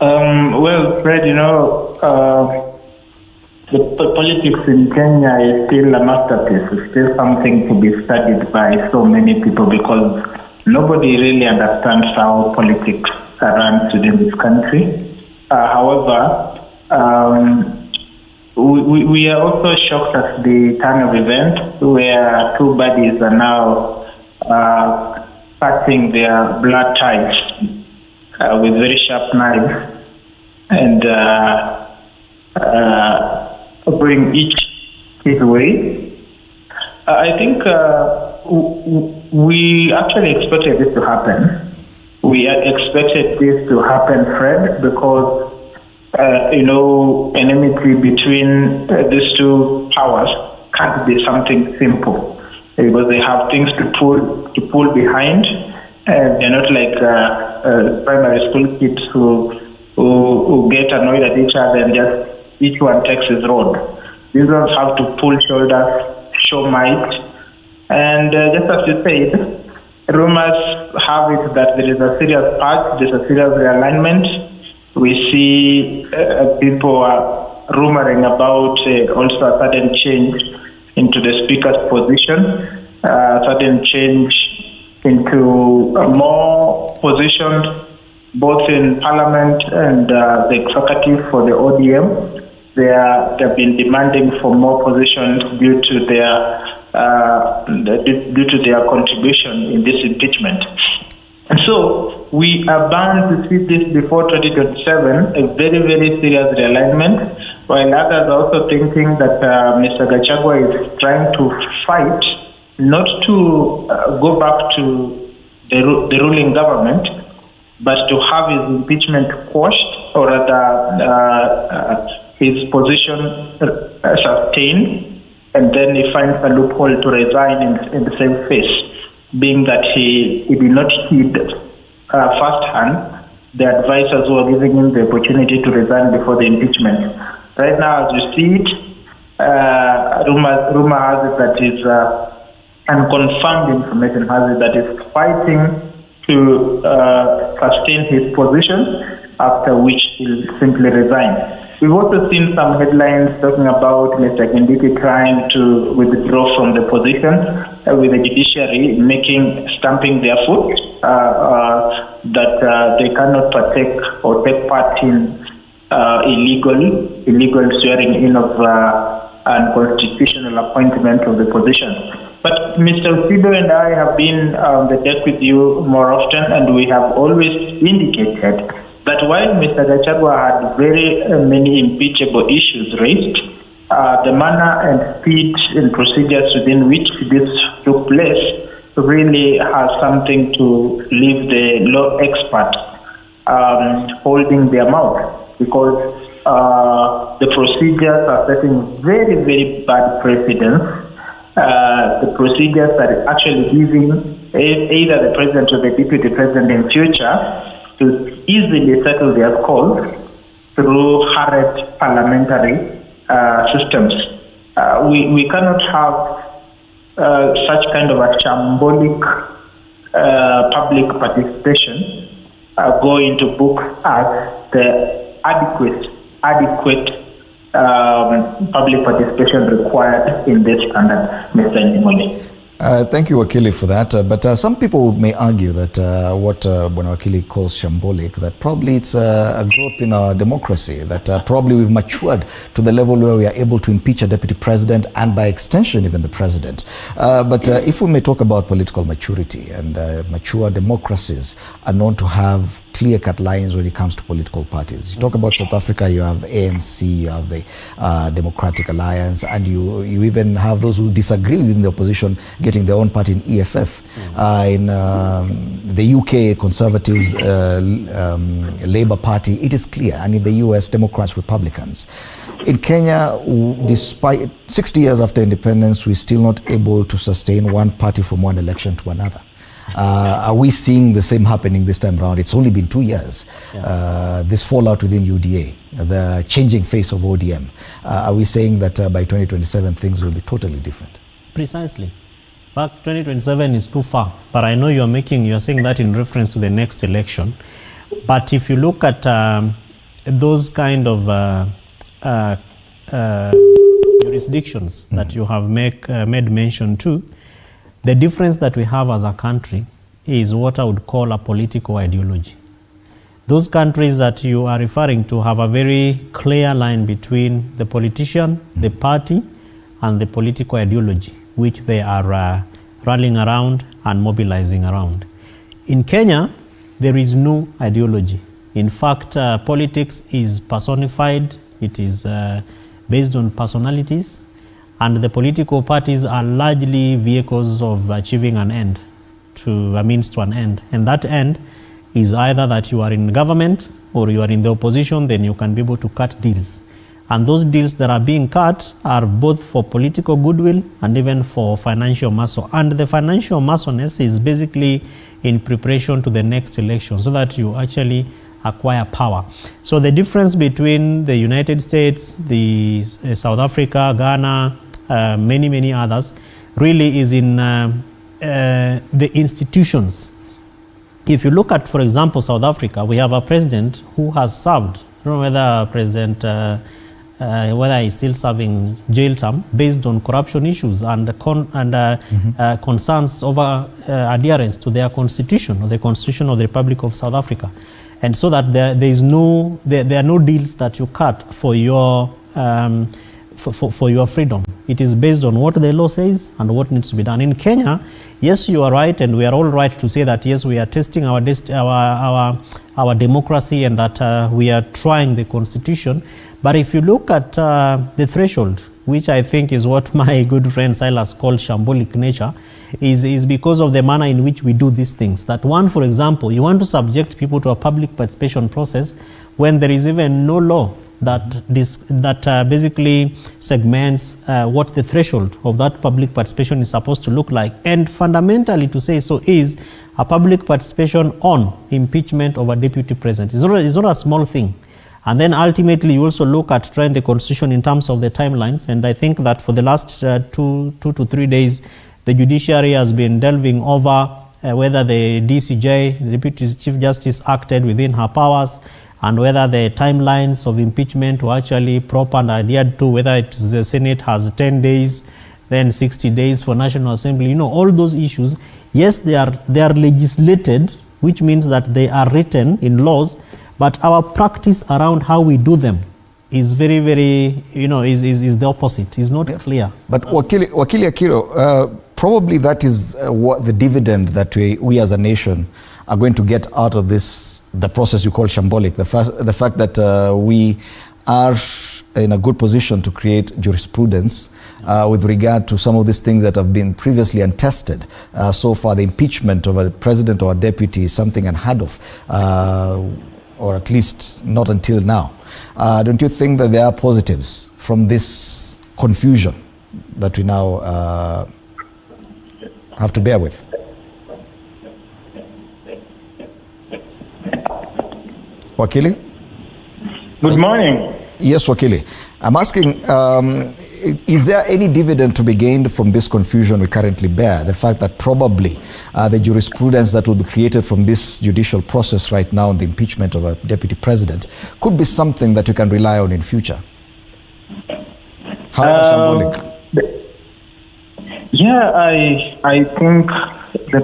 Well, Fred, the politics in Kenya is still a masterpiece. It's still something to be studied by so many people because nobody really understands how politics runs within this country. However, we are also shocked at the turn of events where two bodies are now cutting their blood ties with very sharp knives. And going each his way. I think we actually expected this to happen. We expected this to happen, Fred, because enmity between these two powers can't be something simple, because they have things to pull behind. They're not like primary school kids who get annoyed at each other and just each one takes his road. These ones have to pull shoulders, show might, and just as you said, rumors have it that there is a serious patch, there's a serious realignment. We see people are rumoring about also a sudden change into the speaker's position, sudden change into more positions both in parliament and the executive for the ODM. They've been demanding for more positions due to their contribution in this impeachment. And so we are bound to see this before 2027, a very, very serious realignment, while others are also thinking that Mr. Gachagua is trying to fight not to go back to the ruling government, but to have his impeachment quashed, or rather his position sustained, and then he finds a loophole to resign in the same phase, being that he did not heed firsthand the advisors who are giving him the opportunity to resign before the impeachment. Right now, as you see it, rumor has it that is unconfirmed information has it that is fighting to sustain his position, after which he'll simply resign. We've also seen some headlines talking about Mr. Kindiki trying to withdraw from the position, with the judiciary stamping their foot that they cannot partake or take part in illegal swearing in of unconstitutional appointment of the position. But Mr. Usido and I have been on the deck with you more often, and we have always indicated that while Mr. Gachagua had very many impeachable issues raised, the manner and speed and procedures within which this took place really has something to leave the law experts holding their mouth, because the procedures are setting very, very bad precedents. The procedures are actually giving either the president or the deputy president in future to easily settle their scores through hurried parliamentary systems. We cannot have such kind of a shambolic public participation go into book as the adequate public participation required in this standard, Mr. Ndimoli. Thank you, Wakili, for that. But some people may argue that what Bwana Wakili calls shambolic, that probably it's a growth in our democracy, that probably we've matured to the level where we are able to impeach a deputy president and by extension even the president. But if we may talk about political maturity, and mature democracies are known to have clear-cut lines when it comes to political parties. You talk about South Africa, you have ANC, you have the Democratic Alliance, and you even have those who disagree within the opposition getting their own party in EFF. In the UK, Conservatives, Labour Party, it is clear. And in the US, Democrats, Republicans. In Kenya, despite 60 years after independence, we're still not able to sustain one party from one election to another. Are we seeing the same happening this time around? It's only been 2 years. This fallout within UDA, the changing face of ODM. Are we saying that by 2027 things will be totally different? Precisely. But 2027 is too far. But I know you're saying that in reference to the next election. But if you look at those kind of jurisdictions that you have made mention to, the difference that we have as a country is what I would call a political ideology. Those countries that you are referring to have a very clear line between the politician, the party, and the political ideology, which they are rallying around and mobilizing around. In Kenya, there is no ideology. In fact, politics is personified It is based on personalities, and the political parties are largely vehicles of achieving an end, to a means to an end. And that end is either that you are in government or you are in the opposition, then you can be able to cut deals. And those deals that are being cut are both for political goodwill and even for financial muscle. And the financial muscleness is basically in preparation to the next election so that you actually acquire power. So the difference between the United States, the South Africa, Ghana, many others, really is in the institutions. If you look at, for example, South Africa, we have a president who has served, I don't know whether whether he's still serving jail term based on corruption issues and concerns over adherence to their constitution, or the constitution of the Republic of South Africa. And so that there are no deals that you cut for your freedom. It is based on what the law says and what needs to be done. In Kenya, yes, you are right, and we are all right to say that yes, we are testing our democracy and that we are trying the constitution. But if you look at the threshold, which I think is what my good friend Silas called shambolic nature, is because of the manner in which we do these things. That one, for example, you want to subject people to a public participation process when there is even no law that basically segments what the threshold of that public participation is supposed to look like. And fundamentally, to say so is a public participation on impeachment of a deputy president. It's not a small thing. And then ultimately, you also look at trying the constitution in terms of the timelines. And I think that for the last 2 to 3 days, the judiciary has been delving over whether the DCJ, the Deputy Chief Justice, acted within her powers, and whether the timelines of impeachment were actually proper and adhered to, whether the Senate has 10 days, then 60 days for National Assembly. You know, all those issues, yes, they are legislated, which means that they are written in laws, but our practice around how we do them is very, is the opposite. It's not clear. But Wakili Akiro, probably that is what the dividend that we as a nation are going to get out of this, the process you call shambolic, the fact that we are in a good position to create jurisprudence with regard to some of these things that have been previously untested. So far, the impeachment of a president or a deputy is something unheard of, or at least not until now. Don't you think that there are positives from this confusion that we now have to bear with? Wakili? Good morning. Yes, Wakili. I'm asking, is there any dividend to be gained from this confusion we currently bear? The fact that probably the jurisprudence that will be created from this judicial process right now on the impeachment of a deputy president could be something that we can rely on in future. However shambolic. Yeah, I think the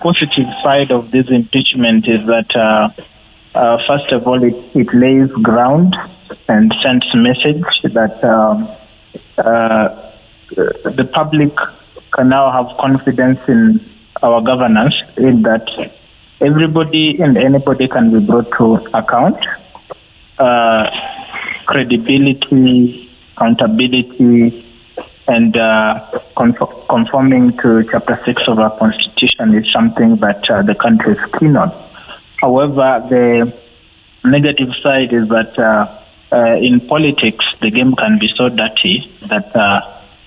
positive side of this impeachment is that first of all, it lays ground and sends a message that the public can now have confidence in our governance, in that everybody and anybody can be brought to account. Credibility, accountability, and conforming to Chapter 6 of our Constitution is something that the country is keen on. However, the negative side is that in politics, the game can be so dirty that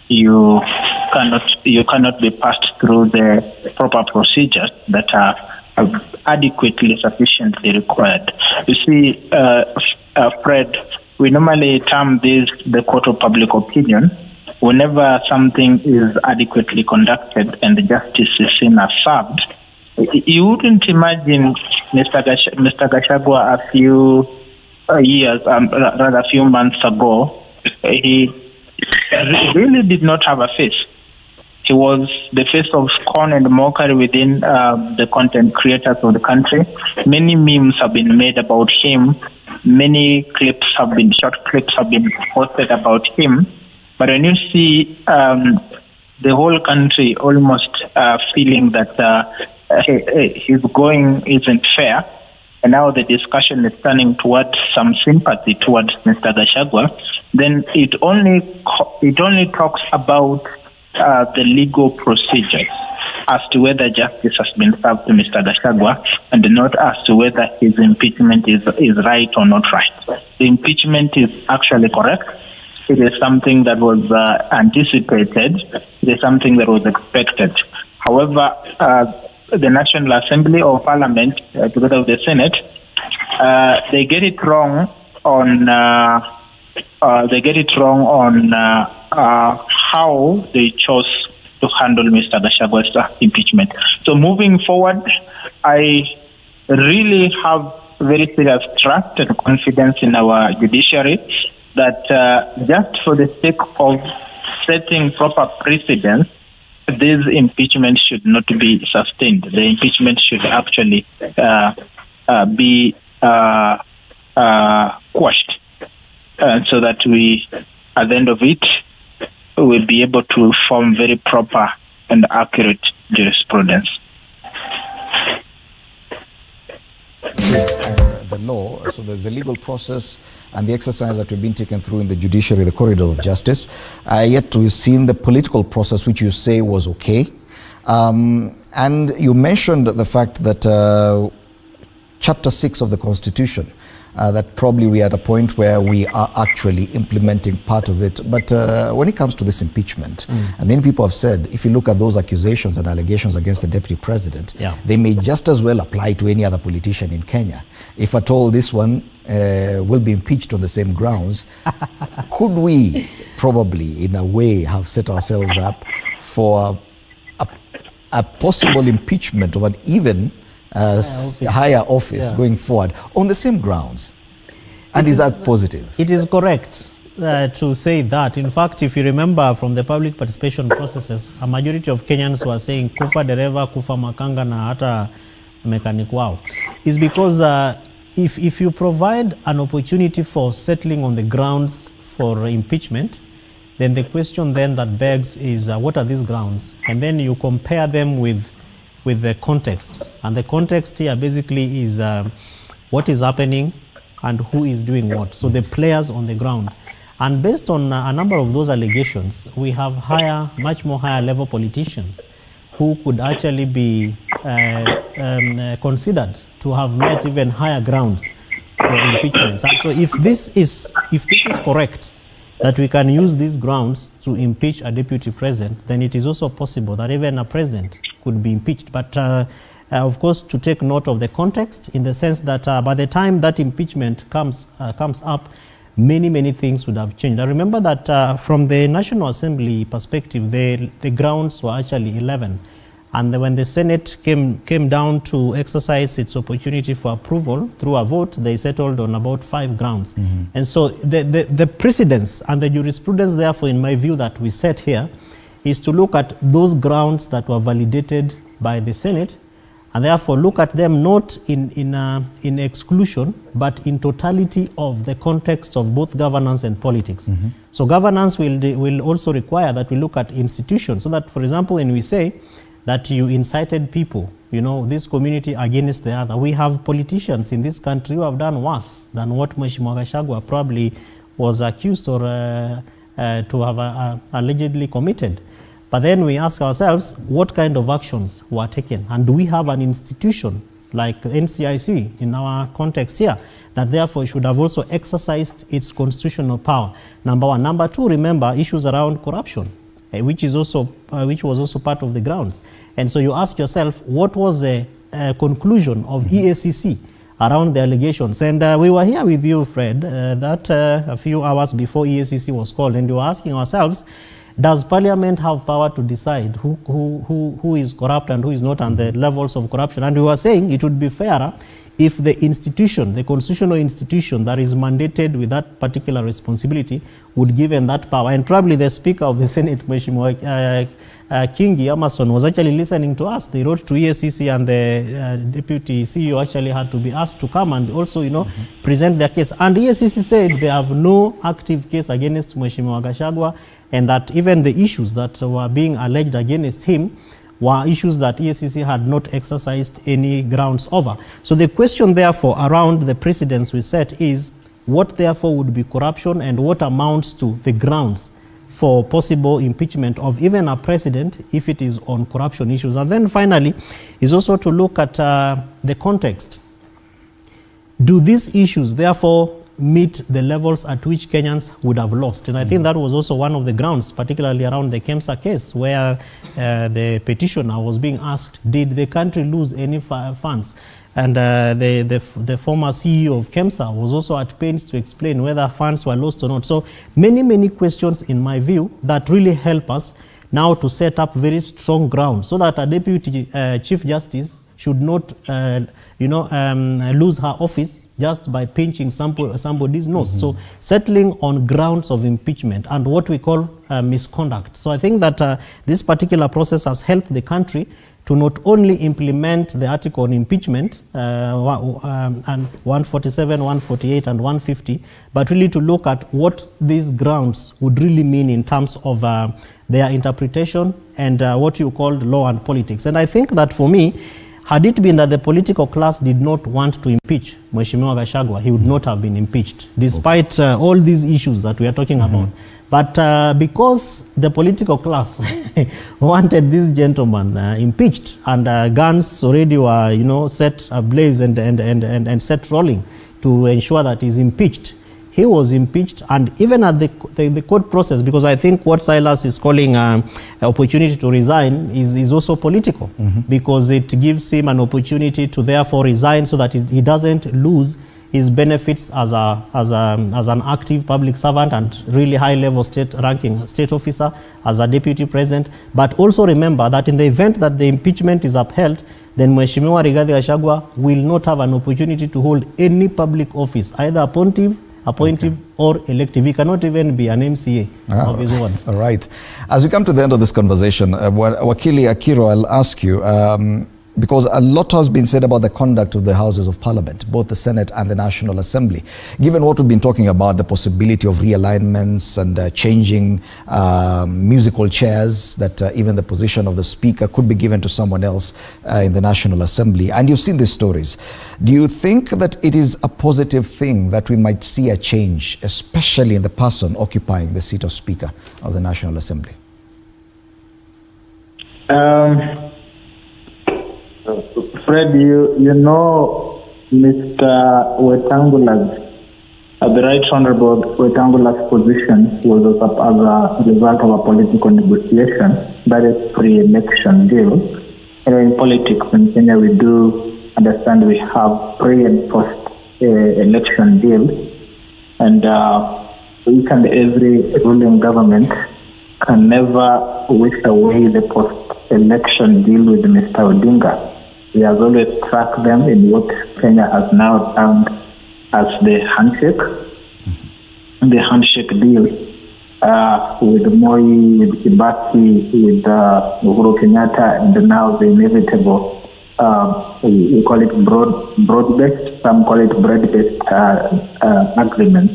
you cannot be passed through the proper procedures that are adequately, sufficiently required. You see, Fred, we normally term this the court of public opinion. Whenever something is adequately conducted and the justice is seen as served, you wouldn't imagine Mr. Gachagua a few years, rather a few months ago, he really did not have a face. He was the face of scorn and mockery within the content creators of the country. Many memes have been made about him. Many short clips have been posted about him. But when you see the whole country almost feeling that his going isn't fair, and now the discussion is turning towards some sympathy towards Mr. Gachagua, then it only talks about the legal procedures as to whether justice has been served to Mr. Gachagua, and not as to whether his impeachment is right or not right. The impeachment is actually correct. It is something that was anticipated. It is something that was expected. However, the National Assembly or Parliament, together with the Senate, they get it wrong on how they chose to handle Mr. Gachagua's impeachment. So moving forward, I really have very serious trust and confidence in our judiciary that just for the sake of setting proper precedence, this impeachment should not be sustained. The impeachment should actually be quashed, so that we, at the end of it, will be able to form very proper and accurate jurisprudence. The law, so there's a legal process and the exercise that we've been taken through in the judiciary, the corridor of justice. Yet we've seen the political process, which you say was okay. And you mentioned the fact that Chapter 6 of the Constitution, that probably we are at a point where we are actually implementing part of it. But when it comes to this impeachment, and many people have said, if you look at those accusations and allegations against the deputy president, they may just as well apply to any other politician in Kenya. If at all this one will be impeached on the same grounds, could we probably, in a way, have set ourselves up for a possible impeachment of an even higher office going forward on the same grounds? And is that positive? It is correct to say that. In fact, if you remember from the public participation processes, a majority of Kenyans were saying kufa dereva, kufa makanga na hata mechanic wao. Is because if you provide an opportunity for settling on the grounds for impeachment, then the question then that begs is what are these grounds? And then you compare them with the context. And the context here basically is what is happening and who is doing what. So the players on the ground. And based on a number of those allegations, we have much more higher level politicians who could actually be considered to have met even higher grounds for impeachment. So if this is correct, that we can use these grounds to impeach a deputy president, then it is also possible that even a president could be impeached. But of course, to take note of the context, in the sense that by the time that impeachment comes up, many things would have changed. I remember that from the National Assembly perspective, the grounds were actually 11. And when the Senate came down to exercise its opportunity for approval through a vote, they settled on about 5 grounds. And so the precedence and the jurisprudence, therefore, in my view, that we set here is to look at those grounds that were validated by the Senate, and therefore look at them not in exclusion, but in totality of the context of both governance and politics. So governance will also require that we look at institutions, so that, for example, when we say that you incited people, this community against the other, we have politicians in this country who have done worse than what Mheshimiwa Gachagua probably was accused or to have allegedly committed. But then we ask ourselves, what kind of actions were taken? And do we have an institution like NCIC in our context here that therefore should have also exercised its constitutional power? Number one. Number two, remember issues around corruption, which was also part of the grounds. And so you ask yourself, what was the conclusion of EACC around the allegations? And we were here with you, Fred, a few hours before EACC was called, and we were asking ourselves, does Parliament have power to decide who is corrupt and who is not, and the levels of corruption? And we were saying it would be fairer if the institution, the constitutional institution that is mandated with that particular responsibility, would give them that power. And probably the Speaker of the Senate, Mheshimiwa Kingi-Amason, was actually listening to us. They wrote to EACC, and the Deputy CEO actually had to be asked to come and also, present their case. And EACC said they have no active case against Mheshimiwa Gachagua, and that even the issues that were being alleged against him were issues that EACC had not exercised any grounds over. So the question, therefore, around the precedents we set is, what, therefore, would be corruption and what amounts to the grounds for possible impeachment of even a president if it is on corruption issues. And then finally, is also to look at the context. Do these issues, therefore, meet the levels at which Kenyans would have lost? And I think that was also one of the grounds, particularly around the KEMSA case, where the petitioner was being asked, did the country lose any funds? And the former CEO of KEMSA was also at pains to explain whether funds were lost or not. So many questions, in my view, that really help us now to set up very strong ground so that a Deputy Chief Justice should not lose her office just by pinching somebody's nose. So settling on grounds of impeachment and what we call misconduct. So I think that this particular process has helped the country to not only implement the article on impeachment, and 147, 148, and 150, but really to look at what these grounds would really mean in terms of their interpretation and what you called law and politics. And I think that for me, had it been that the political class did not want to impeach Mheshimiwa Gachagua, he would not have been impeached, despite all these issues that we are talking about. But because the political class wanted this gentleman impeached, and guns already were, set ablaze and set rolling to ensure that he's impeached, he was impeached. And even at the court process, because I think what Silas is calling opportunity to resign is also political, because it gives him an opportunity to therefore resign so that he doesn't lose his benefits as an active public servant and really high-level state-ranking state officer, as a deputy president. But also remember that in the event that the impeachment is upheld, then Mheshimiwa Rigathi Gachagua will not have an opportunity to hold any public office, either appointive, or elective. He cannot even be an MCA of his own. All right. As we come to the end of this conversation, Wakili Akiro, I'll ask you, because a lot has been said about the conduct of the Houses of Parliament, both the Senate and the National Assembly. Given what we've been talking about, the possibility of realignments and changing musical chairs, that even the position of the Speaker could be given to someone else in the National Assembly, and you've seen these stories, do you think that it is a positive thing that we might see a change, especially in the person occupying the seat of Speaker of the National Assembly? Fred, you know Mr. Wetangula's, the Right Honorable Wetangula's position was as a result of a political negotiation, that is pre-election deal. In politics in Kenya, we do understand we have pre- and post-election deals, and each and every ruling government can never wish away the post-election deal with Mr. Odinga. He has always tracked them in what Kenya has now termed as the handshake deal with Moi, with Kibaki, with Uhuru Kenyatta, and now the inevitable, we call it broad-based, some call it bread-based agreement.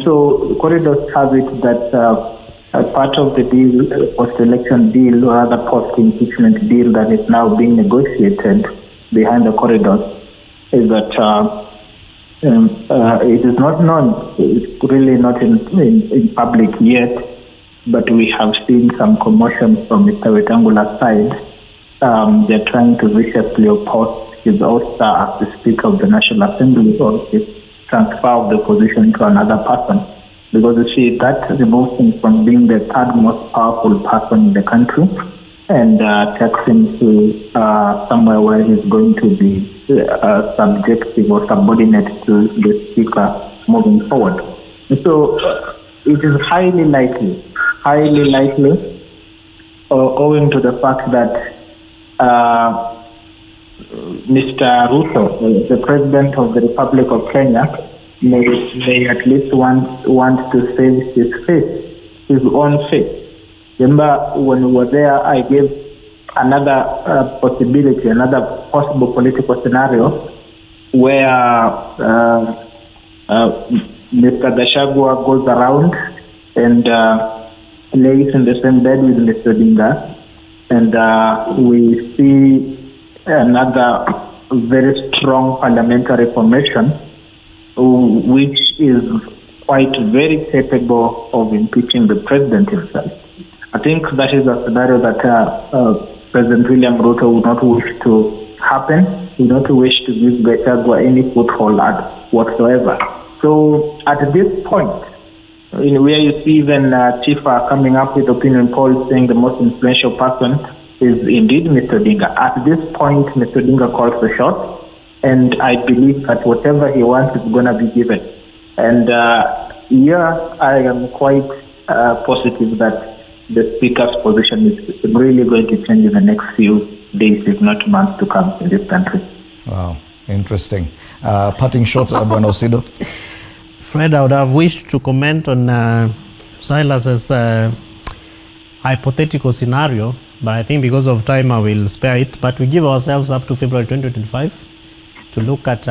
So corridors have it that part of the deal, post-election deal, or other post-impeachment deal that is now being negotiated behind the corridors, is that it is not known, it's really not in public yet, but we have seen some commotion from Mr. Wetangula's side. They're trying to viciously oppose his ouster as the Speaker of the National Assembly, or his transfer of the position to another person. Because you see, that removes him from being the third most powerful person in the country and takes him to somewhere where he's going to be subjective or subordinate to the Speaker moving forward. So it is highly likely, owing to the fact that Mr. Ruto, the President of the Republic of Kenya, may at least want to save his own face. Remember, when we were there, I gave another possibility, another possible political scenario where Mr. Gachagua goes around and lays in the same bed with Mr. Odinga And we see another very strong parliamentary formation, which is quite very capable of impeaching the president himself. I think that is a scenario that President William Ruto would not wish to happen. He would not wish to give Gachagua any foothold whatsoever. So at this point, where you see even Chifa coming up with opinion polls saying the most influential person is indeed Mr. Odinga. At this point, Mr. Odinga calls the shots, and I believe that whatever he wants is going to be given. And I am quite positive that the Speaker's position is really going to change in the next few days, if not months to come in this country. Wow, interesting. Parting shot, Bwana Osido. Fred, I would have wished to comment on Silas's hypothetical scenario, but I think because of time I will spare it. But we give ourselves up to February 2025 to look at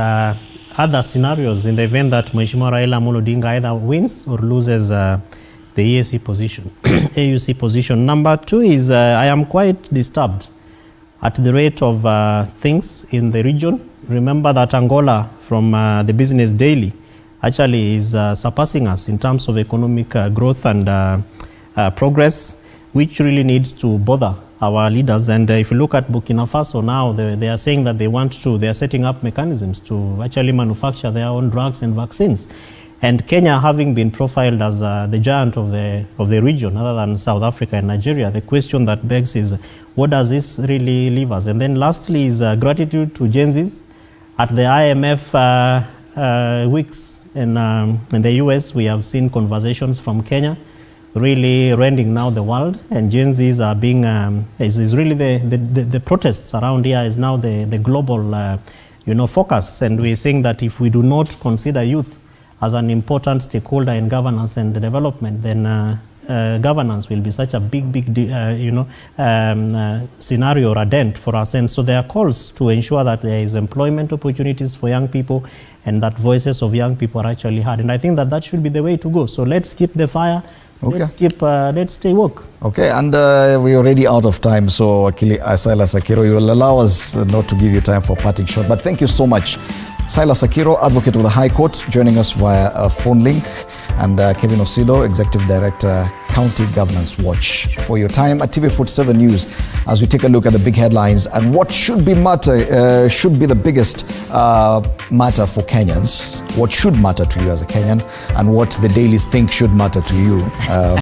other scenarios in the event that Mheshimiwa Raila Amolo Odinga either wins or loses the AUC position. Number two is I am quite disturbed at the rate of things in the region. Remember that Angola from the business daily actually is surpassing us in terms of economic growth and progress, which really needs to bother our leaders. And if you look at Burkina Faso now, they are saying that they are setting up mechanisms to actually manufacture their own drugs and vaccines. And Kenya, having been profiled as the giant of the region, other than South Africa and Nigeria, the question that begs is, what does this really leave us? And then lastly is gratitude to Gen Zs. At the IMF weeks in the US, we have seen conversations from Kenya really rending now the world, and Gen Zs are being, is really the protests around here is now the global focus. And we're saying that if we do not consider youth as an important stakeholder in governance and development, then governance will be such a big scenario or a dent for us. And so there are calls to ensure that there is employment opportunities for young people and that voices of young people are actually heard. And I think that should be the way to go. So let's keep the fire. Okay. Let's stay woke. Okay, and we're already out of time, so Silas Akiro, you will allow us not to give you time for parting shot. But thank you so much. Silas Akiro, advocate of the High Court, joining us via a phone link, and Kevin Osido, Executive Director, County Governance Watch, for your time at TV47 News as we take a look at the big headlines and what should be the biggest matter for Kenyans, what should matter to you as a Kenyan, and what the dailies think should matter to you.